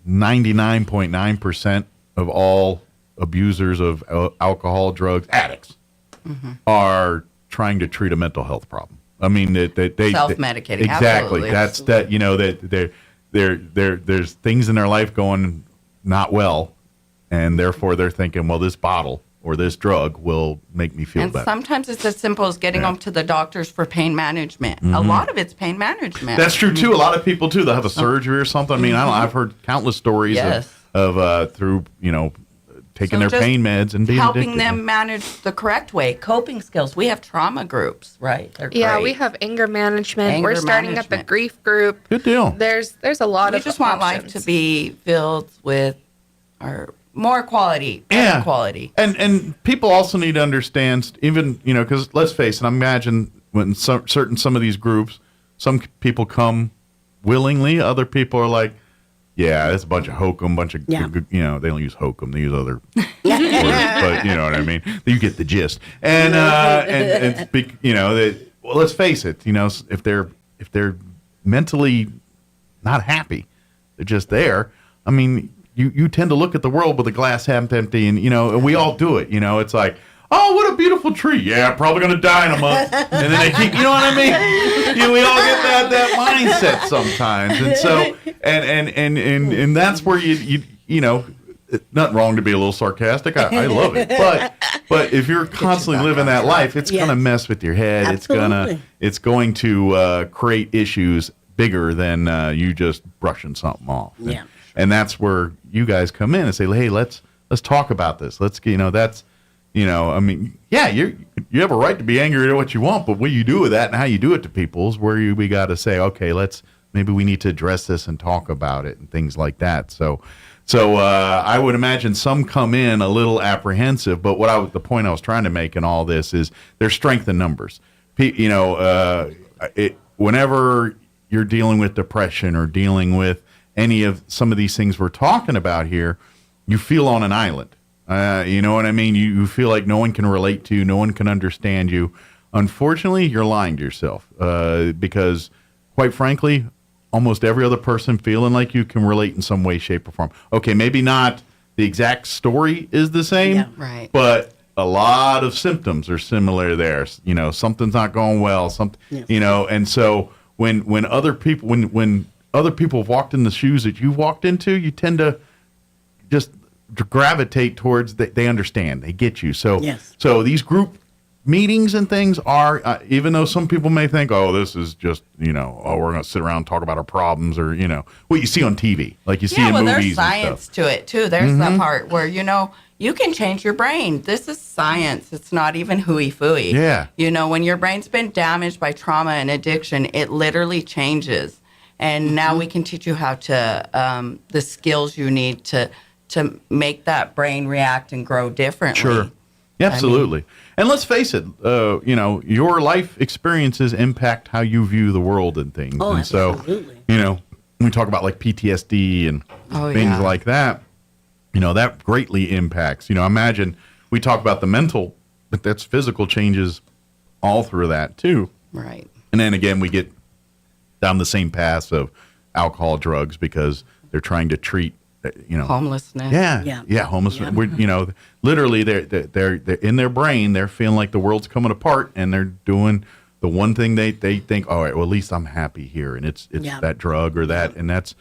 99.9% of all abusers of alcohol, drugs, addicts are trying to treat a mental health problem. I mean, they self-medicating. Exactly. Absolutely. That's that. That there's things in their life going not well, and therefore they're thinking, well, this bottle or this drug will make me feel better. Sometimes it's as simple as getting them to the doctors for pain management. A lot of it's pain management. That's true too. A lot of people too. They'll have a surgery or something. I mean, I've heard countless stories of through taking their pain meds and being helping addicted. them manage the correct way, coping skills. We have trauma groups, right? They're Yeah, great. we have anger management. Anger We're starting up a management. grief group. Good deal. There's a lot of We just want life to be filled with more quality, better quality. And people also need to understand, even, because let's face it, I imagine when some of these groups, some people come willingly, other people are like, yeah, it's a bunch of hokum, they don't use hokum, they use other words, but you know what I mean? You get the gist. And let's face it, if they're mentally not happy, they're just there. I mean, you tend to look at the world with a glass half empty, and and we all do it. It's like, oh, what a beautiful tree. Yeah, probably gonna die in a month, and then they keep. You know what I mean? We all get that mindset sometimes, and so and that's where you nothing wrong to be a little sarcastic. I love it, but if you're constantly living that life, it's gonna mess with your head. Absolutely. It's going to create issues bigger than you just brushing something off. Yeah. And that's where you guys come in and say, hey, let's talk about this. Let's, that's, I mean, yeah, you have a right to be angry at what you want, but what you do with that and how you do it to people is where we got to say, okay, maybe we need to address this and talk about it and things like that. So I would imagine some come in a little apprehensive, but the point I was trying to make in all this is there's strength in numbers. Whenever you're dealing with depression or dealing with any of some of these things we're talking about here, you feel on an island. You know what I mean? You feel like no one can relate to you, no one can understand you. Unfortunately, you're lying to yourself because, quite frankly, almost every other person feeling like you can relate in some way, shape, or form. Okay, maybe not the exact story is the same, right? But a lot of symptoms are similar there. Something's not going well. And so when other people when other people have walked in the shoes that you walked into, you tend to just gravitate towards they understand, they get you. So these group meetings and things are, even though some people may think, oh, this is just, we're going to sit around and talk about our problems or, what you see on TV, like you see in movies there's science to it, too. There's that part where, you can change your brain. This is science. It's not even hooey-fooey. Yeah. When your brain's been damaged by trauma and addiction, it literally changes. And now we can teach you how to, the skills you need to make that brain react and grow differently. Sure. Absolutely. And let's face it, your life experiences impact how you view the world and things. Oh, and absolutely. So, when we talk about like PTSD and things like that, that greatly impacts. Imagine we talk about the mental, but that's physical changes all through that too. Right. And then again, we get down the same path of alcohol, drugs, because they're trying to treat, homelessness. Yeah, homelessness. We're, literally, they're in their brain, they're feeling like the world's coming apart, and they're doing the one thing they think, all right, well, at least I'm happy here, and it's that drug or that, and that's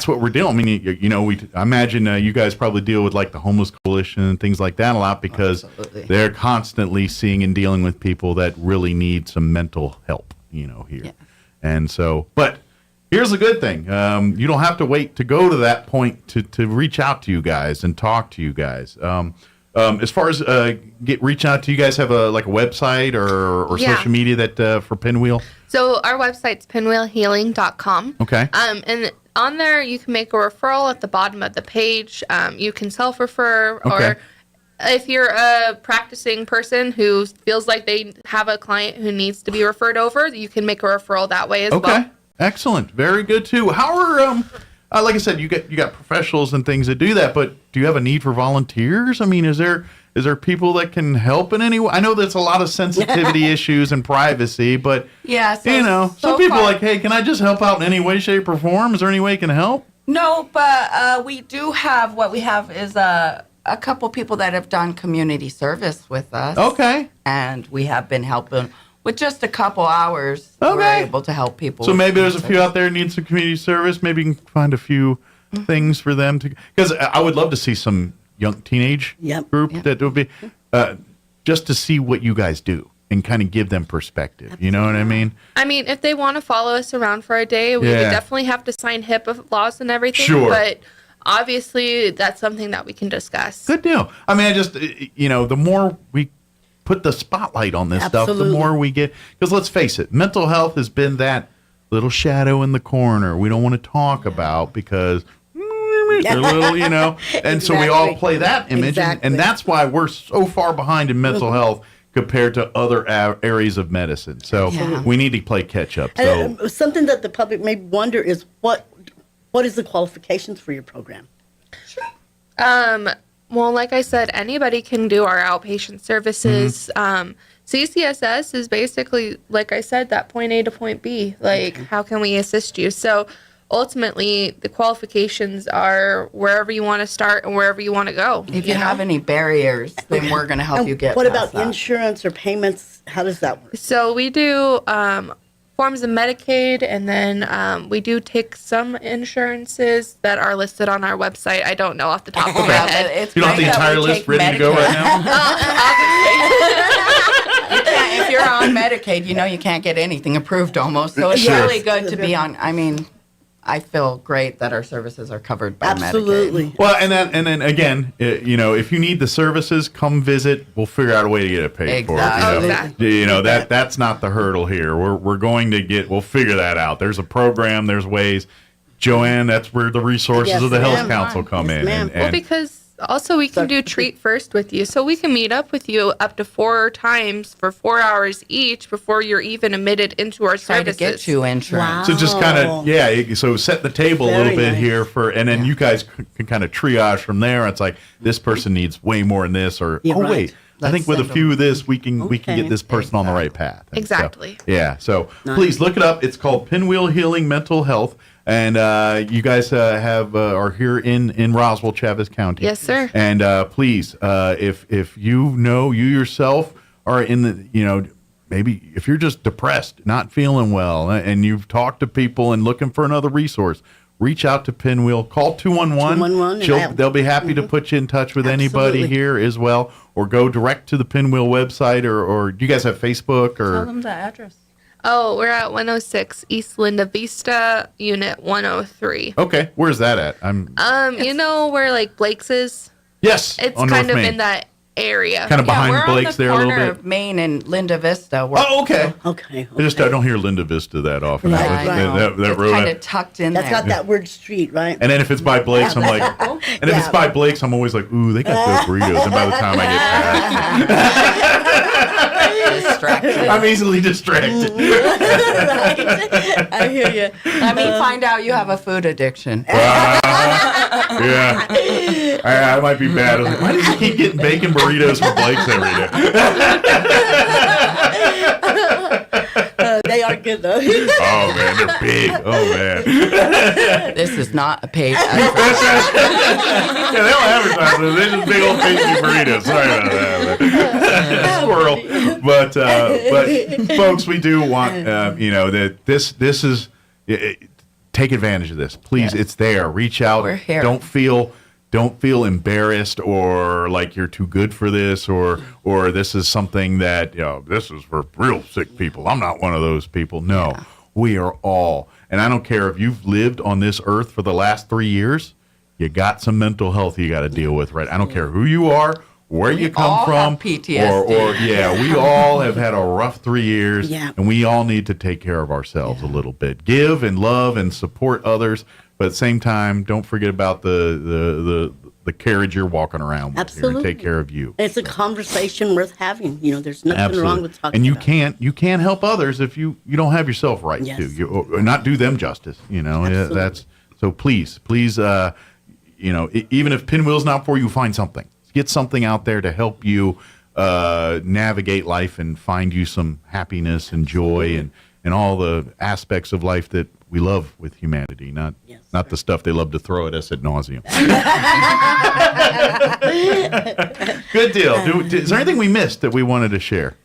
what we're dealing. I mean, I imagine you guys probably deal with like the Homeless Coalition and things like that a lot, because they're constantly seeing and dealing with people that really need some mental help, here. Yeah. And so, but here's a good thing. You don't have to wait to go to that point to reach out to you guys and talk to you guys. As far as reach out to you guys, have a website or social media that for Pinwheel? So our website's pinwheelhealing.com. Okay. And on there, you can make a referral at the bottom of the page. You can self-refer, or if you're a practicing person who feels like they have a client who needs to be referred over, you can make a referral that way as well. Okay, excellent, very good too. How are like I said, you got professionals and things that do that, but do you have a need for volunteers? I mean, is there people that can help in any way? I know there's a lot of sensitivity issues and privacy, but some people are like, hey, can I just help out in any way, shape, or form? Is there any way you can help? No, but we do have, what we have is a couple people that have done community service with us. Okay. And we have been helping with just a couple hours. We're able to help people. So maybe there's a few out there who need some community service. Maybe you can find a few things for them to, because I would love to see some young teenage group that would be just to see what you guys do and kind of give them perspective. Absolutely. You know what I mean? I mean, if they want to follow us around for a day, we would definitely have to sign HIPAA laws and everything. Sure. But obviously, that's something that we can discuss. Good deal. I mean, I just, the more we put the spotlight on this stuff, the more we get, because let's face it, mental health has been that little shadow in the corner we don't want to talk about because they're little, and so we all play that image, and that's why we're so far behind in mental health compared to other areas of medicine. So we need to play catch up. So something that the public may wonder is what is the qualifications for your program? Well, like I said, anybody can do our outpatient services. CCSS is basically, like I said, that point A to point B. How can we assist you? So ultimately, the qualifications are wherever you want to start and wherever you want to go. If you have any barriers, then we're going to help you get What past about that. Insurance or payments? How does that work? So we do forms of Medicaid, and then we do take some insurances that are listed on our website. I don't know off the top of my head. You don't have the entire list ready to go right now? If you're on Medicaid, you can't get anything approved almost. So it's really good to be on. I mean, I feel great that our services are covered by Medicaid. Well, and then again, if you need the services, come visit. We'll figure out a way to get it paid for. That's not the hurdle here. We're going to we'll figure that out. There's a program. There's ways. Joanne, that's where the resources of the Health Council come in. Well, because also we can do treat first with you. So we can meet up with you up to 4 times for 4 hours each before you're even admitted into our services. Try to get you insurance. So just kind of, so set the table a little bit here and then you guys can kind of triage from there. It's like, this person needs way more than this, or, wait, I think with a few of this, we can get this person on the right path. And exactly. So please look it up. It's called Pinwheel Healing Mental Health. And you guys are here in Roswell, Chavez County. Yes, sir. And please, if you yourself are in the, maybe if you're just depressed, not feeling well, and you've talked to people and looking for another resource, reach out to Pinwheel. Call 211. They'll be happy to put you in touch with anybody here as well, or go direct to the Pinwheel website, or do you guys have Facebook? Or tell them the address. Oh, we're at 106 East Linda Vista, Unit 103. Okay, where's that at? Where Blake's is? Yes, it's on kind North of Main. in that area. Kind of behind Blake's there a little bit. We're on the corner of Main and Linda Vista. Okay. Okay. I don't hear Linda Vista that often. Right. That road. Kind of tucked in there. That's got that word street, right? And then if it's by Blake's, I'm like, and if it's by Blake's, I'm always like, ooh, they got those burritos. And by the time I get past, I'm easily distracted. Right. I hear you. Let me find out you have a food addiction. Yeah. I might be bad. I was like, why does he keep getting bacon burritos from Blake's every day? They are good though. Oh man, they're big. Oh man. This is not a paid Yeah, they don't advertise it. They're just big old tasty burritos. Sorry about that. Squirrel. But folks, we do want that this is take advantage of this. Please, it's there. Reach out. We're here. Don't feel embarrassed or like you're too good for this or this is something that this is for real sick people. I'm not one of those people. No. Yeah. We are all. And I don't care if you've lived on this earth for the last 3 years, you got some mental health you got to deal with, right? I don't care who you are, where you come from, have PTSD. we all have had a rough 3 years, and we all need to take care of ourselves a little bit. Give and love and support others, but at the same time, don't forget about the carriage you're walking around with. Absolutely. Here and take care of you. It's a conversation worth having. There's nothing wrong with talking. And you about you can't help others if you don't have yourself right too. Or not do them justice. That's so. Please, even if Pinwheel's not for you, find something. Get something out there to help you navigate life and find you some happiness and joy and all the aspects of life that we love with humanity, not the stuff they love to throw at us ad nauseum. Good deal. Is there anything we missed that we wanted to share?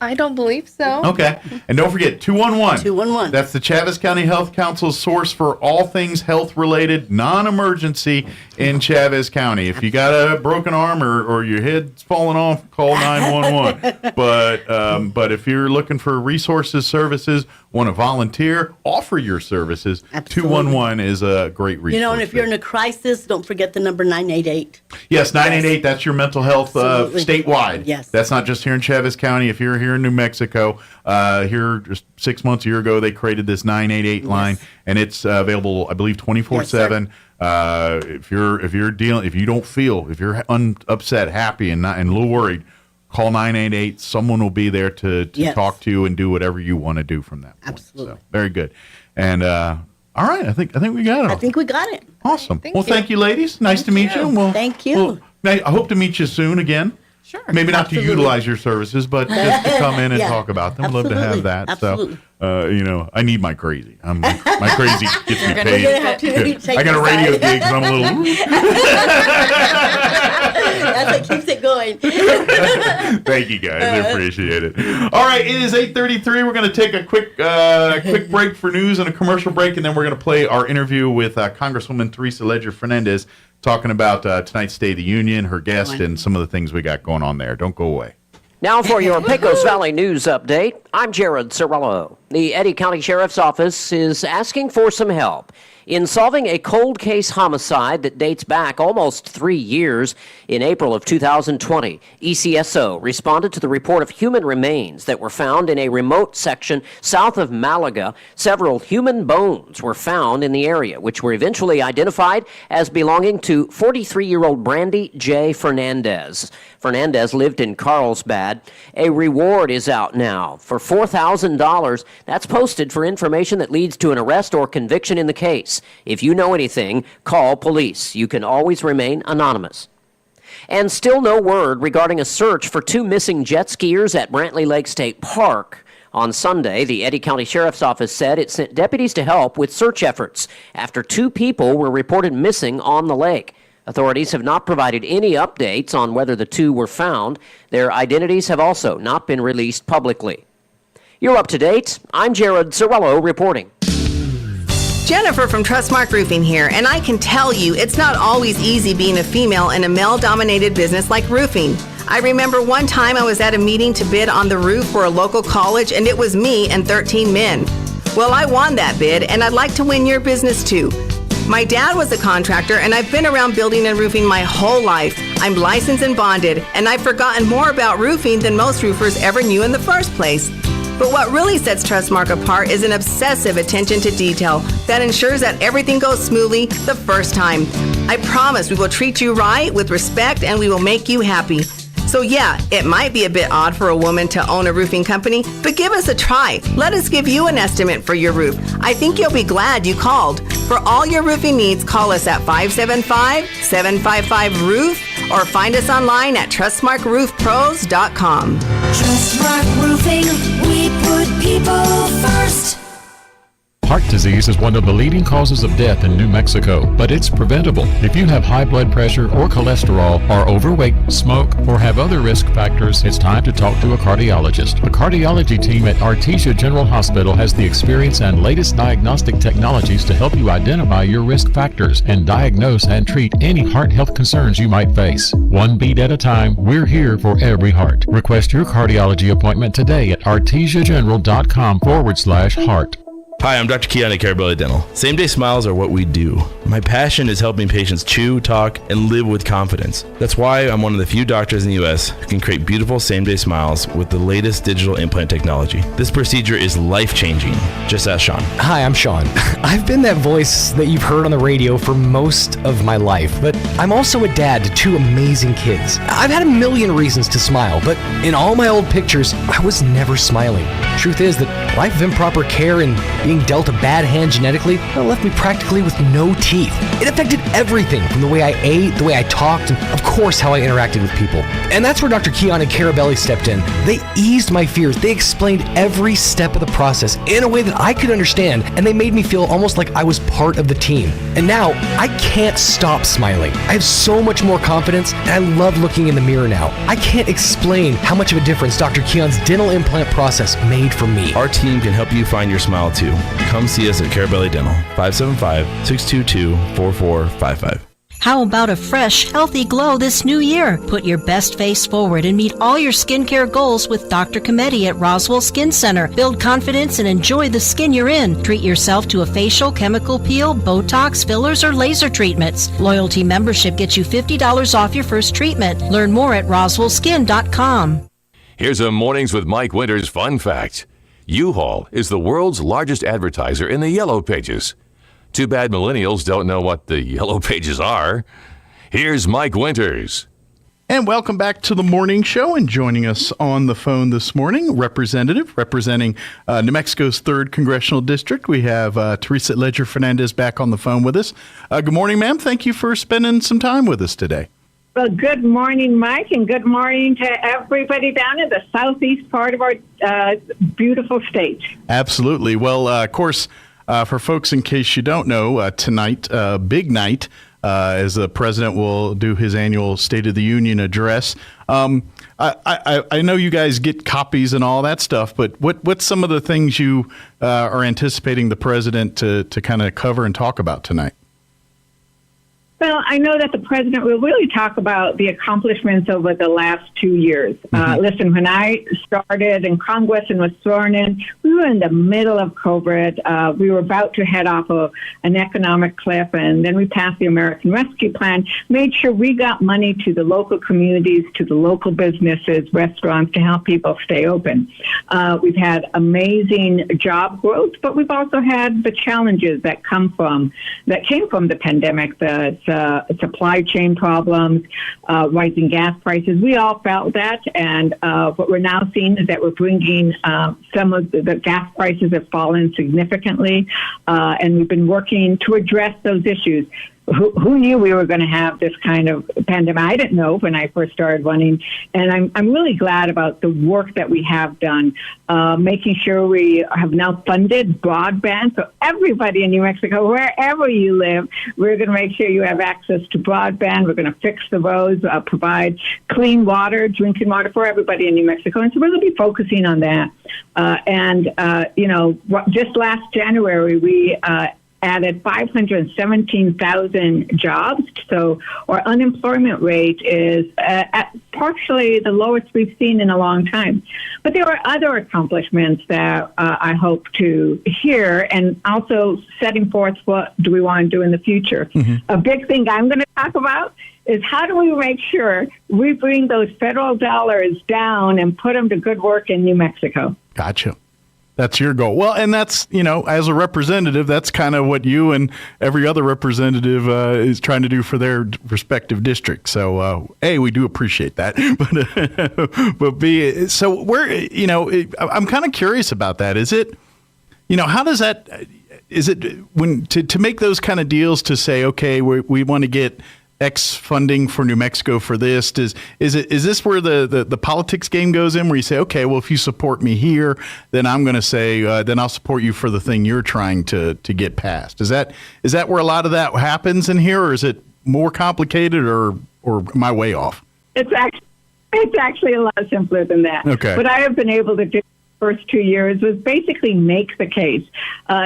I don't believe so. Okay. And don't forget, 211. 211. That's the Chaves County Health Council's source for all things health-related, non-emergency in Chaves County. If you got a broken arm or your head's falling off, call 911. But if you're looking for resources, services, want to volunteer, offer your services, Absolutely. 211 is a great resource. And if you're in a crisis, don't forget the number 988. Yes, 988, that's your mental health statewide. Yes. That's not just here in Chaves County. If you're here in New Mexico, here just 6 months, a year ago, they created this 988 line, and it's available, I believe, 24/7. If you're upset, happy, and a little worried, call 988. Someone will be there to talk to you and do whatever you want to do from that point. Absolutely. So, very good. And all right, I think we got it. I think we got it. Awesome. Thank you, ladies. Nice to meet you. Well, thank you. I hope to meet you soon again. Sure. Maybe not to utilize your services, but just to come in and talk about them. Absolutely. Love to have that. Absolutely. So, I need my crazy. My crazy gets me paid. I got a radio gig, so I'm a little. That's what keeps it going. Thank you, guys. I appreciate it. All right, it is 8:33. We're going to take a quick break for news and a commercial break, and then we're going to play our interview with Congresswoman Teresa Ledger Fernandez, talking about tonight's State of the Union, her guest, and some of the things we got going on there. Don't go away. Now for your Pecos Valley News Update, I'm Jared Cirillo. The Eddy County Sheriff's Office is asking for some help in solving a cold case homicide that dates back almost 3 years. In April of 2020, ECSO responded to the report of human remains that were found in a remote section south of Malaga. Several human bones were found in the area, which were eventually identified as belonging to 43-year-old Brandy J. Fernandez. Fernandez lived in Carlsbad. A reward is out now for $4,000. That's posted for information that leads to an arrest or conviction in the case. If you know anything, call police. You can always remain anonymous. And still no word regarding a search for 2 missing jet skiers at Brantley Lake State Park. On Sunday, the Eddy County Sheriff's Office said it sent deputies to help with search efforts after 2 people were reported missing on the lake. Authorities have not provided any updates on whether the 2 were found. Their identities have also not been released publicly. You're up to date. I'm Jared Cirillo reporting. Jennifer from Trustmark Roofing here, and I can tell you it's not always easy being a female in a male-dominated business like roofing. I remember one time I was at a meeting to bid on the roof for a local college, and it was me and 13 men. Well, I won that bid, and I'd like to win your business too. My dad was a contractor, and I've been around building and roofing my whole life. I'm licensed and bonded, and I've forgotten more about roofing than most roofers ever knew in the first place. But what really sets Trustmark apart is an obsessive attention to detail that ensures that everything goes smoothly the first time. I promise we will treat you right with respect, and we will make you happy. So yeah, it might be a bit odd for a woman to own a roofing company, but give us a try. Let us give you an estimate for your roof. I think you'll be glad you called. For all your roofing needs, call us at 575-755-ROOF or find us online at TrustmarkRoofPros.com. Trustmark Roofing, we We put people first. Heart disease is one of the leading causes of death in New Mexico, but it's preventable. If you have high blood pressure or cholesterol, are overweight, smoke, or have other risk factors, it's time to talk to a cardiologist. The cardiology team at Artesia General Hospital has the experience and latest diagnostic technologies to help you identify your risk factors and diagnose and treat any heart health concerns you might face. One beat at a time, we're here for every heart. Request your cardiology appointment today at artesiageneral.com/heart. Hi, I'm Dr. Keon at Carabelli Dental. Same-day smiles are what we do. My passion is helping patients chew, talk, and live with confidence. That's why I'm one of the few doctors in the U.S. who can create beautiful same-day smiles with the latest digital implant technology. This procedure is life-changing. Just ask Sean. Hi, I'm Sean. I've been that voice that you've heard on the radio for most of my life, but I'm also a dad to two amazing kids. I've had a million reasons to smile, but in all my old pictures, I was never smiling. Truth is that life of improper care and being dealt a bad hand genetically left me practically with no teeth. It affected everything from the way I ate, the way I talked, and of course how I interacted with people. And that's where Dr. Keon and Carabelli stepped in. They eased my fears. They explained every step of the process in a way that I could understand, and they made me feel almost like I was part of the team. And now I can't stop smiling. I have so much more confidence, and I love looking in the mirror now. I can't explain how much of a difference Dr. Keon's dental implant process made for me. Our team can help you find your smile too. Come see us at Carabelli Dental, 575-622-4455. How about a fresh, healthy glow this new year? Put your best face forward and meet all your skincare goals with Dr. Cometti at Roswell Skin Center. Build confidence and enjoy the skin you're in. Treat yourself to a facial, chemical peel, Botox, fillers, or laser treatments. Loyalty membership gets you $50 off your first treatment. Learn more at roswellskin.com. Here's a Mornings with Mike Winters fun fact. U-Haul is the world's largest advertiser in the Yellow Pages. Too bad millennials don't know what the Yellow Pages are. Here's Mike Winters. And welcome back to the morning show. And joining us on the phone this morning, representing New Mexico's 3rd Congressional District, we have Teresa Ledger Fernandez back on the phone with us. Good morning, ma'am. Thank you for spending some time with us today. Well, good morning, Mike, and good morning to everybody down in the southeast part of our beautiful state. Absolutely. Well, of course, for folks, in case you don't know, tonight, big night, as the president will do his annual State of the Union address. I know you guys get copies and all that stuff, but what's some of the things you are anticipating the president to kind of cover and talk about tonight? Well, I know that the president will really talk about the accomplishments over the last 2 years. Listen, when I started in Congress and was sworn in, we were in the middle of COVID. We were about to head off an economic cliff, and then we passed the American Rescue Plan, made sure we got money to the local communities, to the local businesses, restaurants, to help people stay open. We've had amazing job growth, but we've also had the challenges that came from the pandemic, the supply chain problems, rising gas prices. We all felt that, and what we're now seeing is that we're bringing some of the gas prices have fallen significantly, and we've been working to address those issues. Who knew we were going to have this kind of pandemic? I didn't know when I first started running, and I'm really glad about the work that we have done, making sure we have now funded broadband. So everybody in New Mexico, wherever you live, we're going to make sure you have access to broadband. We're going to fix the roads, provide clean water, drinking water for everybody in New Mexico, and so we're going to be focusing on that. Just last January, we added 517,000 jobs. So our unemployment rate is at partially the lowest we've seen in a long time. But there are other accomplishments that I hope to hear, and also setting forth what do we want to do in the future. A big thing I'm going to talk about is how do we make sure we bring those federal dollars down and put them to good work in New Mexico. Gotcha. That's your goal. Well, and that's, as a representative, that's kind of what you and every other representative is trying to do for their respective district. So, A, we do appreciate that. But B, so I'm kind of curious about that. Is it, how does that, is it when to make those kind of deals to say, okay, we want to get X funding for New Mexico for this? Is this where the politics game goes in, where you say, okay, well, if you support me here, then I'm going to say, then I'll support you for the thing you're trying to get passed? Is that where a lot of that happens in here, or is it more complicated, or am I way off? It's actually a lot simpler than that. Okay. What I have been able to do first 2 years was basically make the case,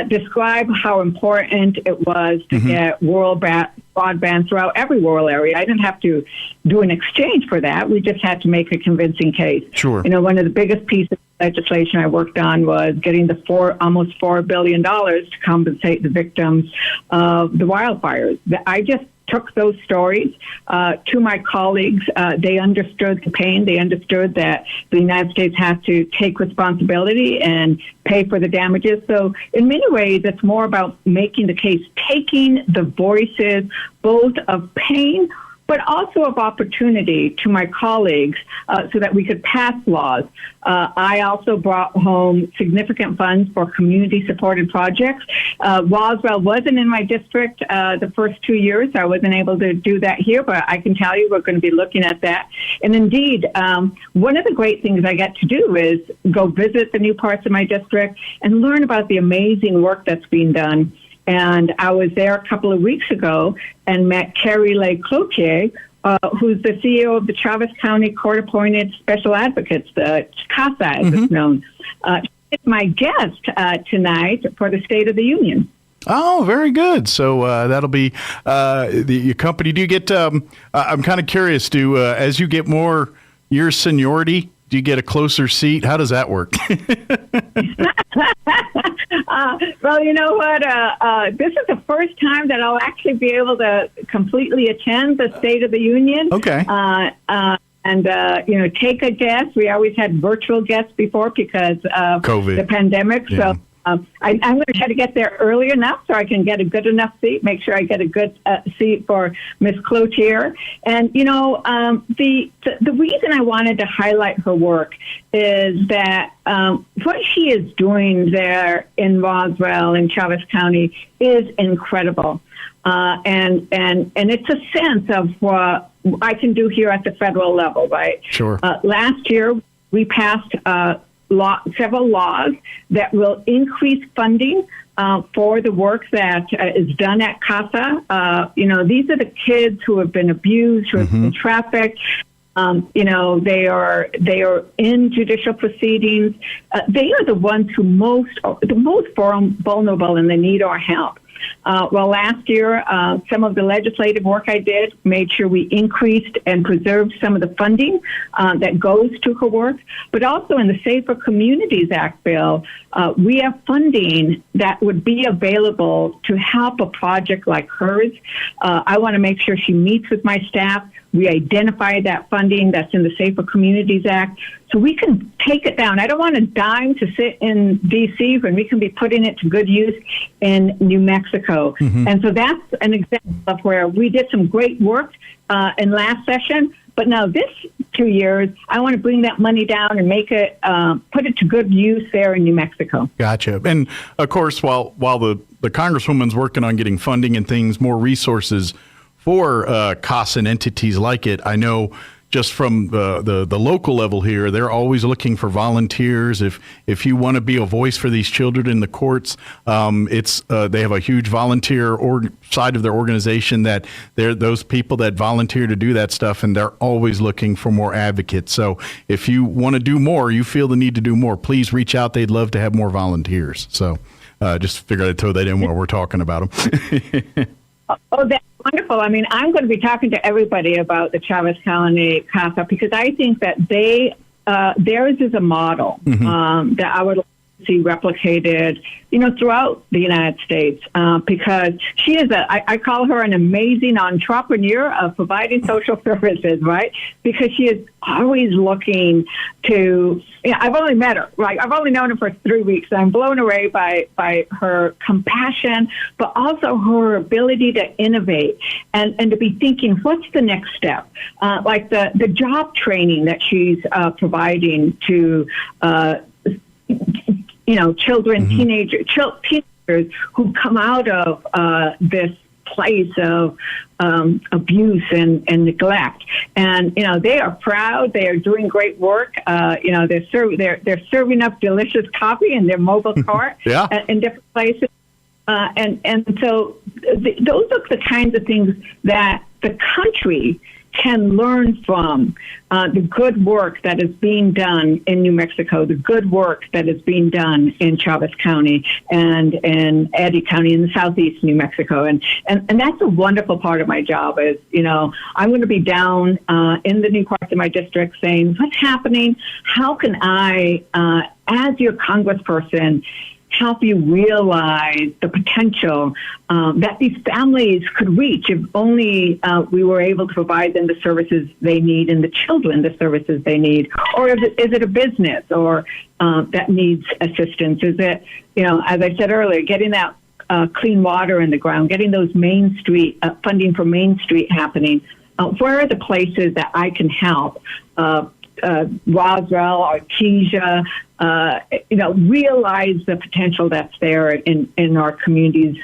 describe how important it was to get broadband throughout every rural area. I didn't have to do an exchange for that. We just had to make a convincing case. Sure. One of the biggest pieces of legislation I worked on was getting the almost $4 billion to compensate the victims of the wildfires. I just took those stories to my colleagues. They understood the pain. They understood that the United States has to take responsibility and pay for the damages. So in many ways, it's more about making the case, taking the voices both of pain but also of opportunity to my colleagues so that we could pass laws. I also brought home significant funds for community-supported projects. Roswell wasn't in my district the first 2 years. I wasn't able to do that here, but I can tell you we're going to be looking at that. And indeed, one of the great things I get to do is go visit the new parts of my district and learn about the amazing work that's being done. And I was there a couple of weeks ago and met Carrie Lay-Cloutier, who's the CEO of the Travis County Court-Appointed Special Advocates, the CASA as it's known. She's my guest tonight for the State of the Union. Oh, very good. So that'll be your company. Do you get, I'm kind of curious, as you get more years seniority, do you get a closer seat? How does that work? Well, you know what? This is the first time that I'll actually be able to completely attend the State of the Union. Okay. And take a guest. We always had virtual guests before because of COVID. The pandemic. Yeah. So I'm going to try to get there early enough so I can get a good enough seat, make sure I get a good seat for Ms. Cloutier. And, the reason I wanted to highlight her work is that what she is doing there in Roswell in Travis County is incredible. And it's a sense of what I can do here at the federal level, right? Sure. Last year, we passed several laws that will increase funding for the work that is done at CASA. These are the kids who have been abused, who have been trafficked. They are in judicial proceedings. They are the ones who the most vulnerable and they need our help. Last year, some of the legislative work I did made sure we increased and preserved some of the funding that goes to her work. But also in the Safer Communities Act bill, we have funding that would be available to help a project like hers. I want to make sure she meets with my staff. We identify that funding that's in the Safer Communities Act so we can take it down. I don't want a dime to sit in D.C. when we can be putting it to good use in New Mexico. And so that's an example of where we did some great work in last session. But now this 2 years, I want to bring that money down and make it, put it to good use there in New Mexico. Gotcha. And of course, while the Congresswoman's working on getting funding and things, more resources for CASA and entities like it, I know just from the local level here, they're always looking for volunteers. If you want to be a voice for these children in the courts, they have a huge volunteer side of their organization that they're those people that volunteer to do that stuff, and they're always looking for more advocates. So if you want to do more, you feel the need to do more, please reach out. They'd love to have more volunteers. So just figured I'd throw that in while we're talking about them. Oh, that's wonderful. I mean, I'm going to be talking to everybody about the Travis County CASA because I think that theirs is a model that I would like to see replicated, throughout the United States because she is I call her an amazing entrepreneur of providing social services, right? Because she is always looking to, I've only met her, right? I've only known her for 3 weeks. And I'm blown away by her compassion, but also her ability to innovate and to be thinking, what's the next step? Like the job training that she's providing to, children, teenagers who come out of this place of abuse and neglect. And they are proud. They are doing great work. They're serving up delicious coffee in their mobile cart in different places. And so those are the kinds of things that the country can learn from. The good work that is being done in New Mexico, the good work that is being done in Chavez County and in Eddy County in the southeast New Mexico. And that's a wonderful part of my job is, I'm going to be down in the new parts of my district saying, what's happening? How can I, as your congressperson, help you realize the potential that these families could reach if only we were able to provide them the services they need and the children the services they need? Or is it a business or that needs assistance? Is it, as I said earlier, getting that clean water in the ground, getting those Main Street, funding for Main Street happening? Where are the places that I can help? Roswell, Artesia, realize the potential that's there in our communities.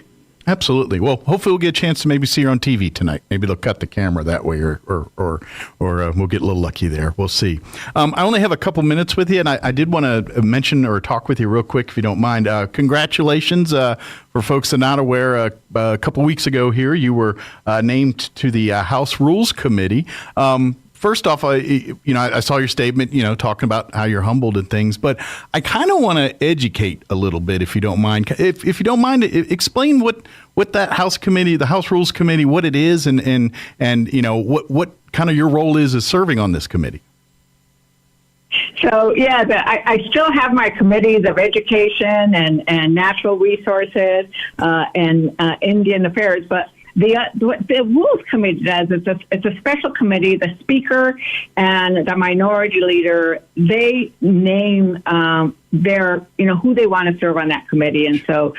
Absolutely. Well, hopefully we'll get a chance to maybe see her on TV tonight. Maybe they'll cut the camera that way, or we'll get a little lucky there. We'll see. I only have a couple minutes with you, and I did want to mention or talk with you real quick, if you don't mind. Congratulations for folks that are not aware. A couple weeks ago here, you were named to the House Rules Committee. First off, I saw your statement, talking about how you're humbled and things, but I kind of want to educate a little bit, if you don't mind. If you don't mind, explain what that House Committee, the House Rules Committee, what it is, and what kind of your role is as serving on this committee. So, I still have my committees of education and natural resources and Indian affairs, but the Rules Committee does, it's a special committee. The Speaker and the Minority Leader, they name their, who they want to serve on that committee. And so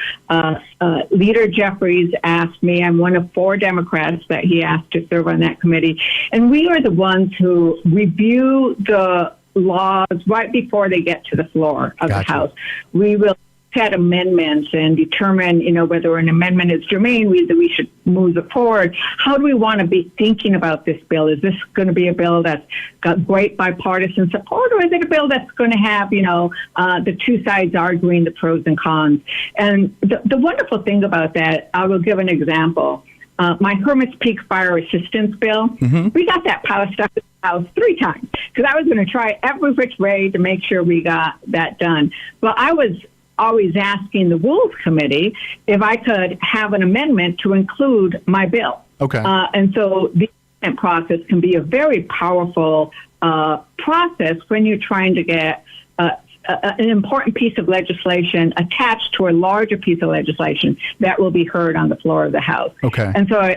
Leader Jeffries asked me, I'm one of 4 Democrats that he asked to serve on that committee. And we are the ones who review the laws right before they get to the floor of the House. We will at amendments and determine, whether an amendment is germane, whether we should move it forward. How do we want to be thinking about this bill? Is this going to be a bill that's got great bipartisan support, or is it a bill that's going to have, the two sides arguing the pros and cons? And the wonderful thing about that, I will give an example. My Hermit's Peak Fire Assistance Bill, we got that power stuff in the House 3 times because I was going to try every which way to make sure we got that done. Well, I was always asking the Rules Committee if I could have an amendment to include my bill. Okay. And so the amendment process can be a very powerful process when you're trying to get an important piece of legislation attached to a larger piece of legislation that will be heard on the floor of the House. Okay. And so I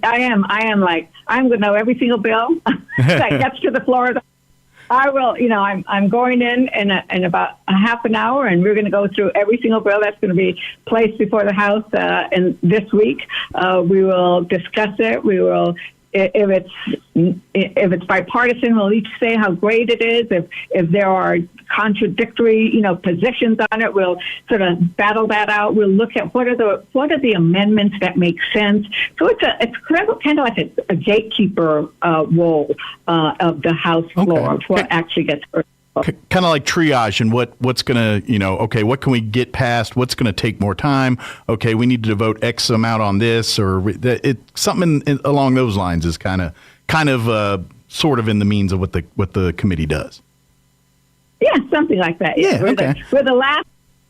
am like, I'm going to know every single bill that gets to the floor of the I will, I'm going in about a half an hour, and we're going to go through every single bill that's going to be placed before the House and this week. We will discuss it. We will, if it's bipartisan, we'll each say how great it is. If there are contradictory, positions on it, we'll sort of battle that out. We'll look at what are the amendments that make sense. So it's kind of like a gatekeeper role of the House floor of what actually gets heard. Kind of like triage and what's going to, what can we get past? What's going to take more time? Okay, we need to devote X amount on this, or something along those lines is kind of sort of in the means of what the committee does. Yeah, something like that. Yeah, we're the last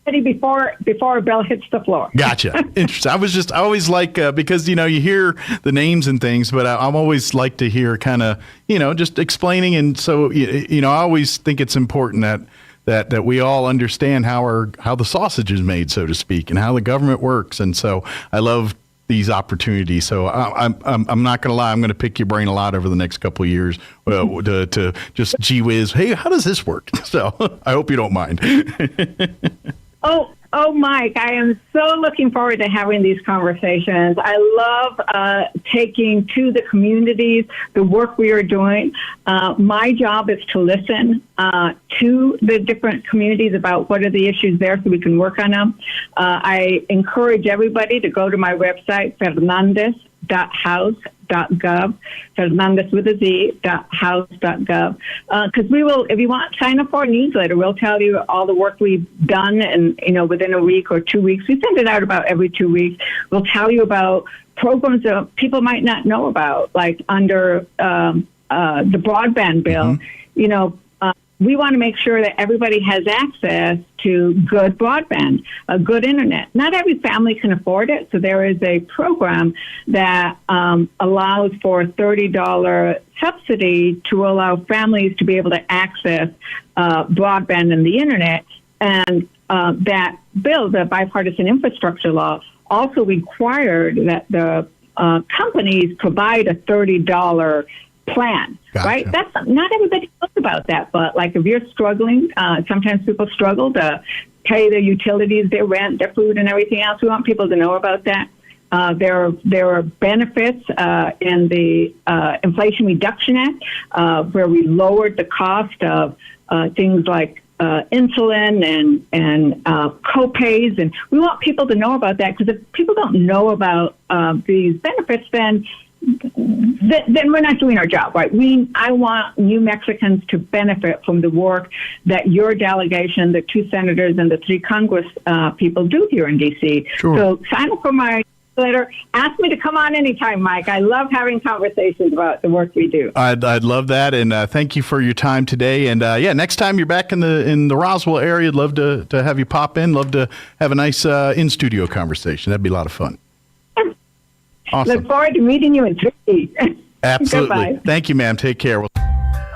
committee before a bill hits the floor. Gotcha. Interesting. I always like because you hear the names and things, but I'm always like to hear kind of just explaining, and so I always think it's important that we all understand how the sausage is made, so to speak, and how the government works, and so I love these opportunities. So I'm not going to lie, I'm going to pick your brain a lot over the next couple of years to just gee whiz, hey, how does this work? So I hope you don't mind. Oh, Oh, Mike, I am so looking forward to having these conversations. I love taking to the communities the work we are doing. My job is to listen to the different communities about what are the issues there so we can work on them. I encourage everybody to go to my website, fernandez.house.gov, Fernandez with a Z, .house.gov. Because we will, if you want, sign up for a newsletter. We'll tell you all the work we've done, and within a week or 2 weeks. We send it out about every 2 weeks. We'll tell you about programs that people might not know about, like under the broadband bill. We want to make sure that everybody has access to good broadband, good internet. Not every family can afford it, so there is a program that allows for a $30 subsidy to allow families to be able to access broadband and the internet. And that bill, the bipartisan infrastructure law, also required that the companies provide a $30 plan. Gotcha. Right? That's not everybody knows about that, but like if you're struggling, sometimes people struggle to pay their utilities, their rent, their food, and everything else. We want people to know about that. There are benefits in the Inflation Reduction Act where we lowered the cost of things like insulin and co-pays, and we want people to know about that, because if people don't know about these benefits, then we're not doing our job, right? I want New Mexicans to benefit from the work that your delegation, the 2 senators and the 3 Congress people do here in D.C. Sure. So sign up for my newsletter. Ask me to come on anytime, Mike. I love having conversations about the work we do. I'd love that, and thank you for your time today. And next time you're back in the Roswell area, I'd love to have you pop in. Love to have a nice in-studio conversation. That'd be a lot of fun. Awesome. Look forward to meeting you in 3 weeks. Absolutely. Goodbye. Thank you, ma'am. Take care.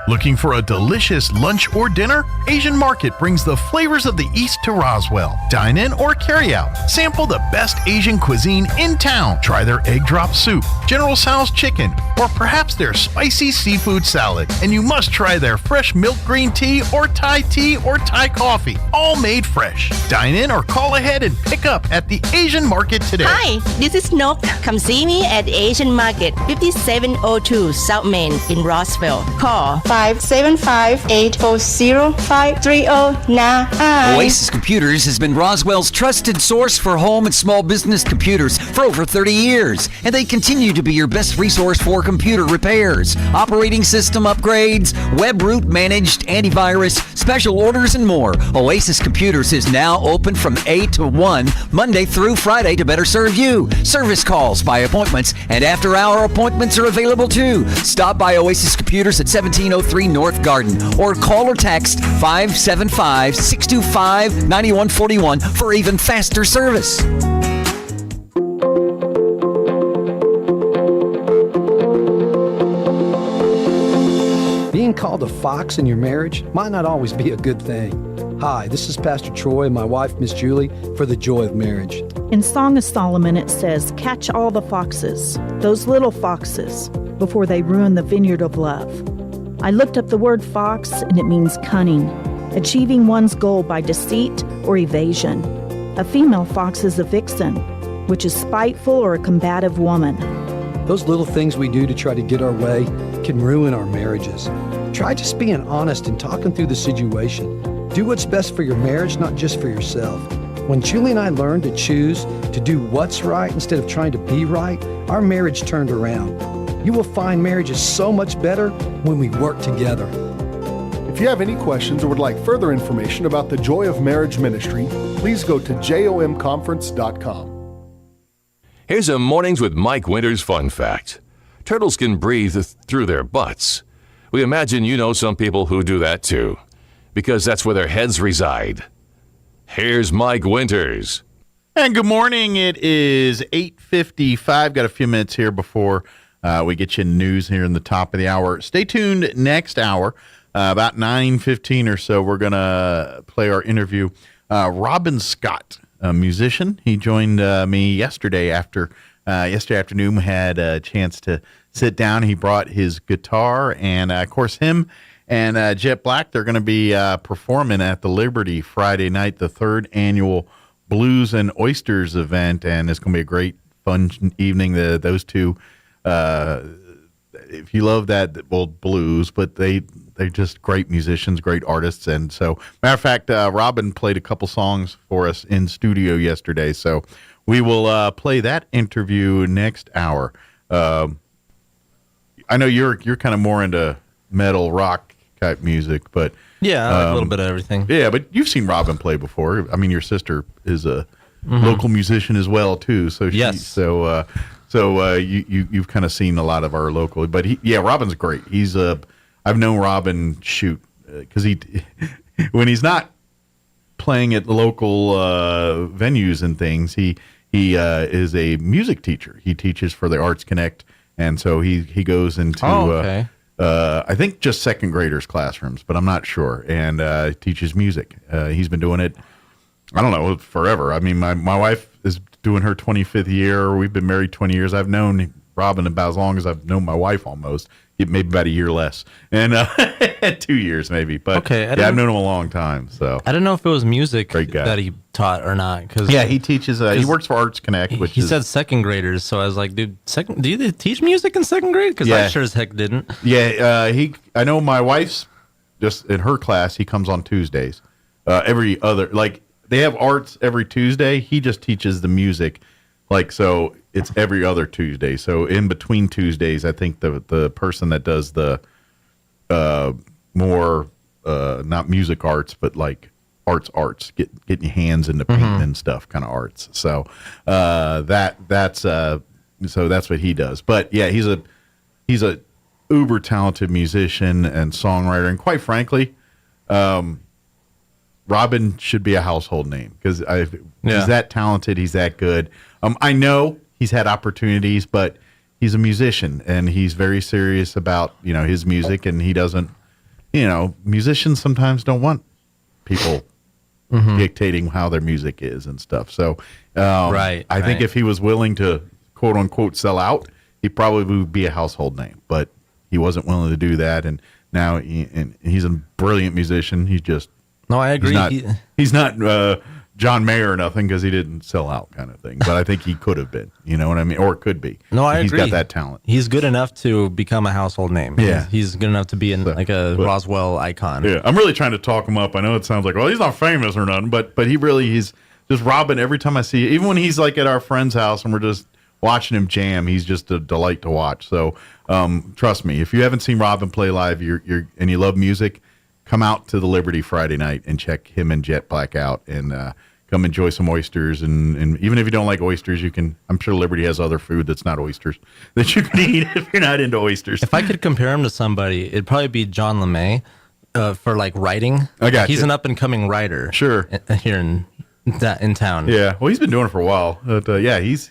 Looking for a delicious lunch or dinner? Asian Market brings the flavors of the East to Roswell. Dine in or carry out. Sample the best Asian cuisine in town. Try their egg drop soup, General Tso's chicken, or perhaps their spicy seafood salad. And you must try their fresh milk green tea or Thai coffee, all made fresh. Dine in or call ahead and pick up at the Asian Market today. Hi, this is Nok. Come see me at Asian Market, 5702 South Main in Roswell. Call 575-840-5309. Oasis Computers has been Roswell's trusted source for home and small business computers for over 30 years, and they continue to be your best resource for computer repairs, operating system upgrades, web root managed, antivirus, special orders, and more. Oasis Computers is now open from 8 to 1, Monday through Friday, to better serve you. Service calls by appointments and after-hour appointments are available too. Stop by Oasis Computers at 1703 North Garden or call or text 575-625-9141 for even faster service. Being called a fox in your marriage might not always be a good thing. Hi, this is Pastor Troy and my wife, Miss Julie, for The Joy of Marriage. In Song of Solomon it says, "Catch all the foxes, those little foxes, before they ruin the vineyard of love." I looked up the word fox, and it means cunning, achieving one's goal by deceit or evasion. A female fox is a vixen, which is spiteful or a combative woman. Those little things we do to try to get our way can ruin our marriages. Try just being honest and talking through the situation. Do what's best for your marriage, not just for yourself. When Julie and I learned to choose to do what's right instead of trying to be right, our marriage turned around. You will find marriage is so much better when we work together. If you have any questions or would like further information about the Joy of Marriage Ministry, please go to jomconference.com. Here's a Mornings with Mike Winters fun fact. Turtles can breathe through their butts. We imagine you know some people who do that too, because that's where their heads reside. Here's Mike Winters. And good morning. It is 8:55. Got a few minutes here before we get you news here in the top of the hour. Stay tuned next hour, about 9:15 or so. We're going to play our interview. Robin Scott, a musician. He joined me yesterday afternoon. We had a chance to sit down. He brought his guitar, and of course him and Jet Black, they're going to be performing at the Liberty Friday night, the 3rd annual Blues and Oysters event, and it's going to be a great, fun evening. Those two, if you love that, well, blues, but they're just great musicians, great artists. And so, matter of fact, Robin played a couple songs for us in studio yesterday. So we will play that interview next hour. I know you're kind of more into metal rock type music, but yeah, I like a little bit of everything. Yeah, but you've seen Robin play before. I mean, your sister is a local musician as well too. So you've kind of seen a lot of our local. But Robin's great. I've known Robin because when he's not playing at local venues and things, he is a music teacher. He teaches for the Arts Connect, and so he goes into I think just second graders classrooms, but I'm not sure, and teaches music. He's been doing it, I don't know, forever. I mean, my wife is doing her 25th year. We've been married 20 years. I've known Robin about as long as I've known my wife, almost. Maybe about a year less, and 2 years maybe. But I've known him a long time. So I don't know if it was music that he taught or not. He teaches. He works for Arts Connect, which he said second graders. So I was like, dude, do you teach music in second grade? Because I sure as heck didn't. Yeah, I know my wife's just in her class. He comes on Tuesdays. Every other, like they have arts every Tuesday. He just teaches the music. Like, so it's every other Tuesday. So in between Tuesdays, I think the person that does the more not music arts, but like arts, getting your hands into painting and stuff, kind of arts. So that's what he does. But yeah, he's a uber talented musician and songwriter, and quite frankly, Robin should be a household name because he's that talented, he's that good. I know he's had opportunities, but he's a musician and he's very serious about, his music, and he doesn't, musicians sometimes don't want people dictating how their music is and stuff. So I think if he was willing to quote unquote sell out, he probably would be a household name, but he wasn't willing to do that. And now he's a brilliant musician. He's just, no, I agree. He's not John Mayer or nothing because he didn't sell out kind of thing. But I think he could have been, you know what I mean? Or it could be. No, I agree. He's got that talent. He's good enough to become a household name. Yeah. He's good enough to be like a Roswell icon. Yeah, I'm really trying to talk him up. I know it sounds like, well, he's not famous or nothing, but he's just Robin. Every time I see it, even when he's like at our friend's house and we're just watching him jam, he's just a delight to watch. So trust me, if you haven't seen Robin play live and you love music, come out to the Liberty Friday night and check him and Jet Black out, and come enjoy some oysters. And even if you don't like oysters, I'm sure Liberty has other food that's not oysters that you can eat if you're not into oysters. If I could compare him to somebody, it'd probably be John LeMay for like writing. I got He's you. an up and coming writer. Sure. Here in town. Yeah. Well, he's been doing it for a while. But but he's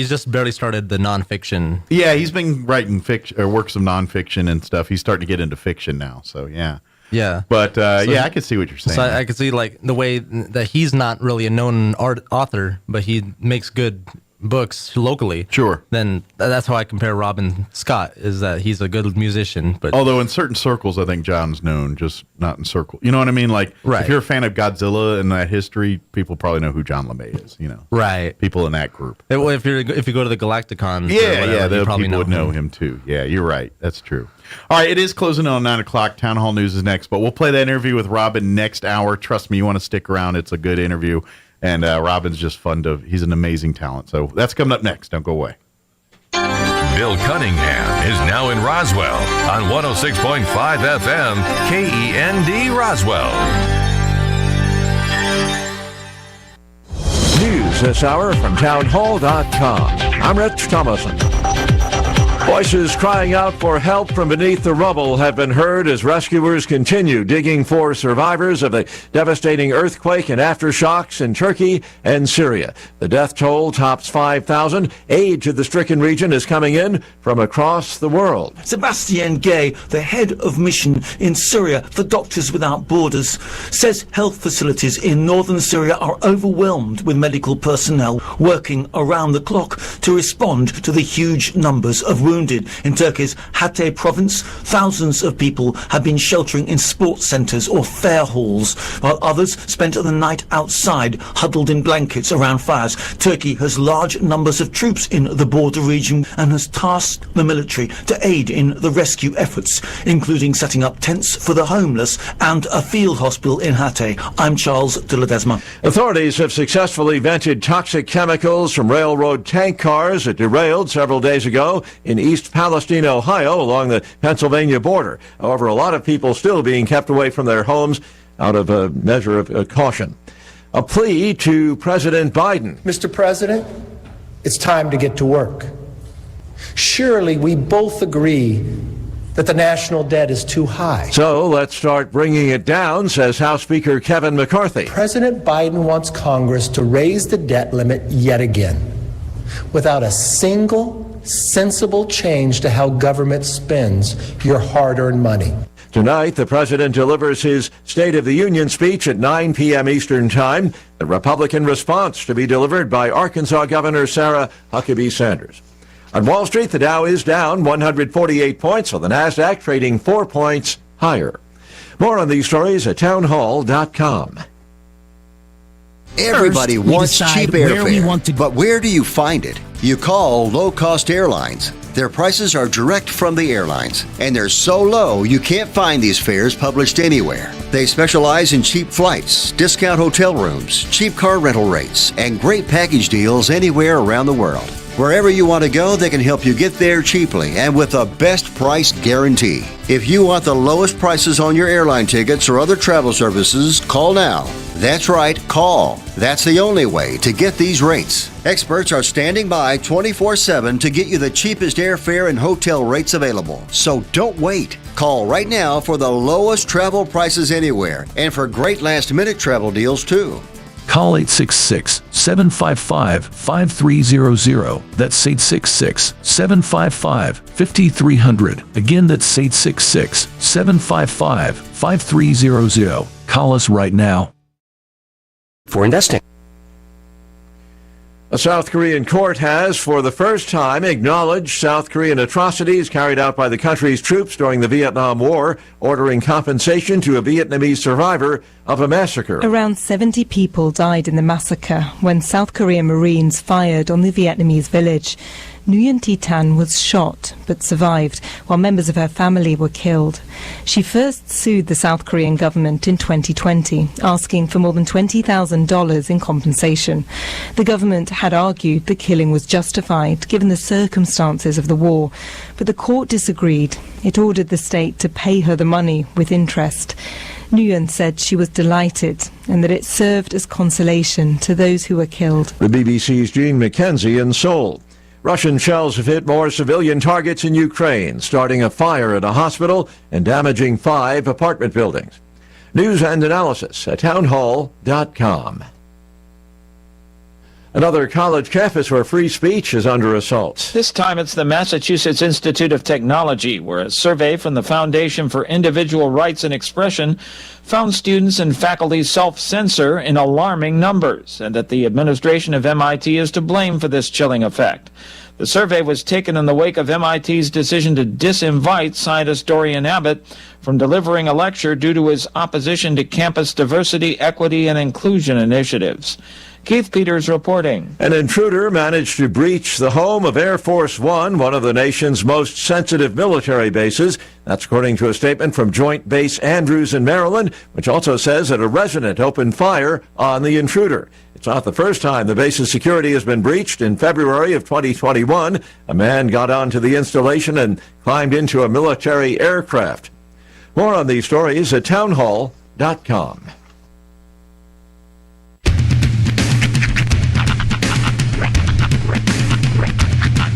just barely started the nonfiction. Yeah, he's been writing fiction or works of nonfiction and stuff. He's starting to get into fiction now. So yeah. Yeah. But I can see what you're saying. So I can see like the way that he's not really a known author, but he makes good books locally. Sure. Then that's how I compare Robin Scott, is that he's a good musician. But although in certain circles, I think John's known, just not in circle. You know what I mean? Like, if you're a fan of Godzilla and that history, people probably know who John LeMay is. Right. People in that group. Well, if you go to the Galacticon, those people would know him too. Yeah, you're right. That's true. All right, it is closing on 9 o'clock. Town Hall News is next, but we'll play that interview with Robin next hour. Trust me, you want to stick around. It's a good interview, and Robin's just fun he's an amazing talent. So that's coming up next. Don't go away. Bill Cunningham is now in Roswell on 106.5 FM, KEND Roswell. News this hour from townhall.com. I'm Rich Thomason. Voices crying out for help from beneath the rubble have been heard as rescuers continue digging for survivors of the devastating earthquake and aftershocks in Turkey and Syria. The death toll tops 5,000. Aid to the stricken region is coming in from across the world. Sebastian Gay, the head of mission in Syria for Doctors Without Borders, says health facilities in northern Syria are overwhelmed with medical personnel working around the clock to respond to the huge numbers of wounded. In Turkey's Hatay province, thousands of people have been sheltering in sports centres or fair halls, while others spent the night outside, huddled in blankets around fires. Turkey has large numbers of troops in the border region and has tasked the military to aid in the rescue efforts, including setting up tents for the homeless and a field hospital in Hatay. I'm Charles de Ledesma. Authorities have successfully vented toxic chemicals from railroad tank cars that derailed several days ago in East Palestine, Ohio, along the Pennsylvania border. However, a lot of people still being kept away from their homes out of a measure of caution. A plea to President Biden. Mr. President, it's time to get to work. Surely we both agree that the national debt is too high. So let's start bringing it down, says House Speaker Kevin McCarthy. President Biden wants Congress to raise the debt limit yet again, without a single sensible change to how government spends your hard-earned money. Tonight, the president delivers his State of the Union speech at 9 p.m. Eastern Time, the Republican response to be delivered by Arkansas Governor Sarah Huckabee Sanders. On Wall Street, the Dow is down 148 points, while the Nasdaq trading 4 points higher. More on these stories at townhall.com. Everybody wants cheap airfare, but where do you find it? You call low-cost airlines. Their prices are direct from the airlines, and they're so low you can't find these fares published anywhere. They specialize in cheap flights, discount hotel rooms, cheap car rental rates, and great package deals anywhere around the world. Wherever you want to go, they can help you get there cheaply and with a best price guarantee. If you want the lowest prices on your airline tickets or other travel services, call now. That's right, call. That's the only way to get these rates. Experts are standing by 24/7 to get you the cheapest airfare and hotel rates available. So don't wait. Call right now for the lowest travel prices anywhere and for great last-minute travel deals too. Call 866-755-5300. That's 866-755-5300. Again, that's 866-755-5300. Call us right now. For investing. A South Korean court has, for the first time, acknowledged South Korean atrocities carried out by the country's troops during the Vietnam War, ordering compensation to a Vietnamese survivor of a massacre. Around 70 people died in the massacre when South Korean Marines fired on the Vietnamese village. Nguyen Thi Tan was shot but survived, while members of her family were killed. She first sued the South Korean government in 2020, asking for more than $20,000 in compensation. The government had argued the killing was justified given the circumstances of the war, but the court disagreed. It ordered the state to pay her the money with interest. Nguyen said she was delighted and that it served as consolation to those who were killed. The BBC's Jean McKenzie in Seoul. Russian shells have hit more civilian targets in Ukraine, starting a fire at a hospital and damaging 5 apartment buildings. News and analysis at townhall.com. Another college campus where free speech is under assault. This time it's the Massachusetts Institute of Technology, where a survey from the Foundation for Individual Rights and Expression found students and faculty self-censor in alarming numbers, and that the administration of MIT is to blame for this chilling effect. The survey was taken in the wake of MIT's decision to disinvite scientist Dorian Abbott from delivering a lecture due to his opposition to campus diversity, equity, and inclusion initiatives. Keith Peters reporting. An intruder managed to breach the home of Air Force One, one of the nation's most sensitive military bases. That's according to a statement from Joint Base Andrews in Maryland, which also says that a resident opened fire on the intruder. It's not the first time the base's security has been breached. In February of 2021, a man got onto the installation and climbed into a military aircraft. More on these stories at townhall.com.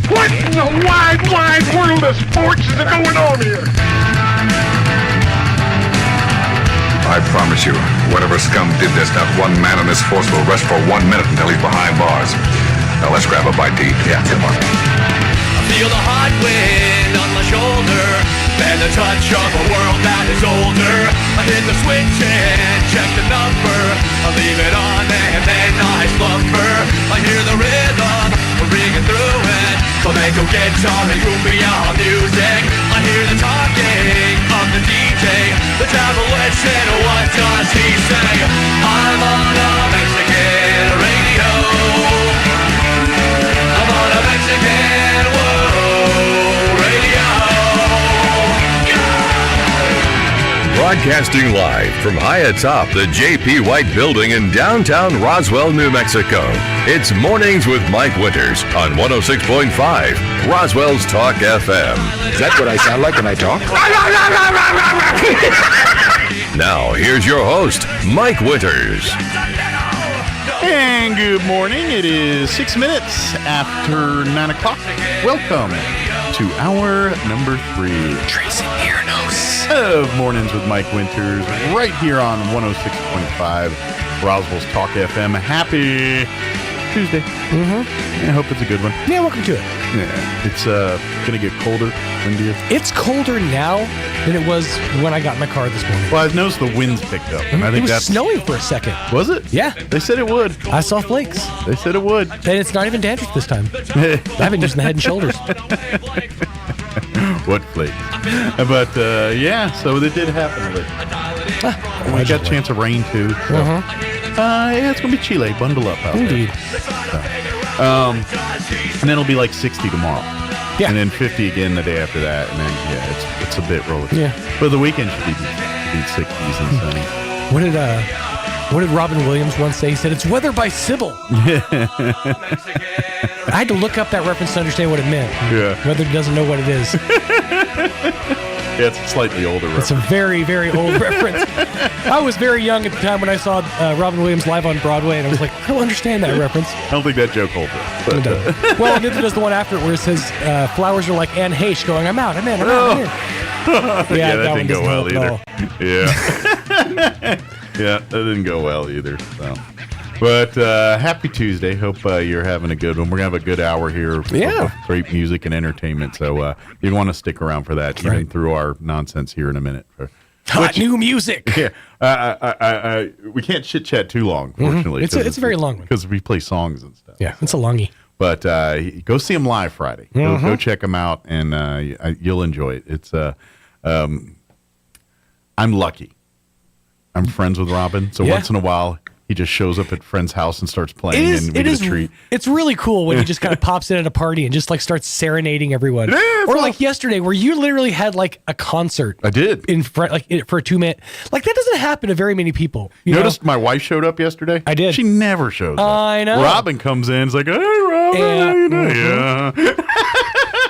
What in the wide world of sports is going on here? I promise you, whatever scum did this, not one man in this force will rest for 1 minute until he's behind bars. Now let's grab a bite to eat. Yeah, come on. I feel the hot wind on my shoulder and the touch of a world that is older. I hit the switch and check the number. I leave it on and then I slumber. I hear the rhythm singing through it. Flamenco guitar and cumbia music. I hear the talking of the DJ. The travel listen, what does he say? I'm on a Mexican radio. I'm on a Mexican radio. Broadcasting live from high atop the J.P. White Building in downtown Roswell, New Mexico. It's Mornings with Mike Winters on 106.5 Roswell's Talk FM. Is that what I sound like when I talk? Now, here's your host, Mike Winters. And good morning. It is 6 minutes after 9 o'clock. Welcome to hour number 3. Tracing Uranos. Of Mornings with Mike Winters, right here on 106.5 Roswell's Talk FM. Happy Tuesday. I hope it's a good one. Yeah, welcome to it. Yeah, it's going to get colder, windier. It's colder now than it was when I got in my car this morning. Well, I've noticed the winds picked up. I think it was that's snowing for a second. Was it? Yeah. They said it would. I saw flakes. They said it would. And it's not even dandruff this time. I've been using the Head and Shoulders. What flakes? But, yeah, so it did happen. We got a chance of rain, too. So. Yeah, it's going to be Chile. Bundle up out Indeed. there. And then it'll be like 60 tomorrow. Yeah. And then 50 again the day after that. And then, yeah, it's a bit roller. Yeah. But the weekend should be 60s and sunny. What did Robin Williams once say? He said, "It's weather by Sybil." I had to look up that reference to understand what it meant. Yeah. Weather doesn't know what it is. Yeah, it's a slightly older reference. It's a very, very old reference. I was very young at the time when I saw Robin Williams live on Broadway, and I was like, I don't understand that reference. I don't think that joke holds up. But, well, neither does the one after it where it says, flowers are like Anne Heche going, I'm out. Yeah, that didn't go well either. Yeah. Yeah, that didn't go well either. So. But happy Tuesday. Hope you're having a good one. We're going to have a good hour here of great music and entertainment. So you want to stick around for that, even through our nonsense here in a minute. Hot new music. Yeah. We can't chit-chat too long, fortunately. It's a very long one. Because we play songs and stuff. Yeah, it's a longie. But go see them live Friday. Go check them out, and you'll enjoy it. It's I'm lucky. I'm friends with Robin, so once in a while he just shows up at friend's house and starts playing, and we get a treat. It's really cool when he just kind of pops in at a party and just like starts serenading everyone. Or like yesterday, where you literally had like a concert. I did in front, like for a 2-minute. Like that doesn't happen to very many people. You noticed my wife showed up yesterday? I did. She never shows up. I know. Robin comes in, it's like, hey, Robin, yeah.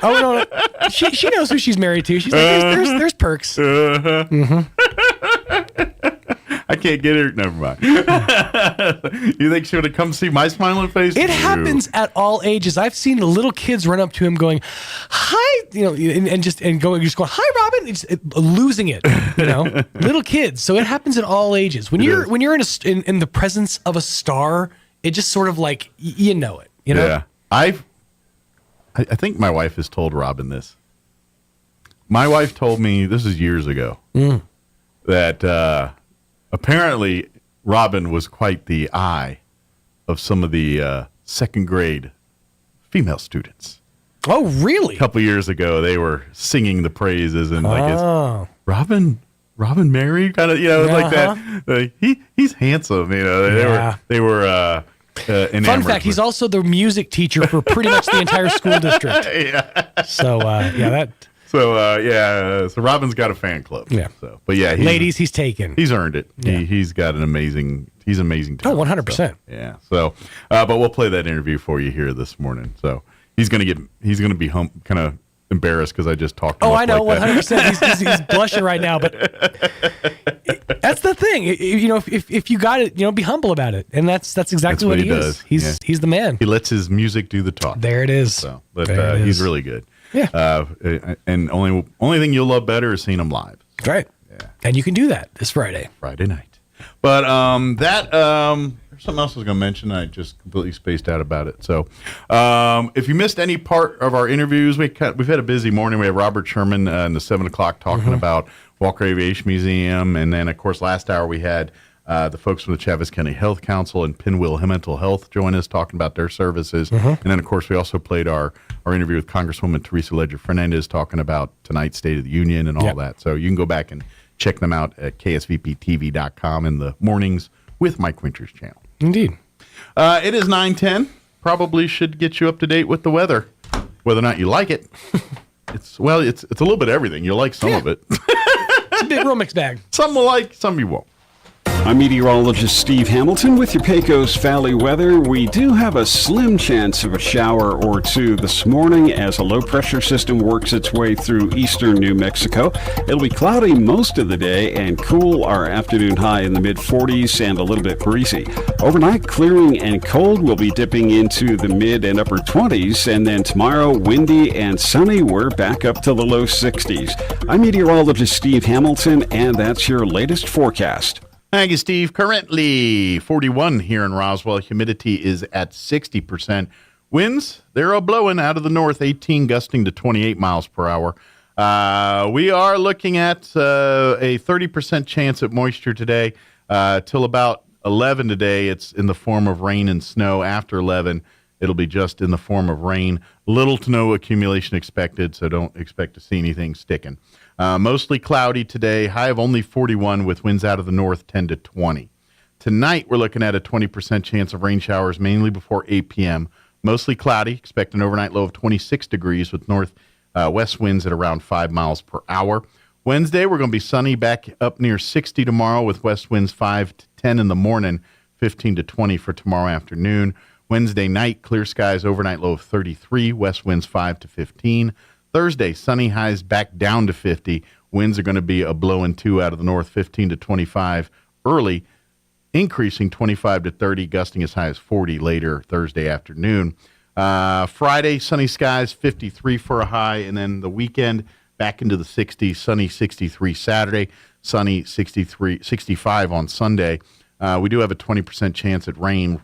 Oh no, she knows who she's married to. She's like, there's perks. I can't get her. Never mind. You think she would have come see my smiling face? It happens at all ages. I've seen little kids run up to him going, "Hi," and just going, "Hi, Robin," losing it. Little kids. So it happens at all ages. When you're in the presence of a star, it just sort of like you know it. Yeah. I think my wife has told Robin this. My wife told me, this is years ago, that apparently Robin was quite the eye of some of the second grade female students. Oh, really? A couple years ago, they were singing the praises and like, is Robin married? Kind of, like that. He's handsome. They were enamored. Fun fact: he's also the music teacher for pretty much the entire school district. Yeah. So that. So Robin's got a fan club. Yeah. So, but yeah, ladies, he's taken. He's earned it. Yeah. He's got amazing. He's amazing. Oh, 100%. So, yeah. So, but we'll play that interview for you here this morning. So he's gonna be kind of embarrassed because I just talked. I know, 100%. He's blushing right now, but that's the thing. If you got it, be humble about it, and that's exactly what he does. He's the man. He lets his music do the talk. There it is. So, but he's really good. Yeah. And only thing you'll love better is seeing him live. Right. Yeah. And you can do that this Friday night. But there's something else I was going to mention. I just completely spaced out about it. So if you missed any part of our interviews, we've had a busy morning. We had Robert Sherman in the 7 o'clock talking about Walker Aviation Museum. And then, of course, last hour we had The folks from the Chaves County Health Council and Pinwheel Mental Health join us talking about their services. And then, of course, we also played our interview with Congresswoman Teresa Ledger Fernandez talking about tonight's State of the Union and all that. So you can go back and check them out at ksvptv.com in the mornings with Mike Winters channel. Indeed. It is 9:10. Probably should get you up to date with the weather, whether or not you like it. It's a little bit of everything. You'll like some of it. It's a big real mixed bag. Some will like, some you won't. I'm meteorologist Steve Hamilton with your Pecos Valley weather. We do have a slim chance of a shower or two this morning as a low-pressure system works its way through eastern New Mexico. It'll be cloudy most of the day and cool, our afternoon high in the mid-40s and a little bit breezy. Overnight, clearing and cold will be dipping into the mid and upper 20s, and then tomorrow, windy and sunny. We're back up to the low 60s. I'm meteorologist Steve Hamilton, and that's your latest forecast. Thank you, Steve. Currently 41 here in Roswell. Humidity is at 60%. Winds, they're a blowing out of the north, 18 gusting to 28 miles per hour. We are looking at a 30% chance of moisture today till about 11 today. It's in the form of rain and snow. After 11, it'll be just in the form of rain. Little to no accumulation expected, so don't expect to see anything sticking. Mostly cloudy today, high of only 41 with winds out of the north 10 to 20. Tonight, we're looking at a 20% chance of rain showers, mainly before 8 p.m. Mostly cloudy, expect an overnight low of 26 degrees with north-west winds at around 5 miles per hour. Wednesday, we're going to be sunny, back up near 60 tomorrow with west winds 5 to 10 in the morning, 15 to 20 for tomorrow afternoon. Wednesday night, clear skies, overnight low of 33, west winds 5 to 15. Thursday, sunny, highs back down to 50. Winds are going to be a blowing 2 out of the north, 15 to 25 early, increasing 25 to 30, gusting as high as 40 later Thursday afternoon. Friday, sunny skies, 53 for a high, and then the weekend back into the 60s, sunny 63 Saturday, sunny 65 on Sunday. We do have a 20% chance at rain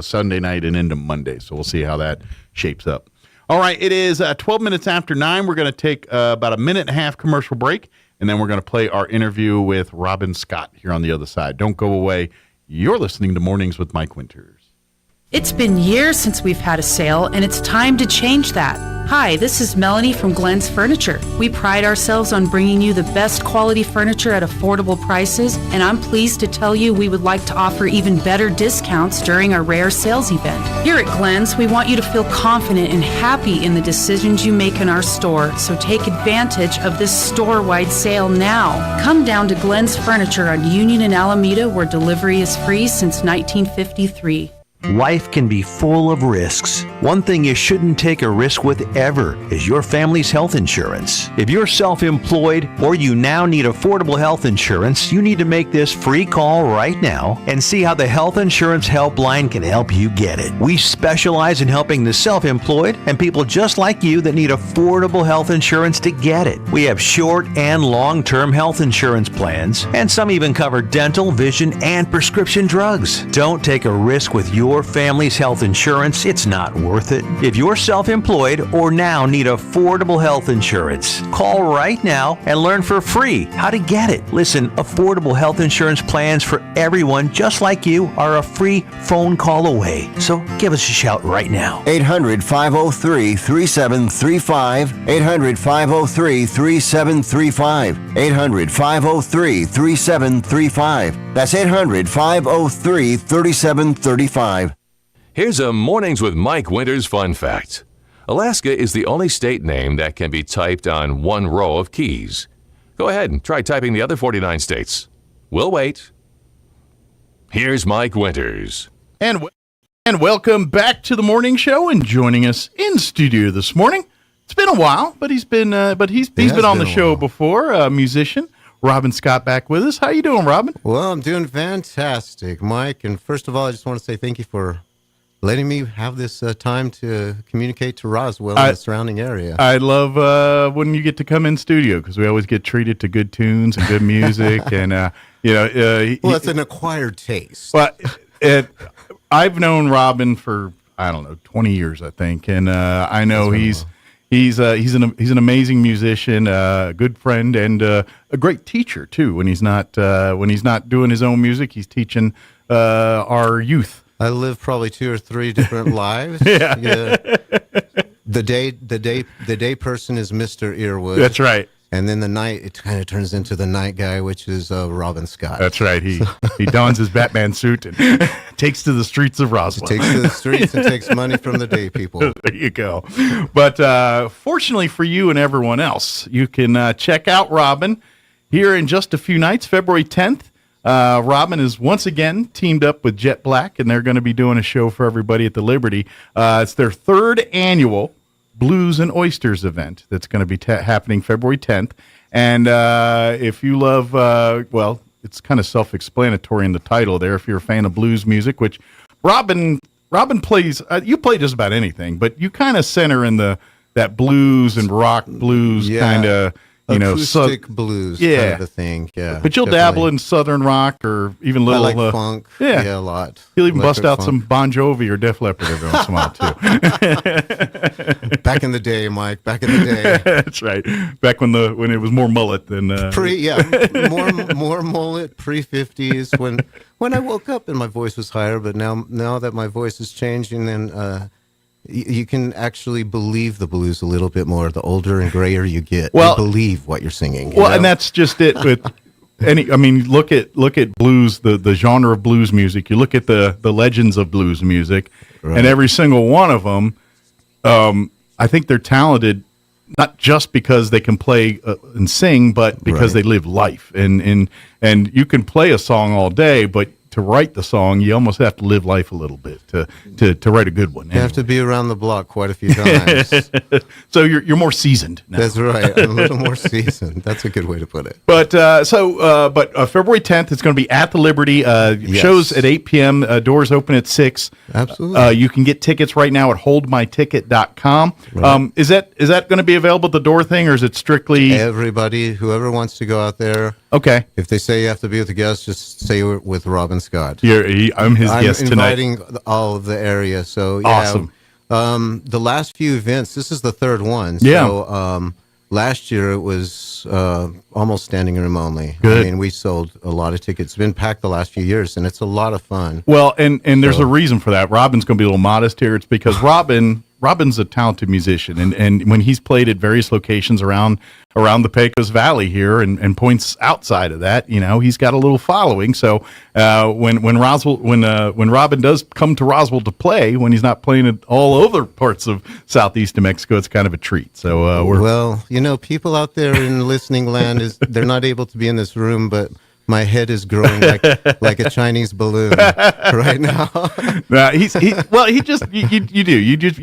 Sunday night and into Monday, so we'll see how that shapes up. All right, it is 12 minutes after 9. We're going to take about a minute and a half commercial break, and then we're going to play our interview with Robin Scott here on the other side. Don't go away. You're listening to Mornings with Mike Winters. It's been years since we've had a sale, and it's time to change that. Hi, this is Melanie from Glenn's Furniture. We pride ourselves on bringing you the best quality furniture at affordable prices, and I'm pleased to tell you we would like to offer even better discounts during our rare sales event. Here at Glenn's, we want you to feel confident and happy in the decisions you make in our store, so take advantage of this store-wide sale now. Come down to Glenn's Furniture on Union and Alameda, where delivery is free since 1953. Life can be full of risks. One thing you shouldn't take a risk with ever is your family's health insurance. If you're self-employed or you now need affordable health insurance, you need to make this free call right now and see how the Health Insurance Helpline can help you get it. We specialize in helping the self-employed and people just like you that need affordable health insurance to get it. We have short and long-term health insurance plans, and some even cover dental, vision, and prescription drugs. Don't take a risk with your family's health insurance. It's not worth it. If you're self-employed or now need affordable health insurance, call right now and learn for free how to get it. Listen, affordable health insurance plans for everyone just like you are a free phone call away. So give us a shout right now. 800-503-3735. 800-503-3735. 800-503-3735. That's 800-503-3735. Here's a Mornings with Mike Winters fun fact. Alaska is the only state name that can be typed on one row of keys. Go ahead and try typing the other 49 states. We'll wait. Here's Mike Winters. And welcome back to the morning show, and joining us in studio this morning. It's been a while, but he's been on the show before, musician. Robin Scott back with us. How you doing, Robin? Well, I'm doing fantastic, Mike. And first of all, I just want to say thank you for letting me have this time to communicate to Roswell and the surrounding area. I love when you get to come in studio because we always get treated to good tunes and good music, and well, it's an acquired taste. Well, I've known Robin for 20 years, I think, and I know He's an amazing musician, a good friend, and a great teacher too. When he's not doing his own music, he's teaching our youth. I live probably 2 or 3 different lives. Yeah. The day person is Mr. Earwood. That's right. And then the night, it kind of turns into the night guy, which is Robin Scott. That's right. He dons his Batman suit and takes to the streets of Roswell. Takes to the streets and takes money from the day people. There you go. But fortunately for you and everyone else, you can check out Robin here in just a few nights, February 10th. Robin is once again teamed up with Jet Black, and they're going to be doing a show for everybody at the Liberty. It's their 3rd annual Blues and Oysters event that's going to be happening February 10th. And if you love, well, it's kind of self-explanatory in the title there. If you're a fan of blues music, which Robin plays, you play just about anything, but you kind of center in that blues and rock blues kind of, acoustic blues kind of a thing. Yeah, but you'll dabble in southern rock or even little I like funk. Yeah, a lot. You'll even bust out some Bon Jovi or Def Leppard every once in a while too. Back in the day, Mike. Back in the day. That's right. Back when it was more mullet than more mullet pre-50s when I woke up and my voice was higher. But now that my voice is changing, then you can actually believe the blues a little bit more. The older and grayer you get, you believe what you're singing. You know? And that's just it with look at blues, the genre of blues music. You look at the legends of blues music, and every single one of them, I think they're talented, not just because they can play and sing, but because they live life. And you can play a song all day, but to write the song, you almost have to live life a little bit to write a good one. You have to be around the block quite a few times. So you're more seasoned now. That's right. I'm a little more seasoned. That's a good way to put it. But February 10th, it's going to be at the Liberty. Shows at 8 p.m. Doors open at 6. Absolutely. You can get tickets right now at holdmyticket.com. Right. Is that going to be available at the door thing, or is it strictly everybody, whoever wants to go out there? Okay. If they say you have to be with a guest, just say with Robin Scott. I'm his guest tonight. I'm inviting all of the area. So awesome. The last few events, this is the 3rd one. Yeah. So last year it was almost standing room only. Good. I mean, we sold a lot of tickets. It's been packed the last few years, and it's a lot of fun. Well, and there's a reason for that. Robin's going to be a little modest here. It's because Robin's a talented musician, and when he's played at various locations around the Pecos Valley here and points outside of that, he's got a little following. So when Robin does come to Roswell to play, when he's not playing at all other parts of southeast New Mexico, it's kind of a treat. So people out there in listening land they're not able to be in this room, but my head is growing like a Chinese balloon right now. You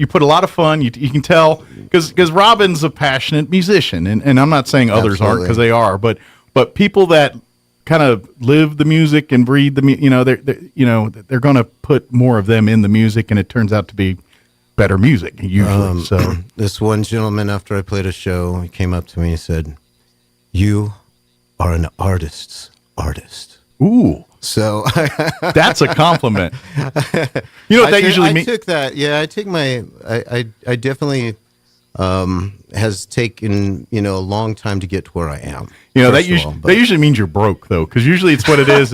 put a lot of fun. You can tell because Robin's a passionate musician, and I'm not saying others aren't, because they are, but people that kind of live the music and breathe they're going to put more of them in the music, and it turns out to be better music usually. So this one gentleman, after I played a show, he came up to me and said, "You are an artist's artist." Ooh. So that's a compliment. What that usually means? I took that. Yeah, I take I definitely has taken a long time to get to where I am. That usually means you're broke, though, because usually it's what it is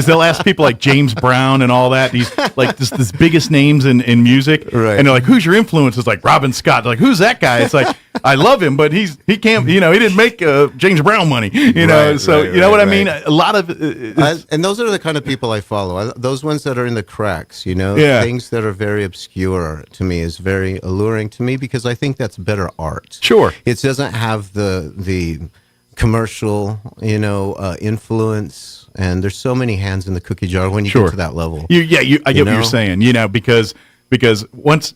they'll ask people like James Brown and all that, these like this biggest names in music, right? And they're like, "Who's your influence?" It's like Robin Scott. They're like, "Who's that guy?" It's like, I love him, but he can't. He didn't make James Brown money. I mean? A lot of and those are the kind of people I follow. Those ones that are in the cracks. Things that are very obscure to me is very alluring to me, because I think that's better art. Sure, it doesn't have the commercial, influence, and there's so many hands in the cookie jar when you get to that level. I get what you're saying. Because once,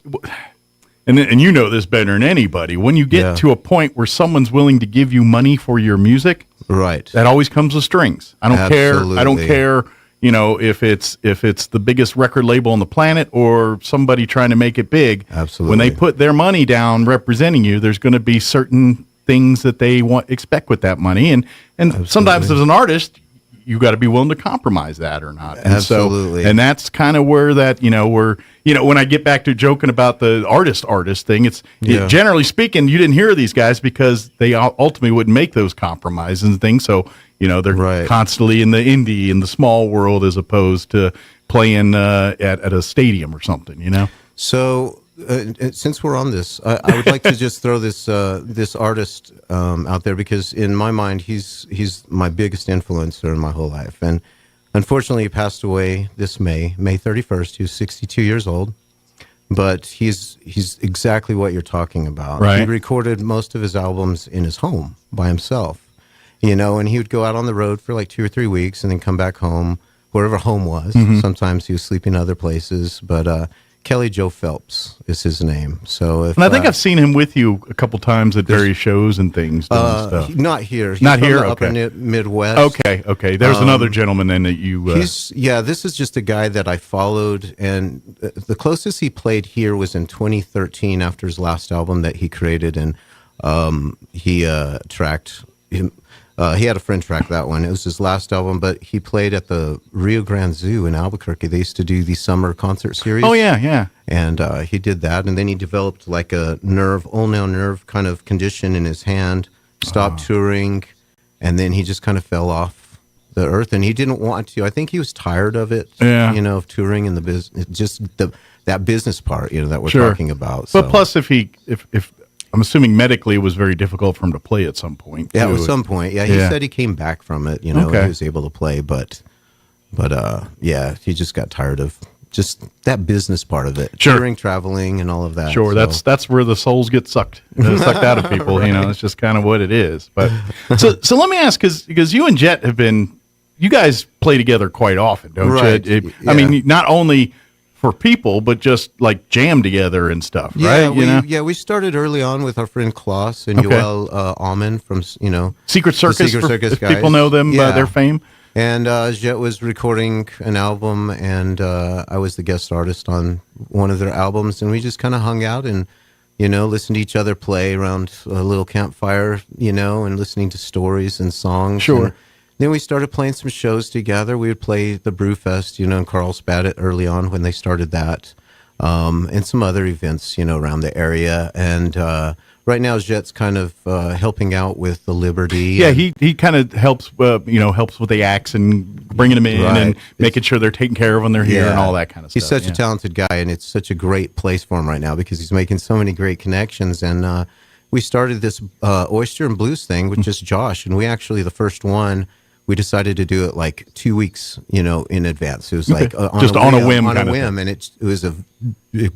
and this better than anybody, when you get to a point where someone's willing to give you money for your music, right? That always comes with strings. I don't care. If it's the biggest record label on the planet or somebody trying to make it big. Absolutely. When they put their money down representing you, there's going to be certain things that they expect with that money, and sometimes as an artist, you got to be willing to compromise that or not. And Absolutely. And that's kind of where that, when I get back to joking about the artist thing, it's generally speaking, you didn't hear these guys because they ultimately wouldn't make those compromises and things. So, they're constantly in the indie, in the small world, as opposed to playing at a stadium or something, So, since we're on this, I would like to just throw this artist out there, because in my mind, he's my biggest influencer in my whole life. And unfortunately, he passed away this May 31st. He was 62 years old. But he's exactly what you're talking about. Right. He recorded most of his albums in his home by himself, and he would go out on the road for like 2 or 3 weeks and then come back home, wherever home was. Mm-hmm. Sometimes he was sleeping other places, but Kelly Joe Phelps is his name. So and I think I've seen him with you a couple times at various shows and things. Doing stuff. Not here. He's not from here. The Okay. upper Midwest. Okay. There's another gentleman then that you. This is just a guy that I followed, and the closest he played here was in 2013 after his last album that he created, and he tracked him. He had a friend track that one. It was his last album, but he played at the Rio Grande Zoo in Albuquerque. They used to do the summer concert series. Oh, yeah. And he did that, and then he developed like a ulnar nerve kind of condition in his hand, stopped touring, and then he just kind of fell off the earth, and he didn't want to. I think he was tired of it, of touring and the business, just that business part, that we're talking about. But plus, if I'm assuming medically it was very difficult for him to play at some point. Yeah, at some point. Yeah, he said he came back from it, and he was able to play, but he just got tired of just that business part of it. Touring, traveling, and all of that. Sure, so. that's where the souls get sucked out of people. Right. It's just kind of what it is. But so let me ask, because you and Jet you guys play together quite often, don't you? I mean, not only for people, but just like jam together and stuff, right? We started early on with our friend Klaus and Yoel Alman from Secret Circus. Secret Circus if guys. people know them by their fame. And Jet was recording an album, and I was the guest artist on one of their albums, and we just kind of hung out and listened to each other play around a little campfire, and listening to stories and songs. Sure. And then we started playing some shows together. We would play the Brewfest, in Carlsbad early on when they started that, and some other events, around the area. And right now, Jet's kind of helping out with the Liberty. Yeah, he kind of helps, helps with the acts and bringing them in and making sure they're taken care of when they're here and all that kind of stuff. He's such a talented guy, and it's such a great place for him right now because he's making so many great connections. And we started this Oyster and Blues thing with just Josh, and we actually, the first one, we decided to do it like 2 weeks, in advance. It was like on a whim, and it was a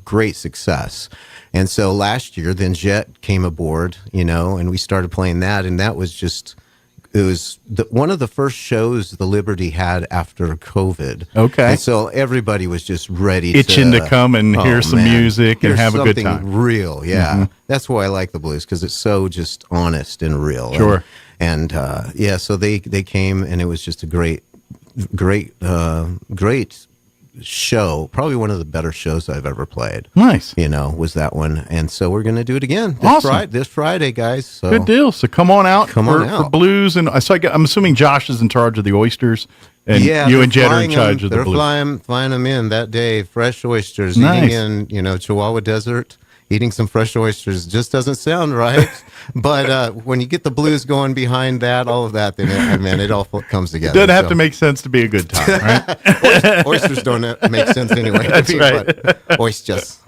great success. And so last year, then Jet came aboard, and we started playing that, and that was just, it was one of the first shows the Liberty had after COVID. Okay. And so everybody was just ready itching to come and hear some music and have a good time. Something real, yeah. Mm-hmm. That's why I like the blues, because it's so just honest and real. Sure. And so they came, and it was just a great show. Probably one of the better shows I've ever played. Nice. Was that one. And so we're going to do it again this Friday, guys. So. Good deal. So come on out for blues. And I'm assuming Josh is in charge of the oysters. And you and Jet are in charge of the blues. They're flying them in that day. Fresh oysters. Nice. Eating in, Chihuahua Desert. Eating some fresh oysters just doesn't sound right. But when you get the blues going behind that, all of that, then it all comes together. Doesn't have to make sense to be a good time, right? Oysters don't make sense anyway. That's right. But oysters.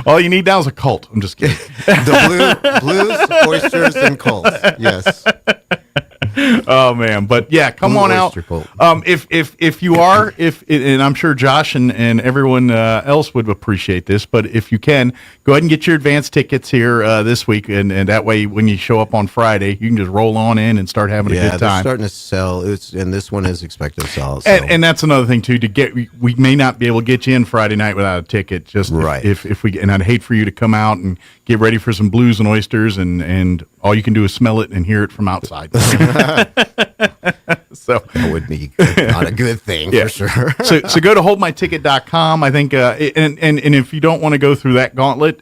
All you need now is a cult. I'm just kidding. The blues, oysters, and cults. Yes. Oh man, but yeah, come on out. If you are, and I'm sure Josh and everyone else would appreciate this, but if you can, go ahead and get your advance tickets here this week, and that way when you show up on Friday, you can just roll on in and start having a good time. They're starting to sell, and this one is expected to sell. So. And that's another thing too. We may not be able to get you in Friday night without a ticket. Just right. If we, and I'd hate for you to come out and get ready for some blues and oysters, and all you can do is smell it and hear it from outside. So that would be not a good thing for sure. so go to holdmyticket.com. I think, and if you don't want to go through that gauntlet,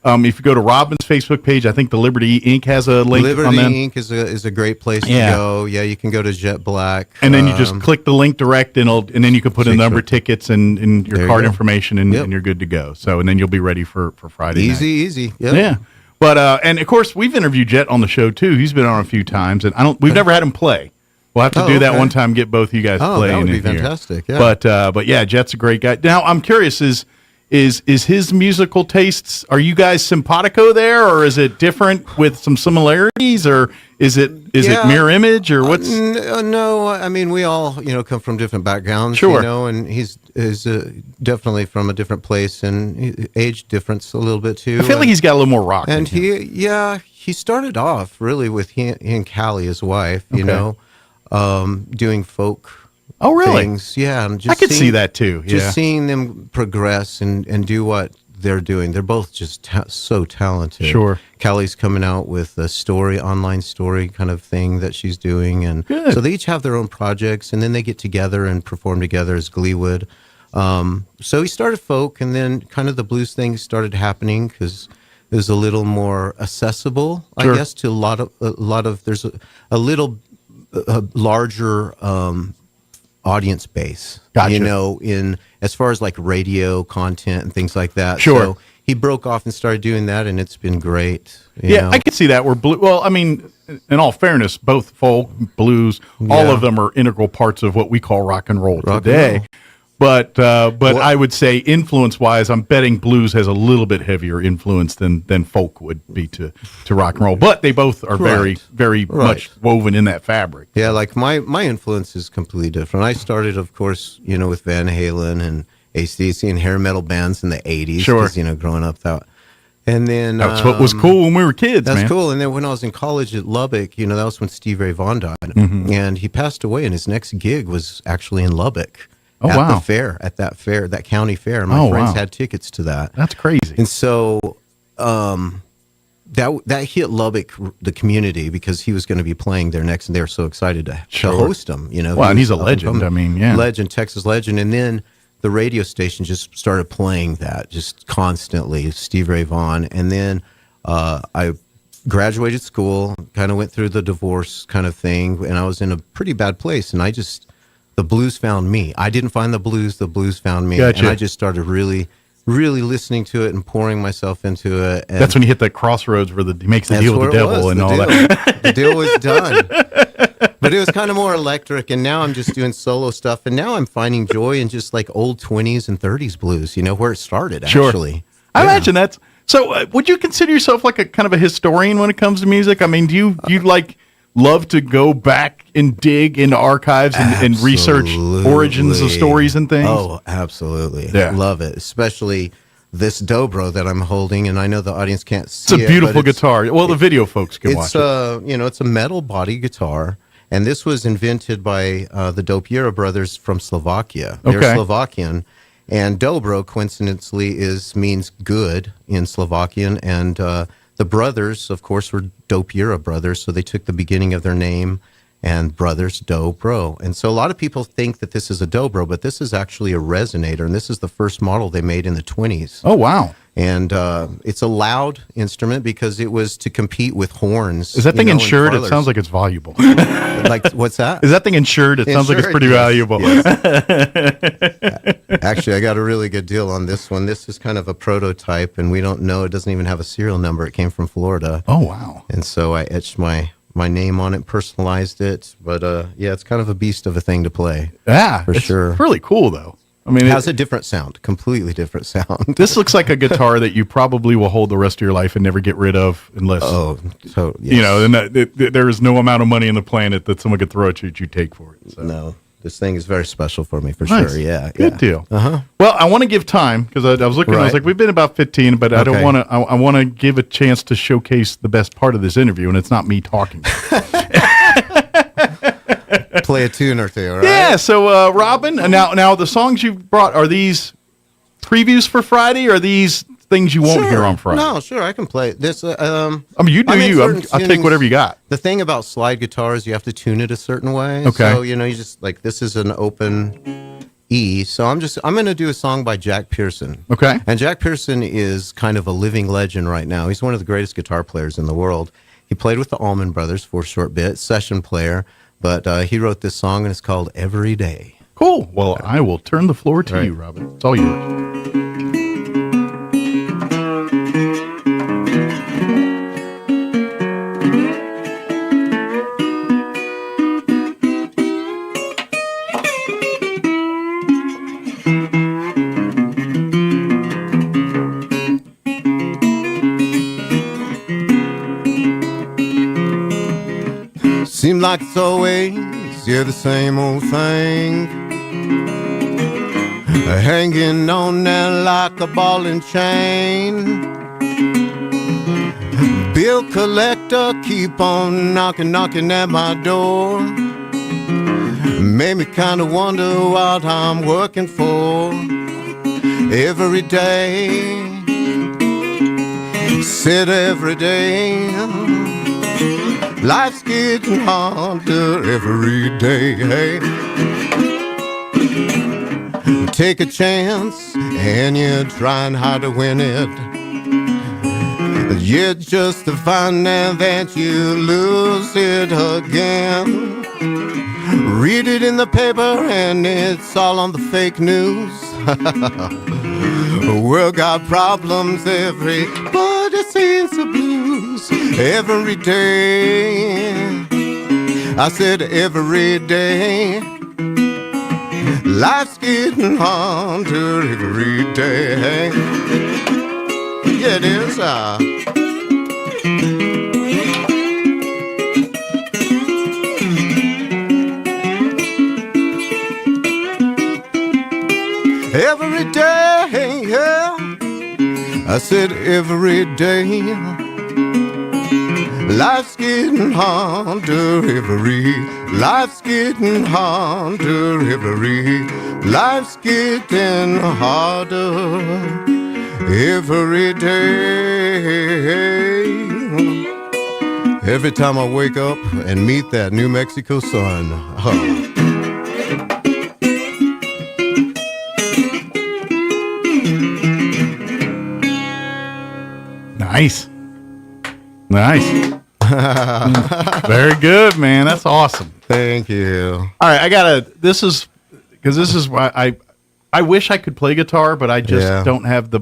If you go to Robin's Facebook page, I think the Liberty Inc. has a link Liberty on them. Inc. is a great place to go. Yeah, you can go to Jet Black. And then you just click the link direct, and then you can put in number tickets and your card information, and you're good to go. So, and then you'll be ready for Friday night. Easy. Yep. Yeah. But, and of course, we've interviewed Jet on the show, too. He's been on a few times, and we've never had him play. We'll have to do that one time, get both you guys playing. That would be in here. fantastic. Yeah. But yeah, Jet's a great guy. Now, I'm curious, is his musical tastes, are you guys simpatico there, or is it different with some similarities, or is it mirror image, or what's? No, I mean, we all come from different backgrounds. Sure. And he's definitely from a different place, and age difference a little bit too. I feel like he's got a little more rock. And he started off really with he and Callie, his wife, doing folk. Oh, really? Things. Yeah, and I could see that too. Yeah. Just seeing them progress and do what they're doing. They're both just so talented. Sure. Callie's coming out with a online story kind of thing that she's doing, and so they each have their own projects, and then they get together and perform together as Gleewood. So he started folk, and then kind of the blues thing started happening because it was a little more accessible, I guess, to a lot of. There's a little larger. Audience base, gotcha. In as far as like radio content and things like that. Sure. So he broke off and started doing that, and it's been great. Yeah, I could see that. Well, I mean, in all fairness, both folk, blues, all of them are integral parts of what we call rock and roll today. But I would say influence-wise, I'm betting blues has a little bit heavier influence than folk would be to rock and roll. But they both are very, very much woven in that fabric. Yeah, like my influence is completely different. I started, of course, with Van Halen and AC/DC and hair metal bands in the 80s. Sure. 'Cause, growing up that. And then that's what was cool when we were kids. That's man. cool. And then when I was in college at Lubbock, that was when Steve Ray Vaughan died, and he passed away. And his next gig was actually in Lubbock. Oh, at wow. the fair, that county fair. My friends had tickets to that. That's crazy. And so that hit Lubbock, the community, because he was going to be playing there next, and they were so excited to host him. Well, and he's a legend. I mean, yeah. Legend, Texas legend. And then the radio station just started playing that just constantly, Steve Ray Vaughan. And then I graduated school, kind of went through the divorce kind of thing, and I was in a pretty bad place, and the blues found me. I didn't find the blues found me. Gotcha. And I just started really, really listening to it and pouring myself into it. And that's when you hit that crossroads where he makes the deal with the devil and all that. The deal was done. But it was kind of more electric, and now I'm just doing solo stuff, and now I'm finding joy in just like old 20s and 30s blues, where it started, actually. I imagine that's... So would you consider yourself like a kind of a historian when it comes to music? I mean, do you like... love to go back and dig into archives and research origins of stories and things? Oh, absolutely. Yeah. Love it. Especially this dobro that I'm holding, and I know the audience can't see it. It's a beautiful guitar. Well, the video folks can watch it. It's a metal body guitar, and this was invented by the Dopiera brothers from Slovakia. They're Slovakian, and dobro, coincidentally, means good in Slovakian, and the brothers, of course, were Dopiera brothers, so they took the beginning of their name and brothers, dobro. And so a lot of people think that this is a dobro, but this is actually a resonator, and this is the first model they made in the 20s. Oh, wow. And it's a loud instrument because it was to compete with horns. Is that thing insured? It sounds like it's valuable. Like, what's that? Is that thing insured? It sounds like it's pretty valuable. Yes. Actually, I got a really good deal on this one. This is kind of a prototype, and we don't know. It doesn't even have a serial number. It came from Florida. Oh, wow. And so I etched my name on it, personalized it. But, it's kind of a beast of a thing to play. Yeah. For sure. It's really cool, though. I mean, it has a different sound, completely different sound. This looks like a guitar that you probably will hold the rest of your life and never get rid of unless, there is no amount of money in the planet that someone could throw at you that you take for it. So. No, this thing is very special for me, for sure. Yeah. Good deal. Well, I want to give time because I was looking, I was like, we've been about 15, but I don't want to, I want to give a chance to showcase the best part of this interview, and it's not me talking. Play a tune or two, right? Yeah. So, Robin, now the songs you brought, are these previews for Friday, or are these things you won't hear on Friday? No, sure, I can play this. I mean, you do you. I'll take whatever you got. The thing about slide guitars, you have to tune it a certain way. Okay. So you just like this is an open E. So I'm going to do a song by Jack Pearson. Okay. And Jack Pearson is kind of a living legend right now. He's one of the greatest guitar players in the world. He played with the Allman Brothers for a short bit, session player, but he wrote this song and it's called Every Day. Cool. Well, I will turn the floor to you, Robin. It's all yours. Seems like it's always, the same old thing. Hanging on there like a ball and chain. Bill collector keep on knocking at my door. Made me kind of wonder what I'm working for. Every day, said every day. Life's getting harder every day. Hey. Take a chance and you're trying hard to win it. Yet just to find out that you lose it again. Read it in the paper and it's all on the fake news. The world got problems, everybody sings the blues every day. I said every day. Life's getting harder every day. Yeah, it is. Every day, yeah. I said every day. Life's getting harder life's getting harder life's getting harder every day. Every time I wake up and meet that New Mexico sun. Oh. Nice. Very good, man. That's awesome. Thank you. All right, this is why I wish I could play guitar, but I just don't have the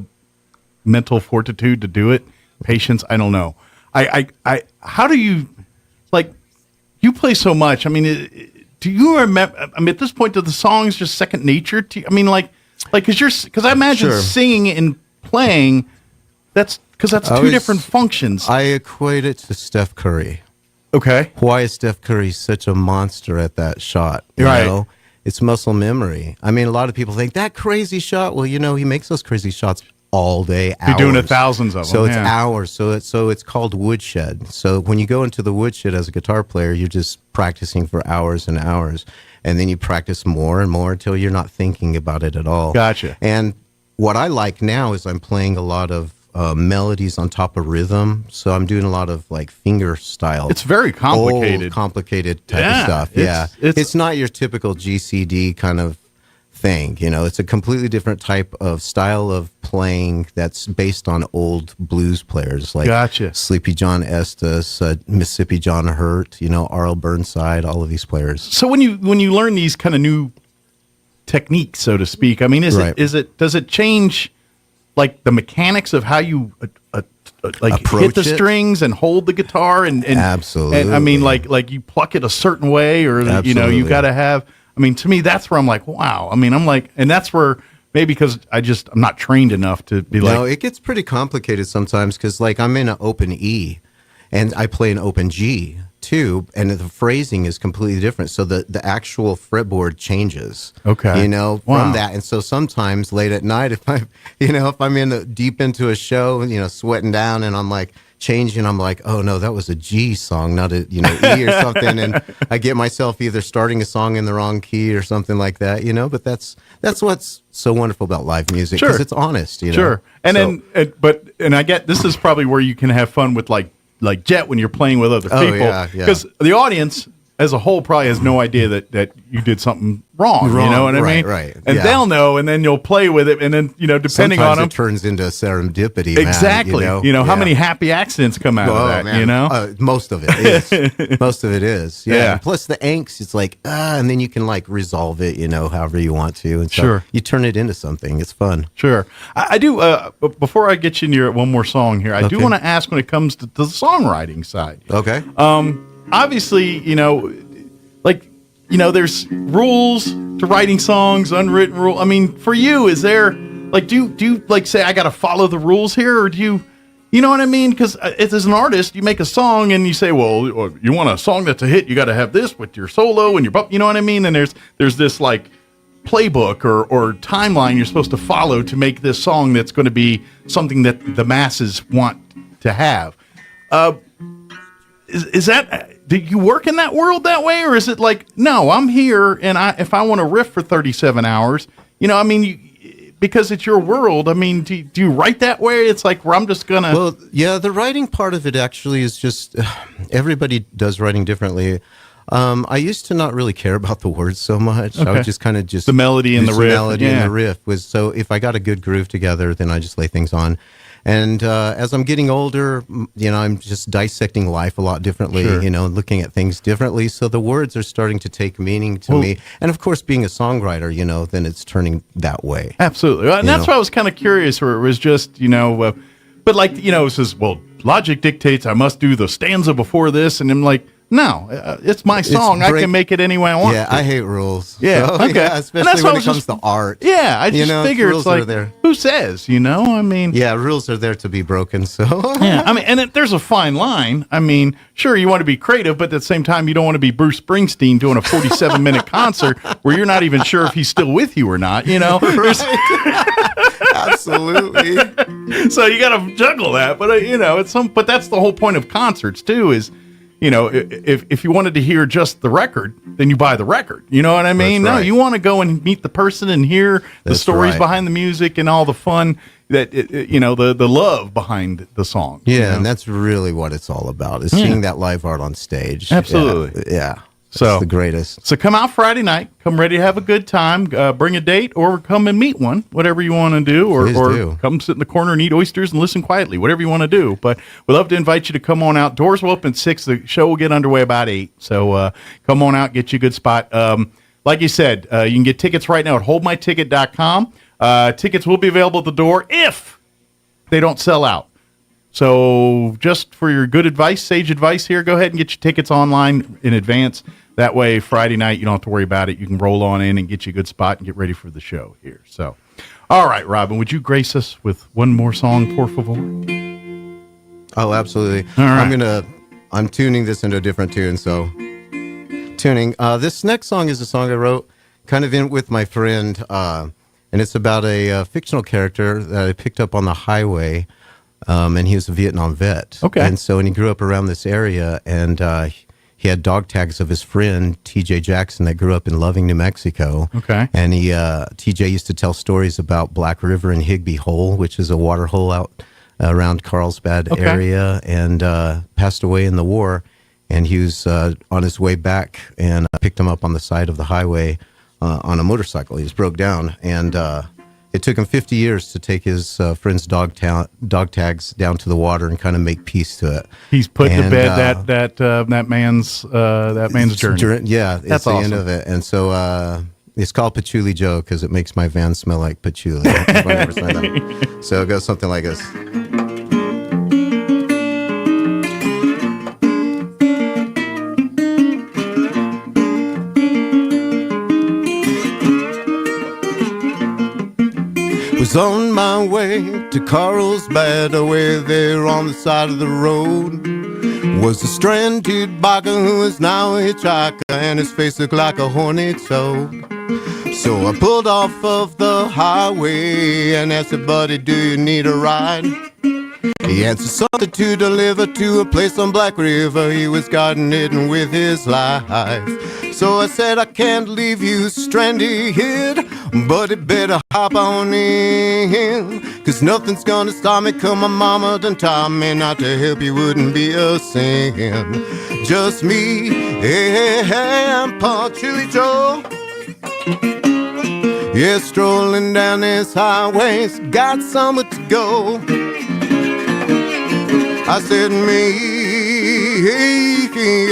mental fortitude to do it. Patience, I don't know. How do you, like, you play so much. I mean, do you remember, I mean, at this point, do the songs just second nature to you? I mean, because I imagine singing and playing, that's two different functions. I equate it to Steph Curry. Okay. Why is Steph Curry such a monster at that shot? You know? It's muscle memory. I mean, a lot of people think that crazy shot. Well, he makes those crazy shots all day, hours. You're doing thousands of them. So it's hours. So it's called woodshed. So when you go into the woodshed as a guitar player, you're just practicing for hours and hours. And then you practice more and more until you're not thinking about it at all. Gotcha. And what I like now is I'm playing a lot of melodies on top of rhythm, so I'm doing a lot of like finger style. It's very complicated, old, complicated type of stuff. It's not your typical GCD kind of thing. It's a completely different type of style of playing that's based on old blues players like Sleepy John Estes, Mississippi John Hurt, Arl Burnside, all of these players. So when you learn these kind of new techniques, so to speak, I mean, does it change? Like the mechanics of how you hit the strings and hold the guitar and absolutely. And I mean, like you pluck it a certain way, or you got to have. I mean, to me, that's where I'm like, wow. I mean, I'm like, and that's where maybe because I'm not trained enough to be like. No, it gets pretty complicated sometimes because like I'm in an open E, and I play an open G too, and the phrasing is completely different. So the actual fretboard changes. Okay. From that. And so sometimes late at night, if I'm deep into a show, sweating down, and I'm like changing, I'm like, oh no, that was a G song, not a E or something, and I get myself either starting a song in the wrong key or something like that. But that's what's so wonderful about live music because it's honest. Sure. And then I get this is probably where you can have fun with like Jet when you're playing with other people because the audience as a whole probably has no idea that you did something wrong. You know what I mean? Right. And they'll know, and then you'll play with it, and then depending Sometimes on them, it turns into serendipity. exactly. Man, how many happy accidents come out of that? Man. Most of it is. Most of it is. Yeah. And plus the angst, it's like and then you can like resolve it, however you want to, and so Sure. you turn it into something. It's fun. Like, I do. Before I get you into your one more song here, I do want to ask when it comes to the songwriting side. Okay. Obviously, there's rules to writing songs, unwritten rule. I mean, for you, is there do you like say I got to follow the rules here, or do you know what I mean? Because as an artist, you make a song and you say, well, you want a song that's a hit, you got to have this with your solo and your, you know what I mean? And there's this like playbook or timeline you're supposed to follow to make this song that's going to be something that the masses want to have. Is that, do you work in that world that way, or is it like, no, I'm here and if I want to riff for 37 hours, because it's your world, I mean, do you write that way? It's like, where I'm just going to... Well, yeah, the writing part of it actually is just, everybody does writing differently. I used to not really care about the words so much. I would just kind of the melody and the riff. The melody and the riff was, so if I got a good groove together, then I just lay things on. And as I'm getting older, I'm just dissecting life a lot differently, looking at things differently. So the words are starting to take meaning to me. And of course, being a songwriter, then it's turning that way. Absolutely. And that's why I was kind of curious, where it was just, but like, it says, well, logic dictates I must do the stanza before this. And I'm like, no, it's my song. I can make it any way I want. Yeah, I hate rules. Yeah, so, okay. Yeah, especially when it comes to art. Yeah, I just figure it's like, who says, I mean. Yeah, rules are there to be broken, so. Yeah, I mean, and there's a fine line. I mean, sure, you want to be creative, but at the same time, you don't want to be Bruce Springsteen doing a 47-minute concert where you're not even sure if he's still with you or not, Absolutely. So you got to juggle that, but, but that's the whole point of concerts, too, is, if you wanted to hear just the record, then you buy the record. You know what I mean? That's right. No, you want to go and meet the person and hear the stories right. behind the music and all the fun that, the love behind the song. Yeah, and that's really what it's all about, is seeing that live art on stage. Absolutely. Yeah. So the greatest. So come out Friday night. Come ready to have a good time. Bring a date, or come and meet one. Whatever you want to do, or come sit in the corner and eat oysters and listen quietly. Whatever you want to do. But we'd love to invite you to come on out. Doors will open at 6. The show will get underway about 8. So come on out, get you a good spot. Like you said, you can get tickets right now at holdmyticket.com. Tickets will be available at the door if they don't sell out. So just for your good advice, sage advice here, go ahead and get your tickets online in advance. That way, Friday night, you don't have to worry about it. You can roll on in and get you a good spot and get ready for the show here. So, all right, Robin, would you grace us with one more song, por favor? Oh, absolutely. All right. I'm tuning this into a different tune, so tuning. This next song is a song I wrote kind of in with my friend, and it's about a fictional character that I picked up on the highway, and he was a Vietnam vet. Okay. And so, and he grew up around this area, and he had dog tags of his friend, T.J. Jackson, that grew up in Loving, New Mexico. Okay. And T.J. used to tell stories about Black River and Higbee Hole, which is a water hole out around Carlsbad area, and passed away in the war. And he was on his way back, and picked him up on the side of the highway on a motorcycle. He just broke down, and it took him 50 years to take his friend's dog tags down to the water and kind of make peace to it. He's put to bed that man's journey. Yeah, that's it's the awesome. end of it. And so it's called Patchouli Joe because it makes my van smell like patchouli. So it goes something like this. Was on my way to Carlsbad, away there on the side of the road. Was a stranded biker who is now a hitchhiker, and his face looked like a horny toad. So I pulled off of the highway and asked him, buddy, do you need a ride? He answered, something to deliver to a place on Black River. He was gardening with his life. So I said, I can't leave you stranded, but it better hop on in, 'cause nothing's gonna stop me, 'cause my mama done taught me not to help you wouldn't be a sin. just me and Patchouli Joe. Yeah, strolling down this highway's got somewhere to go. I said me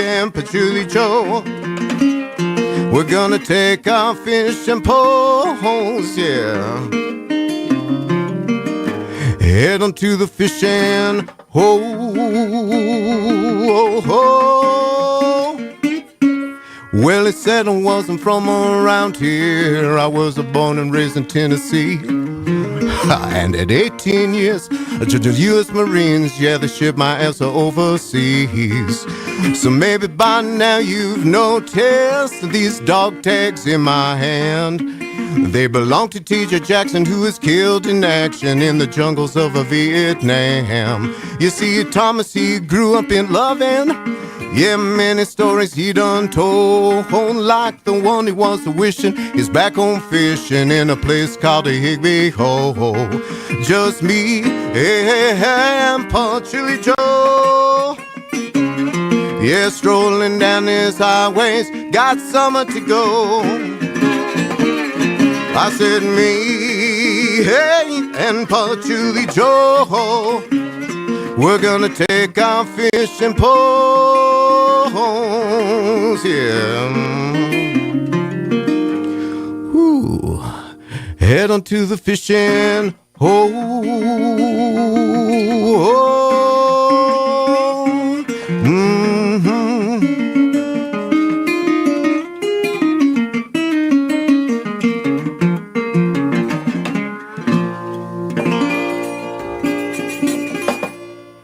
and Patchouli Joe, we're gonna take our fishing poles, yeah. Head on to the fishing hole. Well, it said I wasn't from around here. I was born and raised in Tennessee. And at 18 years, the U.S. Marines, yeah, they shipped my ass overseas. So maybe by now you've noticed these dog tags in my hand. They belong to T.J. Jackson, who was killed in action in the jungles of Vietnam. You see, Thomas, he grew up in loving. Yeah, many stories he done told, like the one he was wishing is back home fishing in a place called the Higby Hole. Just me and Patchouli Joe. Yeah, strolling down this highways, got somewhere to go. I said me and Patchouli Joe, we're gonna take our fishing poles, yeah. Ooh. Head on to the fishing hole.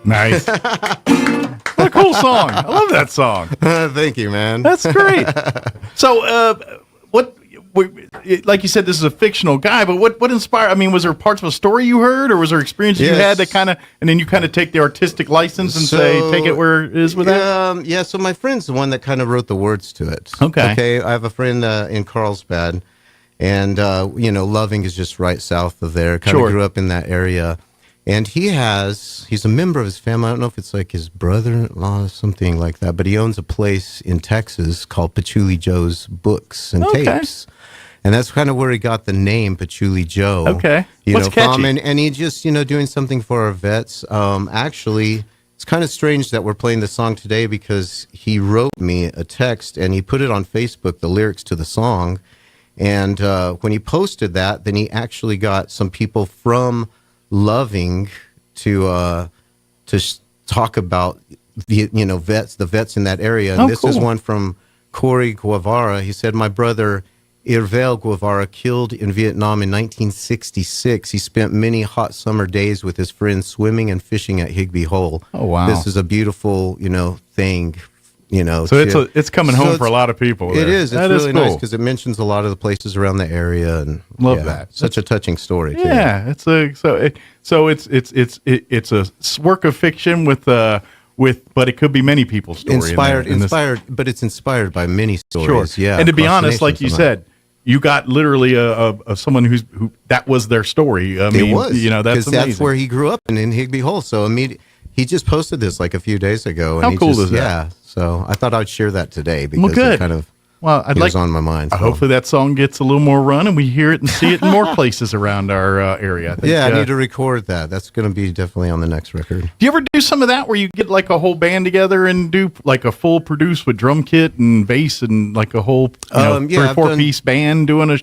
Nice. What a cool song. I love that song. Thank you, man. That's great. So, like you said, this is a fictional guy, but what inspired, I mean, was there parts of a story you heard, or was there experiences you had that kind of, and then you kind of take the artistic license and say, take it where it is with that? Yeah, so my friend's the one that kind of wrote the words to it. Okay. I have a friend in Carlsbad, and, Loving is just right south of there. Kind of grew up in that area. And he's a member of his family. I don't know if it's like his brother-in-law or something like that, but he owns a place in Texas called Patchouli Joe's Books and Tapes. And that's kind of where he got the name Patchouli Joe. Okay. What's catchy? And he just, doing something for our vets. Actually, it's kind of strange that we're playing the song today because he wrote me a text and he put it on Facebook, the lyrics to the song. And when he posted that, then he actually got some people from Loving to talk about the vets in that area, and this is one from Corey Guevara. He said, my brother Irvel Guevara, killed in Vietnam in 1966. He spent many hot summer days with his friends swimming and fishing at Higby Hole. Oh wow! This is a beautiful thing. So it's coming home for a lot of people. It is. It's really cool. nice because it mentions a lot of the places around the area, and love that. Such a touching story. Yeah, too. It's a work of fiction but it could be many people's story. Inspired, but it's inspired by many stories. Sure. Yeah, and to be honest, like you said, you got literally a someone who that was their story. I mean, it was, that's amazing. That's where he grew up in Higby Hole. So he just posted this like a few days ago. And How cool is that? Yeah. So I thought I'd share that today because it kind of was on my mind. So. Hopefully that song gets a little more run and we hear it and see it in more places around our area. I think, I need to record that. That's going to be definitely on the next record. Do you ever do some of that where you get like a whole band together and do like a full produce with drum kit and bass and like a whole 3 or 4 piece band doing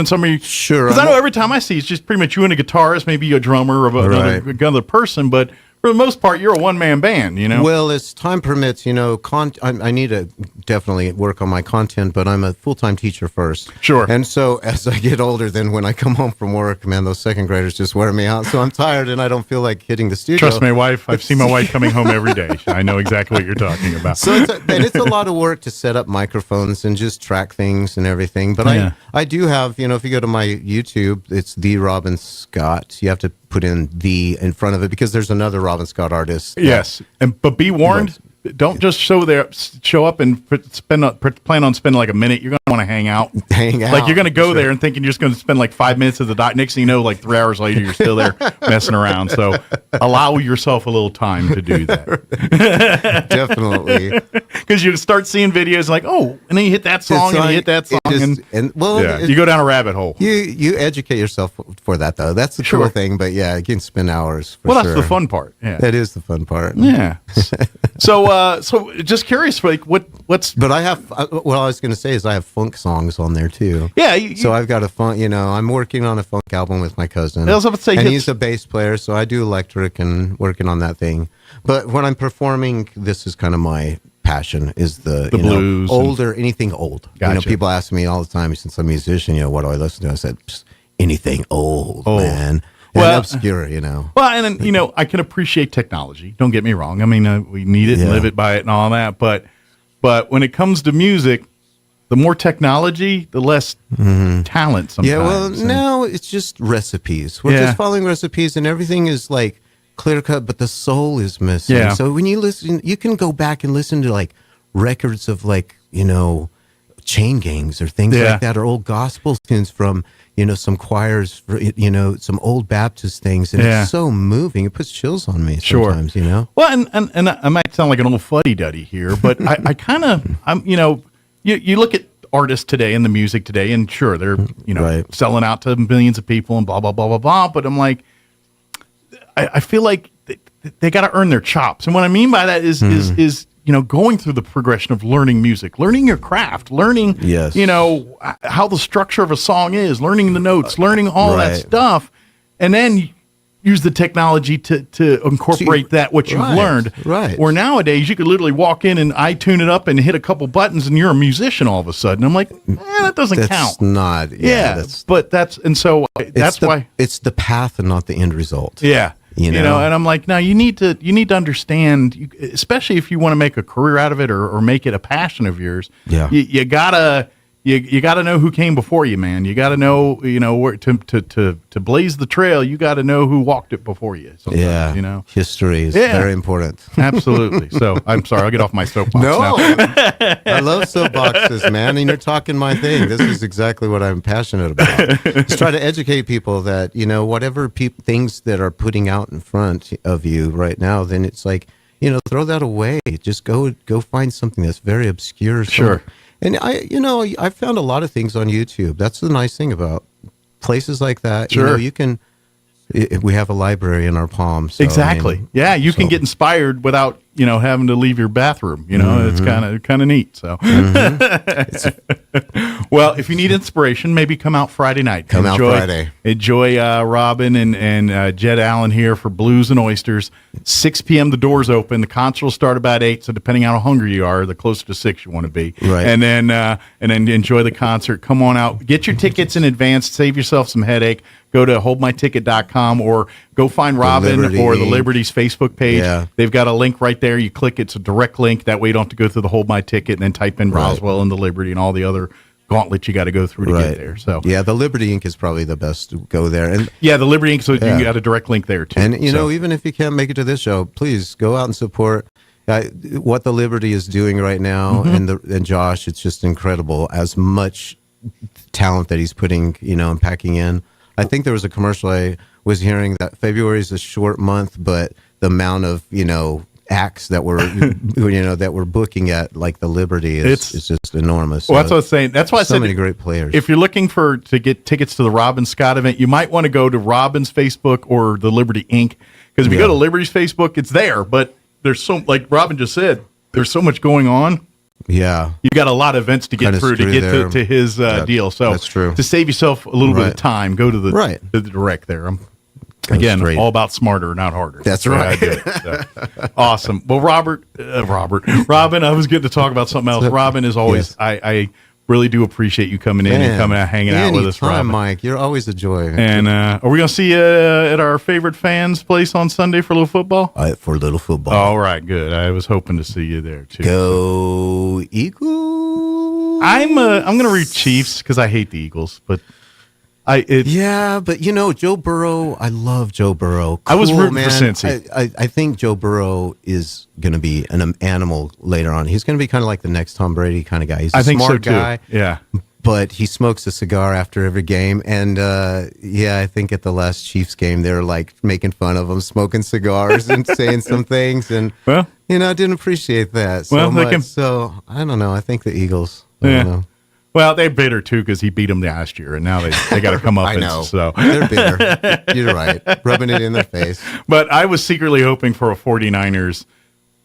some of you? Sure. Because I know every time I see it's just pretty much you and a guitarist, maybe a drummer or another person, but for the most part, you're a one-man band, Well, as time permits, I need to definitely work on my content, but I'm a full-time teacher first. Sure. And so as I get older, then when I come home from work, man, those second graders just wear me out. So I'm tired and I don't feel like hitting the studio. Trust me, wife. I've seen my wife coming home every day. I know exactly what you're talking about. So it's a lot of work to set up microphones and just track things and everything. But I do have, if you go to my YouTube, it's The Robin Scott. You have to put in "the" in front of it because there's another Robin Scott artist. Yes, but be warned, don't just show up and plan on spending like a minute. You're going to want to to hang out. Hang out. Like you're going to go there and thinking you're just going to spend like 5 minutes at the dock. Next thing you know, like 3 hours later, you're still there messing around. So allow yourself a little time to do that. Definitely. Because you start seeing videos like, oh, and then you hit that song and you hit that song. You go down a rabbit hole. You educate yourself for that, though. That's the cool thing. But yeah, you can spend hours. That's the fun part. Yeah. That is the fun part. Yeah. So just curious, like what's? But I have. What I was going to say is I have funk songs on there too. Yeah. So I've got a funk. I'm working on a funk album with my cousin. I was about to say, and he's a bass player, so I do electric and working on that thing. But when I'm performing, this is kind of my passion is the blues, older, anything old. Gotcha. People ask me all the time, since I'm a musician, what do I listen to? I said, anything old, man. And obscure, Well, and then, I can appreciate technology. Don't get me wrong. I mean, we need it and live it by it and all that. But when it comes to music, the more technology, the less talent sometimes. Yeah, well, now it's just recipes. We're just following recipes and everything is like clear cut, but the soul is missing. Yeah. So when you listen, you can go back and listen to like records of like, chain gangs or things like that, or old gospel tunes from, some choirs, some old Baptist things. And it's so moving. It puts chills on me sometimes, Well, and I might sound like an old fuddy-duddy here, but I kind of, you look at artists today and the music today, and sure, they're, selling out to millions of people and blah, blah, blah, blah, blah. But I'm like, I feel like they got to earn their chops. And what I mean by that is going through the progression of learning music, learning your craft, learning, how the structure of a song is, learning the notes, learning all that stuff, and then use the technology to incorporate what you've learned. Right. Or nowadays, you could literally walk in and iTune it up and hit a couple buttons, and you're a musician all of a sudden. I'm like, that doesn't count. That's not. That's why it's the path and not the end result. Yeah. And I'm like, no, you need to understand, especially if you want to make a career out of it or make it a passion of yours. Yeah. You gotta know who came before you, man. You gotta know, where to blaze the trail. You gotta know who walked it before you. Yeah. History is very important. Absolutely. So I'm sorry, I'll get off my soapbox. No, now. I love soapboxes, man. And you're talking my thing. This is exactly what I'm passionate about. Just try to educate people that whatever things that are putting out in front of you right now, then it's like throw that away. Just go find something that's very obscure. Sure. And I found a lot of things on YouTube. That's the nice thing about places like that. Sure. We have a library in our palms. So, exactly. You can get inspired without having to leave your bathroom. It's kind of neat. So, well, if you need inspiration, maybe come out Friday night. Enjoy Robin and Jed Allen here for Blues and Oysters. 6 p.m. the doors open. The concert will start about 8. So depending on how hungry you are, the closer to 6 you want to be. Right. And then enjoy the concert. Come on out. Get your tickets in advance. Save yourself some headache. Go to holdmyticket.com or go find Robin or the Liberty's Facebook page. Yeah. They've got a link right there. You click, it's a direct link. That way you don't have to go through the Hold My Ticket and then type in Roswell and the Liberty and all the other gauntlet you got to go through to get there. So the Liberty Inc. is probably the best to go there. And the Liberty Inc. So you got a direct link there too. And even if you can't make it to this show, please go out and support what the Liberty is doing right now. And Josh, it's just incredible. As much talent that he's putting, and packing in. I think there was a commercial I was hearing that February is a short month, but the amount of acts that were that we're booking at like the Liberty is just enormous. Well, that's what I was saying. That's why I said so many great players. If you're looking to get tickets to the Robin Scott event, you might want to go to Robin's Facebook or the Liberty Inc. Because if you go to Liberty's Facebook, it's there, but there's so, like Robin just said, there's so much going on. Yeah, you got a lot of events to get through to get to his deal. So that's true. To save yourself a little bit of time, go to the direct there. Again, all about smarter, not harder. That's right. I do it. So. Awesome. Well, Robin, I was getting to talk about something else. Robin is always, I really do appreciate you coming in and coming out, hanging out with us, Robin. Mike, you're always a joy. And are we going to see you at our favorite fans' place on Sunday for a little football? For a little football. All right, good. I was hoping to see you there too. Go Eagles! I'm going to read Chiefs because I hate the Eagles, but but Joe Burrow. I love Joe Burrow. I was rooting for Cincy. I think Joe Burrow is going to be an animal later on. He's going to be kind of like the next Tom Brady kind of guy. He's a smart guy. Yeah. but he smokes a cigar after every game. And I think at the last Chiefs game, they were like making fun of him smoking cigars and saying some things. And, I didn't appreciate that so much. So I don't know. I think the Eagles, I don't know. Well, they're bitter too because he beat them last year, and now they got to come up. I know. So they're bitter. You're right, rubbing it in their face. But I was secretly hoping for a 49ers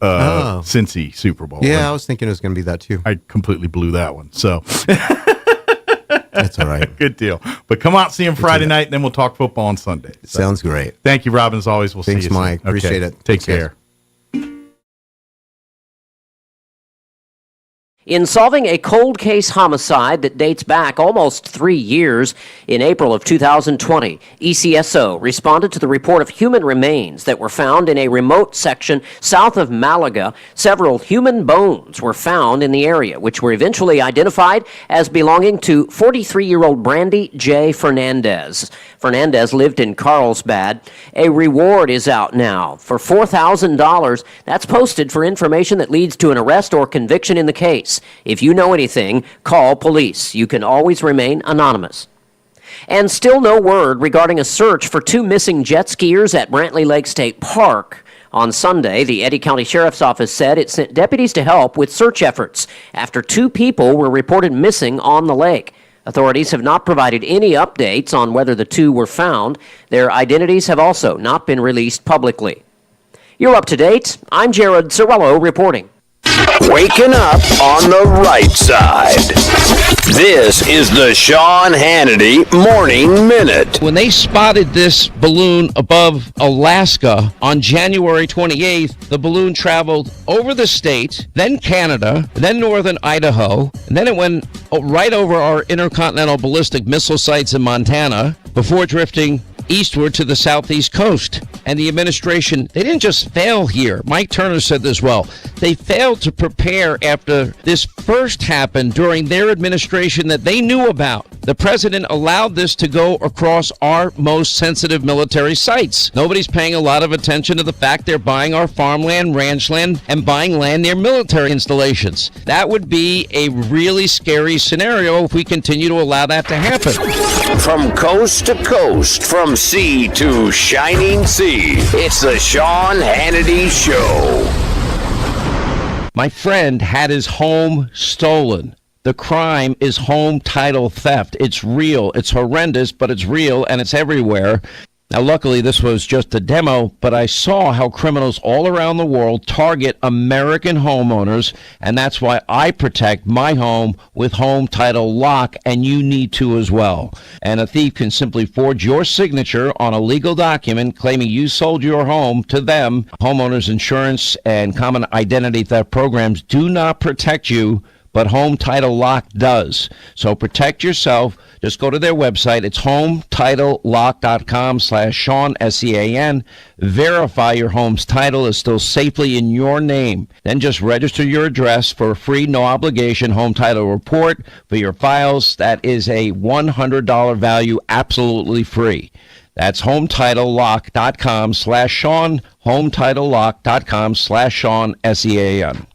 Cincy Super Bowl. Yeah, I was thinking it was going to be that too. I completely blew that one. So that's all right. Good deal. But come out, see him Friday night, and then we'll talk football on Sunday. So, sounds great. Thank you, Robin. As always, we'll see you soon. Thanks, Mike. Appreciate it. Take care. In solving a cold case homicide that dates back almost 3 years, in April of 2020, ECSO responded to the report of human remains that were found in a remote section south of Malaga. Several human bones were found in the area, which were eventually identified as belonging to 43-year-old Brandy J. Fernandez. Fernandez lived in Carlsbad. A reward is out now for $4,000. That's posted for information that leads to an arrest or conviction in the case. If you know anything, call police. You can always remain anonymous. And still no word regarding a search for 2 missing jet skiers at Brantley Lake State Park. On Sunday, the Eddy County Sheriff's Office said it sent deputies to help with search efforts after 2 people were reported missing on the lake. Authorities have not provided any updates on whether the 2 were found. Their identities have also not been released publicly. You're up to date. I'm Jared Sorello reporting. Waking up on the right side. This is the Sean Hannity Morning Minute. When they spotted this balloon above Alaska on January 28th, the balloon traveled over the state, then Canada, then northern Idaho, and then it went right over our intercontinental ballistic missile sites in Montana before drifting eastward to the southeast coast. And the administration, they didn't just fail here. Mike Turner said this well. They failed to prepare after this first happened during their administration that they knew about. The president allowed this to go across our most sensitive military sites. Nobody's paying a lot of attention to the fact they're buying our farmland, ranch land, and buying land near military installations. That would be a really scary scenario if we continue to allow that to happen. From coast to coast, from sea to shining sea, it's the Sean Hannity Show. My friend had his home stolen. The crime is home title theft. It's real. It's horrendous, but it's real, and it's everywhere. Now, luckily, this was just a demo, but I saw how criminals all around the world target American homeowners, and that's why I protect my home with Home Title Lock, and you need to as well. And a thief can simply forge your signature on a legal document claiming you sold your home to them. Homeowners insurance and common identity theft programs do not protect you, but Home Title Lock does. So protect yourself. Just go to their website. It's HometitleLock.com/Sean, SEAN. Verify your home's title is still safely in your name. Then just register your address for a free, no obligation home title report for your files. That is a $100 value, absolutely free. That's HometitleLock.com/Sean, HometitleLock.com/Sean, SEAN.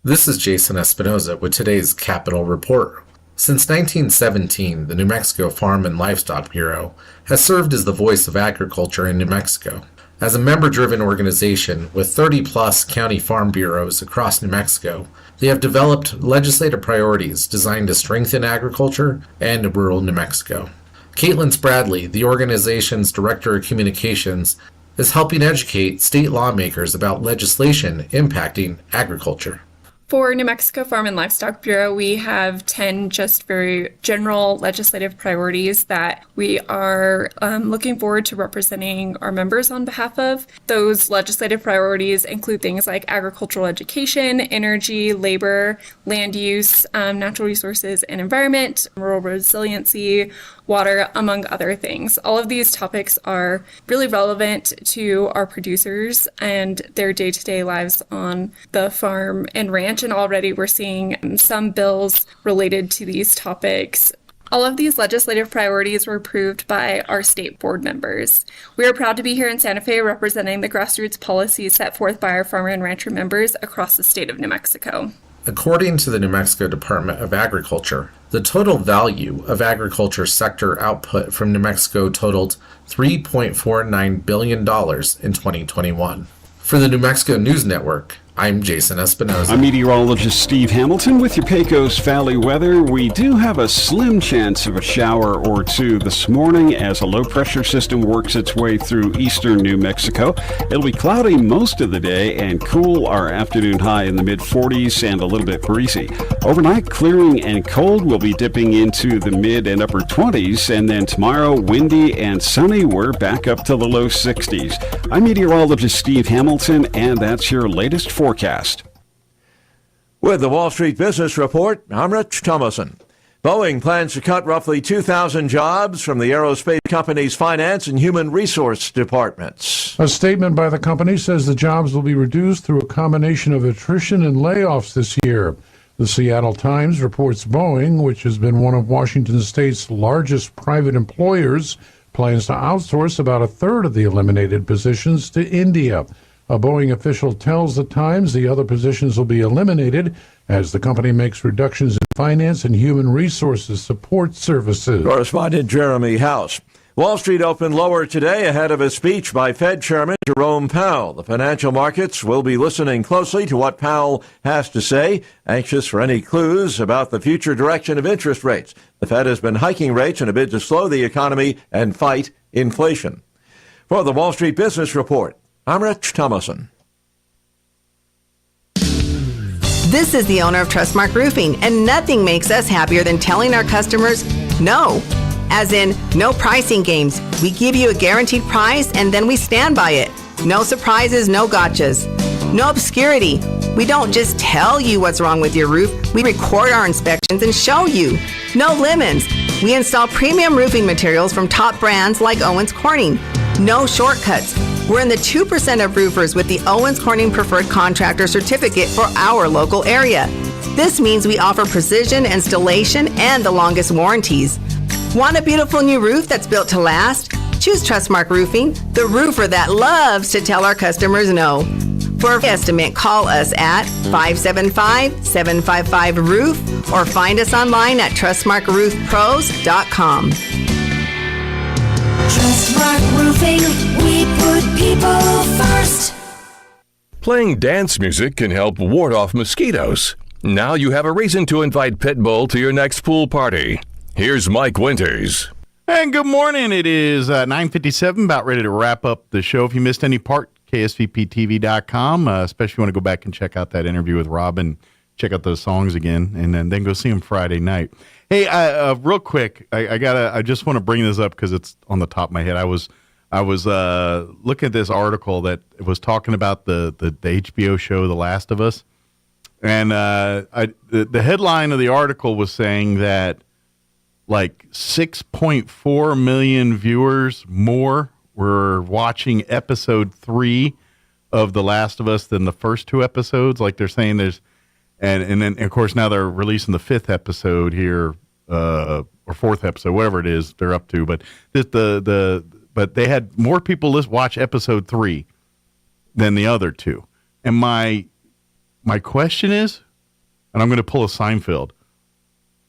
This is Jason Espinoza with today's Capitol Report. Since 1917, the New Mexico Farm and Livestock Bureau has served as the voice of agriculture in New Mexico. As a member-driven organization with 30-plus county farm bureaus across New Mexico, they have developed legislative priorities designed to strengthen agriculture and rural New Mexico. Caitlin Spradley, the organization's Director of Communications, is helping educate state lawmakers about legislation impacting agriculture. For New Mexico Farm and Livestock Bureau, we have 10 just very general legislative priorities that we are looking forward to representing our members on behalf of. Those legislative priorities include things like agricultural education, energy, labor, land use, natural resources and environment, rural resiliency, water, among other things. All of these topics are really relevant to our producers and their day-to-day lives on the farm and ranch, and already we're seeing some bills related to these topics. All of these legislative priorities were approved by our state board members. We are proud to be here in Santa Fe representing the grassroots policies set forth by our farmer and rancher members across the state of New Mexico. According to the New Mexico Department of Agriculture, the total value of agriculture sector output from New Mexico totaled $3.49 billion in 2021. For the New Mexico News Network, I'm Jason Espinoza. I'm meteorologist Steve Hamilton with your Pecos Valley weather. We do have a slim chance of a shower or two this morning as a low-pressure system works its way through eastern New Mexico. It'll be cloudy most of the day and cool, our afternoon high in the mid-40s and a little bit breezy. Overnight, clearing and cold. Will be dipping into the mid and upper 20s, and then tomorrow, windy and sunny. We're back up to the low 60s. I'm meteorologist Steve Hamilton, and that's your latest forecast. With the Wall Street Business Report, I'm Rich Thomason. Boeing plans to cut roughly 2,000 jobs from the aerospace company's finance and human resource departments. A statement by the company says the jobs will be reduced through a combination of attrition and layoffs this year. The Seattle Times reports Boeing, which has been one of Washington state's largest private employers, plans to outsource about a third of the eliminated positions to India. A Boeing official tells the Times the other positions will be eliminated as the company makes reductions in finance and human resources support services. Correspondent Jeremy House. Wall Street opened lower today ahead of a speech by Fed Chairman Jerome Powell. The financial markets will be listening closely to what Powell has to say, anxious for any clues about the future direction of interest rates. The Fed has been hiking rates in a bid to slow the economy and fight inflation. For the Wall Street Business Report, I'm Rich Thomason. This is the owner of Trustmark Roofing, and nothing makes us happier than telling our customers no. As in, no pricing games. We give you a guaranteed price, and then we stand by it. No surprises, no gotchas. No obscurity. We don't just tell you what's wrong with your roof. We record our inspections and show you. No lemons. We install premium roofing materials from top brands like Owens Corning. No shortcuts. We're in the 2% of roofers with the Owens Corning Preferred Contractor Certificate for our local area. This means we offer precision installation and the longest warranties. Want a beautiful new roof that's built to last? Choose Trustmark Roofing, the roofer that loves to tell our customers no. For an estimate, call us at 575-755-ROOF or find us online at trustmarkroofpros.com. Trustmark Roofing, we put people first. Playing dance music can help ward off mosquitoes. Now you have a reason to invite Pitbull to your next pool party. Here's Mike Winters. And good morning. It is 9:57, about ready to wrap up the show. If you missed any part, ksvptv.com, especially want to go back and check out that interview with Rob and check out those songs again, and then go see him Friday night. Hey, real quick, I just want to bring this up because it's on the top of my head. I was looking at this article that was talking about the HBO show The Last of Us, and the headline of the article was saying that like 6.4 million viewers more were watching episode 3 of The Last of Us than the first 2 episodes. Like they're saying there's, and then of course now they're releasing the 5th episode here, or 4th episode, whatever it is they're up to. But but they had more people watch episode 3 than the other 2. And my question is, and I'm going to pull a Seinfeld,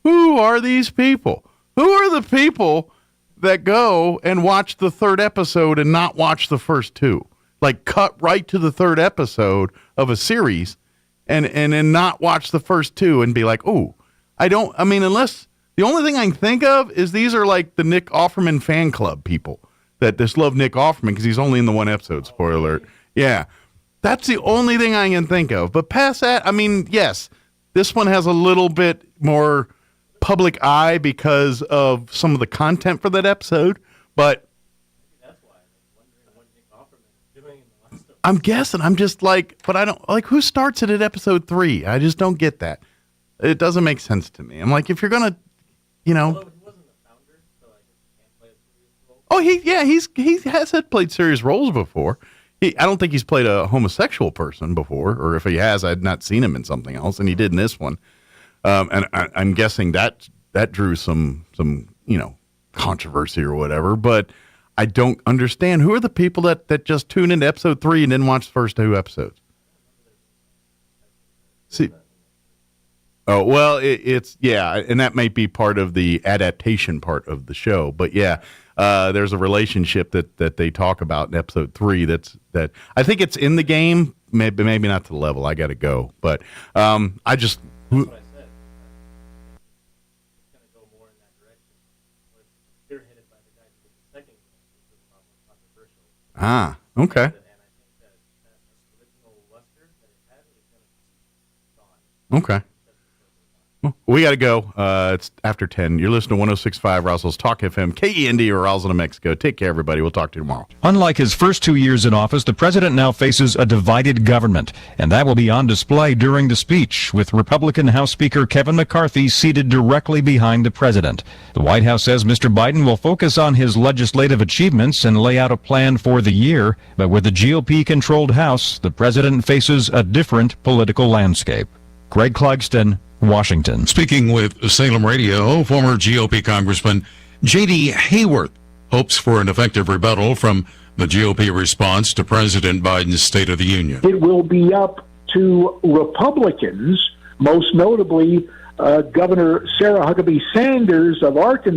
who are these people? Who are the people that go and watch the 3rd episode and not watch the first 2? Like cut right to the 3rd episode of a series and then not watch the first 2 and be like, unless the only thing I can think of is these are like the Nick Offerman fan club people that just love Nick Offerman because he's only in the 1 episode, spoiler alert. Yeah, that's the only thing I can think of. But past that, yes, this one has a little bit more public eye because of some of the content for that episode, but I'm guessing. I'm just like, but I don't like who starts it at episode 3. I just don't get that. It doesn't make sense to me. I'm like, if you're gonna, he has played serious roles before. I don't think he's played a homosexual person before, or if he has, I'd not seen him in something else, and he did in this one. And I'm guessing that drew some controversy or whatever, but I don't understand. Who are the people that just tune into episode 3 and then watch the first 2 episodes? See, Oh, well, it's and that might be part of the adaptation part of the show. But yeah, there's a relationship that they talk about in episode 3 that I think it's in the game, maybe not to the level. I got to go, but I just. That's what I said. It's going to go more in that direction. They're headed by the guy who did the second game, which was a lot more controversial. Ah, okay. And I think that original luster that it had is going to be gone. Okay. We got to go. It's after 10. You're listening to 106.5 Roswell's Talk FM, KEND, or Roswell, New Mexico. Take care, everybody. We'll talk to you tomorrow. Unlike his first 2 years in office, the president now faces a divided government, and that will be on display during the speech, with Republican House Speaker Kevin McCarthy seated directly behind the president. The White House says Mr. Biden will focus on his legislative achievements and lay out a plan for the year, but with the GOP-controlled House, the president faces a different political landscape. Greg Clugston, Washington. Speaking with Salem Radio, former GOP Congressman J.D. Hayworth hopes for an effective rebuttal from the GOP response to President Biden's State of the Union. It will be up to Republicans, most notably Governor Sarah Huckabee Sanders of Arkansas,